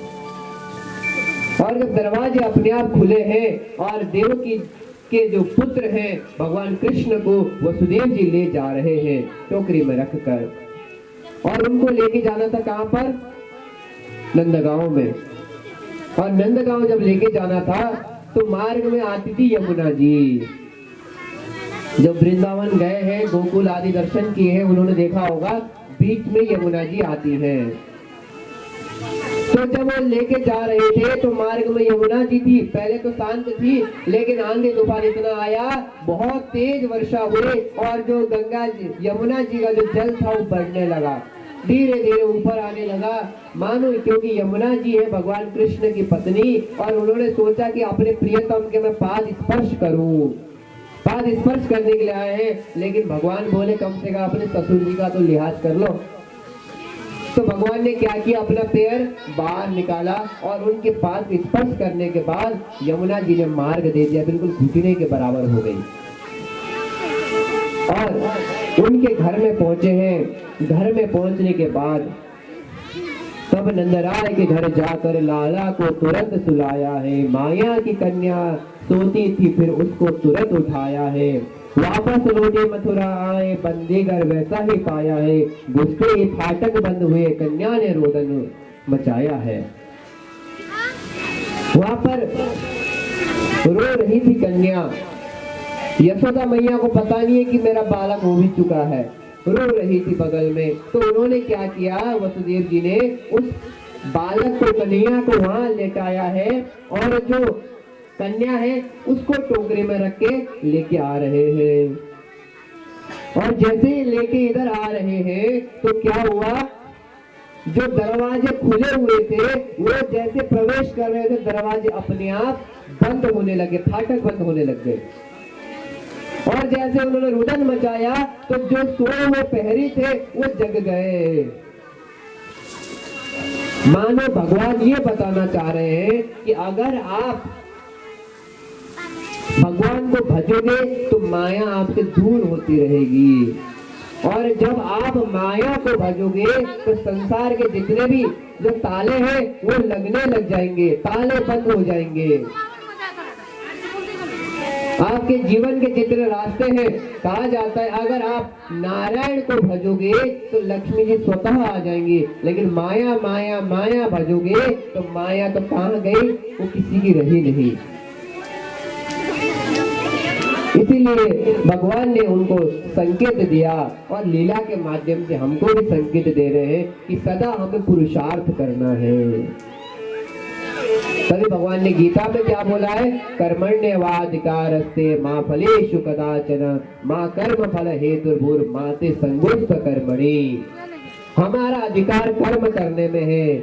और जब दरवाजे अपने आप खुले हैं और देवकी के जो पुत्र हैं भगवान कृष्ण को वसुदेव जी ले जा रहे हैं टोकरी में रखकर। और उनको लेके जाना था कहां पर, नंदगांव में। और नंदगांव जब लेके जाना था तो मार्ग में आती थी यमुना जी। जब वृंदावन गए हैं, गोकुल आदि दर्शन किए हैं, उन्होंने देखा होगा बीच में यमुना जी आती हैं। तो जब वो लेके जा रहे थे तो मार्ग में यमुना जी थी। पहले तो शांत थी, लेकिन आंधी तूफान इतना आया, बहुत तेज वर्षा हुई और जो गंगा जी, यमुना जी का जो जल था वो बढ़ने लगा, धीरे धीरे ऊपर आने लगा। मानो क्योंकि यमुना जी है भगवान कृष्ण की पत्नी, और उन्होंने सोचा कि अपने प्रियतम के मैं पाद स्पर्श करूं। पाद स्पर्श करने के लिए आए हैं, लेकिन भगवान बोले कम से कम अपने ससुर जी का तो लिहाज कर लो। तो भगवान ने क्या किया, अपना पैर बाहर निकाला और उनके पाद स्पर्श करने के बाद यमुना जी ने मार्ग दे दिया, बिल्कुल घुटने के बराबर हो गई। और उनके घर में पहुंचे हैं। घर में पहुंचने के बाद तब नंदराय के घर जाकर लाला को तुरंत सुलाया है। माया की कन्या सोती थी, फिर उसको तुरंत उठाया है। वापस लौटे मथुरा आए, बंदीगर वैसा ही पाया है। घुसते ही फाटक बंद हुए, कन्या ने रोदन मचाया है। वहां पर रो रही थी कन्या। यशोदा मैया को पता नहीं है कि मेरा बालक हो भी चुका है, रो रही थी बगल में। तो उन्होंने क्या किया, वसुदेव जी ने उस बालक को, कन्या को वहां लेटाया है और जो कन्या है उसको टोकरे में रख के लेके आ रहे हैं। और जैसे ही लेके इधर आ रहे हैं तो क्या हुआ, जो दरवाजे खुले हुए थे वो जैसे प्रवेश कर रहे थे, दरवाजे अपने आप बंद होने लगे, फाटक बंद होने लग गए। और जैसे उन्होंने रुदन मचाया तो जो सोए हुए पहरी थे वो जग गए। मानो भगवान ये बताना चाह रहे हैं कि अगर आप भगवान को भजोगे तो माया आपसे दूर होती रहेगी, और जब आप माया को भजोगे तो संसार के जितने भी जो ताले हैं वो लगने लग जाएंगे, ताले बंद हो जाएंगे। आपके जीवन के जितने रास्ते हैं, कहा जाता है अगर आप नारायण को भजोगे तो लक्ष्मी जी स्वतः आ जाएंगी, लेकिन माया माया माया भजोगे तो माया तो कहाँ गई, वो किसी की रही नहीं। इसीलिए भगवान ने उनको संकेत दिया और लीला के माध्यम से हमको भी संकेत दे रहे हैं कि सदा हमें पुरुषार्थ करना है। तभी भगवान ने गीता में क्या बोला है, कर्मण्येवाधिकारस्ते मा फलेषु कदाचन मा कर्म फल हेतुर्भुर् मा ते संगोष्ठ कर्मणि। हमारा अधिकार कर्म करने में है,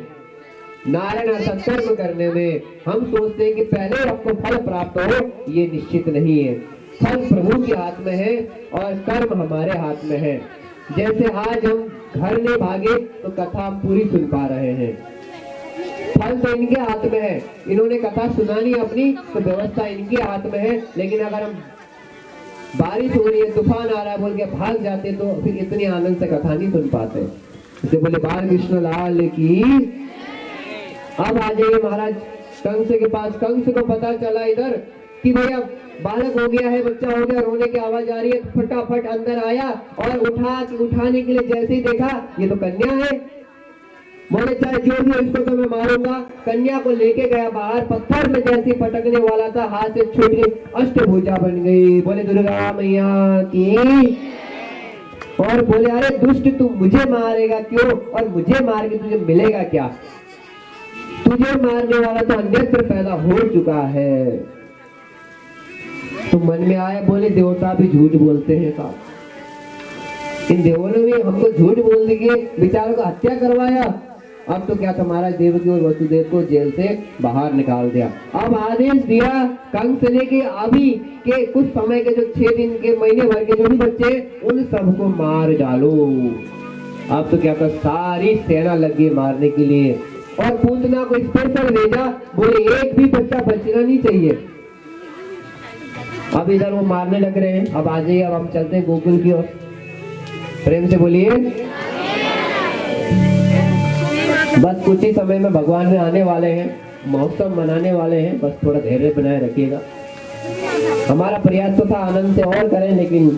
नारायण सत्कर्म करने में। हम सोचते हैं कि पहले आपको फल प्राप्त हो, ये निश्चित नहीं है। फल प्रभु के हाथ में है और कर्म हमारे हाथ में है। जैसे आज हम घर नहीं भागे तो कथा हम पूरी सुन पा रहे हैं, फल तो इनके हाथ में है। इन्होंने कथा सुनानी अपनी तो व्यवस्था इनके हाथ में है, लेकिन अगर हम बारिश हो रही है, तूफान आ रहा है बोल के भाग जाते तो फिर इतनी आनंद से कथा नहीं सुन पाते। इसे बोले बाल कृष्ण लाल की। अब आ जाइए महाराज कंस के पास। कंस को पता चला इधर कि भैया बालक हो गया है, बच्चा हो गया, रोने की आवाज आ रही है, फटाफट अंदर आया और उठाने के लिए जैसे ही देखा ये तो कन्या है, बोले चाहे जो भी इसको तो मैं मारूंगा। कन्या को लेके गया बाहर, पत्थर में जैसे पटकने वाला था, हाथ से छूट गई, अष्टभुजा बन गई। बोले दुर्गा मैया की। और बोले अरे दुष्ट तू मुझे मारेगा क्यों, और मुझे मार के तुझे मिलेगा क्या, तुझे मारने वाला तो अन्यत्र पैदा हो चुका है। तो मन में आया, बोले देवता भी झूठ बोलते हैं साहब, इन देवों ने भी हमको झूठ बोल दिए, बेचारों को हत्या करवाया। अब तो क्या था, महाराज देवकी और वसुदेव को जेल से बाहर निकाल दिया। अब आदेश दिया कंस ने कि अभी के कुछ समय के जो 6 दिन के महीने भर के जो भी बच्चे उन सबको मार डालो। अब तो क्या था, सारी सेना लगी मारने के लिए, और पूतना को स्पेशल भेजा, बोले एक भी बच्चा बचना नहीं चाहिए। अब इधर वो मारने लग रहे हैं। अब आ जाइए, अब हम चलते हैं गोकुल की ओर। प्रेम से बोलिए। बस कुछ ही समय में भगवान में आने वाले हैं, महोत्सव मनाने वाले हैं, बस थोड़ा धैर्य बनाए रखिएगा। हमारा प्रयास तो था आनंद से और करें, लेकिन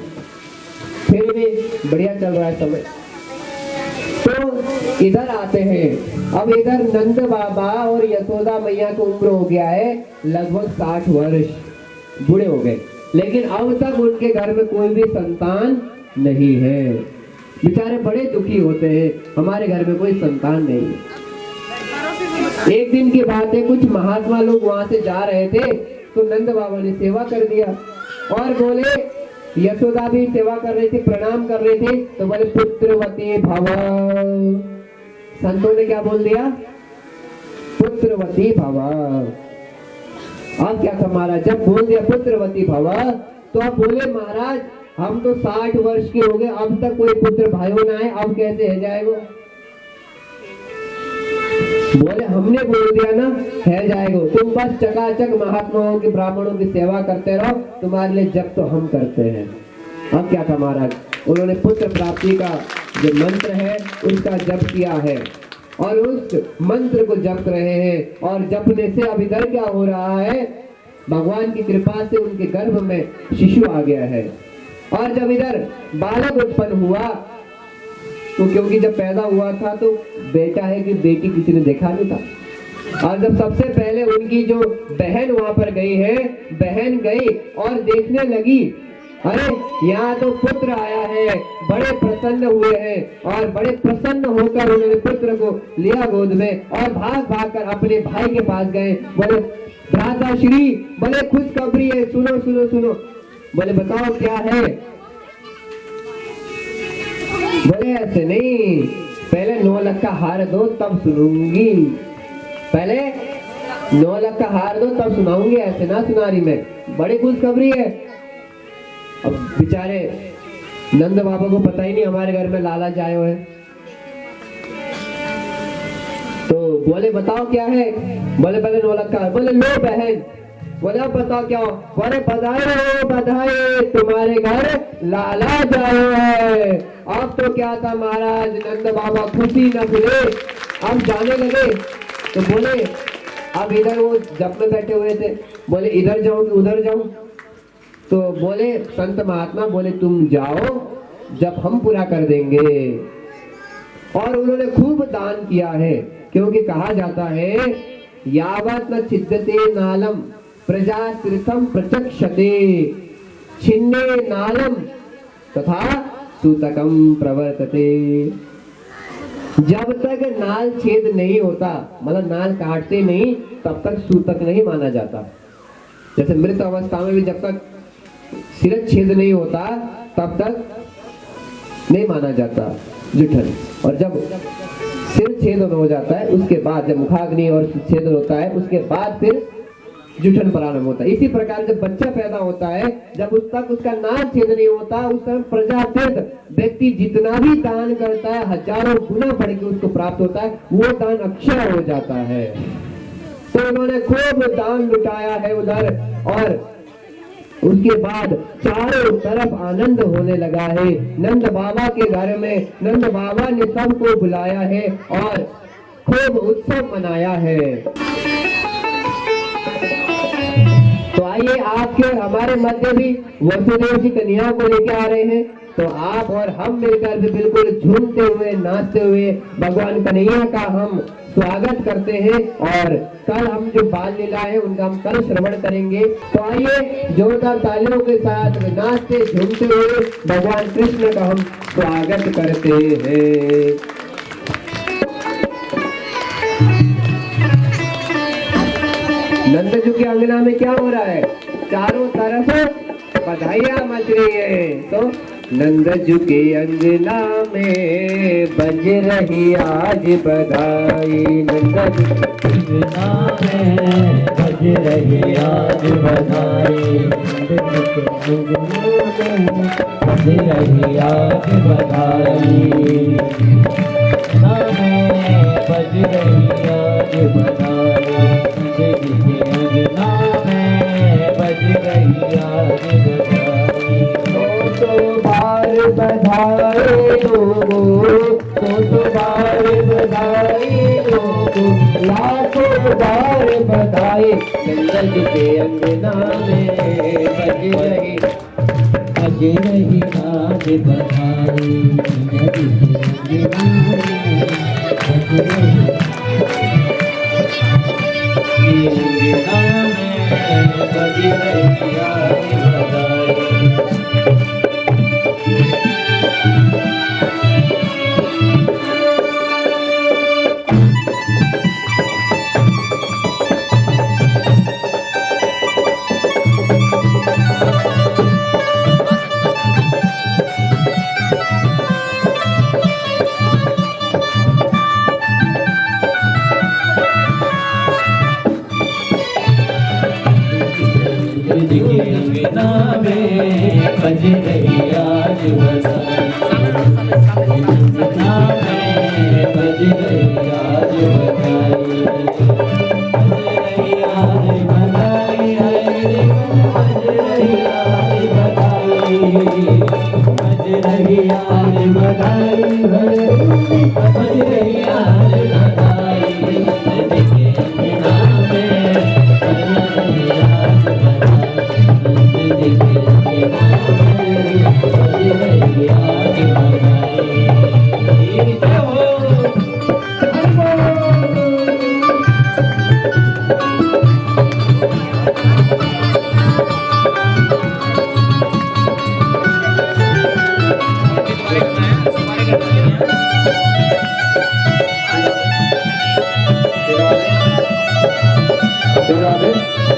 फिर भी बढ़िया चल रहा है समय। तो इधर आते हैं। अब इधर नंद बाबा और यशोदा मैया की उम्र हो गया है लगभग 60 वर्ष, बूढ़े हो गए, लेकिन अब तक उनके घर में कोई भी संतान नहीं है। बेचारे बड़े दुखी होते हैं, हमारे घर में कोई संतान नहीं है। एक दिन की बात है, कुछ महात्मा लोग वहां से जा रहे थे तो नंद बाबा ने सेवा कर दिया और बोले, यशोदा भी सेवा कर रही थी, प्रणाम कर रहे थे, तो बोले पुत्रवती भव। संतों ने क्या बोल दिया? पुत्रवती भव। अब क्या था महाराज, जब बोल दिया पुत्रवती भव तो अब बोले महाराज हम तो 60 वर्ष के हो गए, अब तक कोई पुत्र भाइयों ना है, अब कैसे है जाएगा? बोले हमने बोल दिया ना है जाएगा, तुम बस चकाचक महात्माओं की ब्राह्मणों की सेवा करते रहो, तुम्हारे लिए जप तो हम करते हैं। अब क्या था महाराज, उन्होंने पुत्र प्राप्ति का जो मंत्र है उसका जप किया है और उस मंत्र को जप रहे हैं, और जपने से अब इधर क्या हो रहा है, भगवान की कृपा से उनके गर्भ में शिशु आ गया है। और जब इधर बालक उत्पन्न हुआ तो क्योंकि जब पैदा हुआ था तो बेटा है कि बेटी किसी ने देखा नहीं था, और जब सबसे पहले उनकी जो बहन वहां पर गई है, बहन गई और देखने लगी, अरे यहाँ तो पुत्र आया है, बड़े प्रसन्न हुए हैं और बड़े प्रसन्न होकर उन्होंने पुत्र को लिया गोद में और भाग भाग कर अपने भाई के पास गए। बोले भ्राता श्री, बोले खुशखबरी है, सुनो सुनो सुनो। बोले बताओ क्या है? बोले ऐसे नहीं, पहले 9 लाख का हार दो तब सुनूंगी, पहले 9 लाख का हार दो तब सुनाऊंगी, ऐसे ना सुना रही मैं, बड़ी खुशखबरी है। अब बेचारे नंद बाबा को पता ही नहीं हमारे घर में लालच आए हुए हैं, तो बोले बताओ क्या है? बोले पहले 9 लाख का। बोले लो बहन, बोले अब बताओ क्या हो? बोले बधाई हो बधाई, तुम्हारे घर लाला जाए है। अब तो क्या था महाराज, नंद बाबा खुशी न भूले, अब जाने लगे तो बोले, अब इधर वो जप में बैठे हुए थे, बोले इधर जाऊं कि उधर जाऊं? तो बोले संत महात्मा बोले तुम जाओ, जब हम पूरा कर देंगे। और उन्होंने खूब दान किया है, क्योंकि कहा जाता है यावत न छिद्यते नालम प्रजा तीर्थम प्रचक्षते छिन्ने नालम तथा सूतकम प्रवर्तते। जब तक नाल छेद नहीं होता, मतलब नाल काटते नहीं, तब तक सूतक नहीं माना जाता। जैसे मृत अवस्था में भी जब तक सिर छेद नहीं होता तब तक नहीं माना जाता जुठन, और जब सिर छेदन हो जाता है उसके बाद, जब मुखाग्नि और छेदन होता है उसके बाद फिर जुठन प्रारंभ होता है। इसी प्रकार जब बच्चा पैदा होता है, जब उस तक उसका नाक छेद नहीं होता, उस समय प्रजा तीर्थ व्यक्ति जितना भी दान करता है हजारों गुना बढ़ के उसको प्राप्त होता है, वो दान अक्षय हो जाता है। तो उन्होंने खूब दान लुटाया है उधर, और उसके बाद चारों तरफ आनंद होने लगा है। नंद बाबा के घर में नंद बाबा ने सबको बुलाया है और खूब उत्सव मनाया है। तो आइए आपके हमारे मध्य भी वसुदेव जी कन्या को लेके आ रहे हैं, तो आप और हम मिलकर भी बिल्कुल झूमते हुए नाचते हुए भगवान कन्हैया का हम स्वागत करते हैं। और कल हम जो बाल लीला है उनका हम कल श्रवण करेंगे। तो आइए जोरदार तालियों के साथ नाचते झूमते हुए भगवान कृष्ण का हम स्वागत करते हैं। नंदजू की अंगना में क्या हो रहा है? चारों तरफ बधाइयां मच रही है। तो नंदजू के अंगना में बज रही आज बधाई, नंदजू के अंगना में बज रही आज बधाई, नंदजू के अंगना में बज रही आज बधाई, बज रही आज बधाई, बधाई लोगों, तो बार बधाई लोगों, लाखों बार बधाई। नंदजू के अंगना में बज रही आज बधाई, नंदजू के अंगना में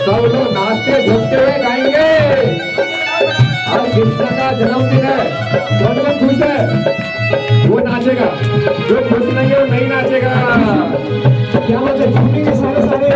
सब लोग नाचते झूमते हुए गाएंगे। आज कृष्ण का जन्मदिन है, कौन कौन खुश है वो नाचेगा, जो खुश नहीं है वो नहीं नाचेगा। क्या बात है, झूमेंगे सारे सारे।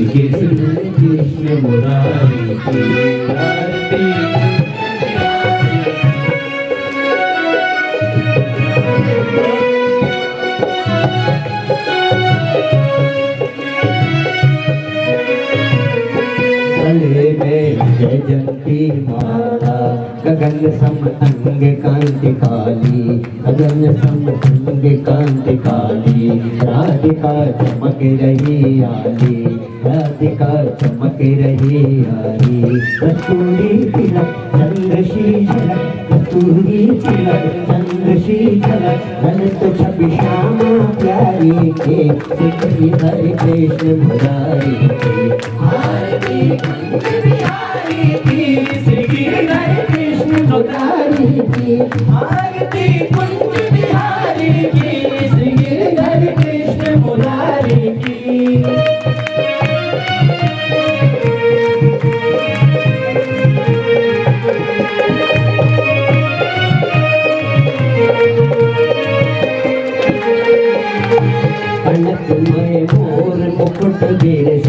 कृष्ण मुरारी की आरती। गले में जयंती माला, गगन सम अंग कांति काली, गगन सम अंग कांति काली। राधिका चमक रही आली, राधिका चमक रही आली। कस्तूरी तिलक चंद्रशी झलक, कस्तूरी तिलक चंद्रशी झलक। ललित छवि श्यामा प्यारी के, श्री हरे कृष्ण मुरारी के। आरती कुंज बिहारी की, श्री गिरिधर कृष्ण मुरारी की। आरती कुंज बिहारी की, श्री गिरिधर कृष्ण मुरारी की। कनक में मोर मुकुट गिर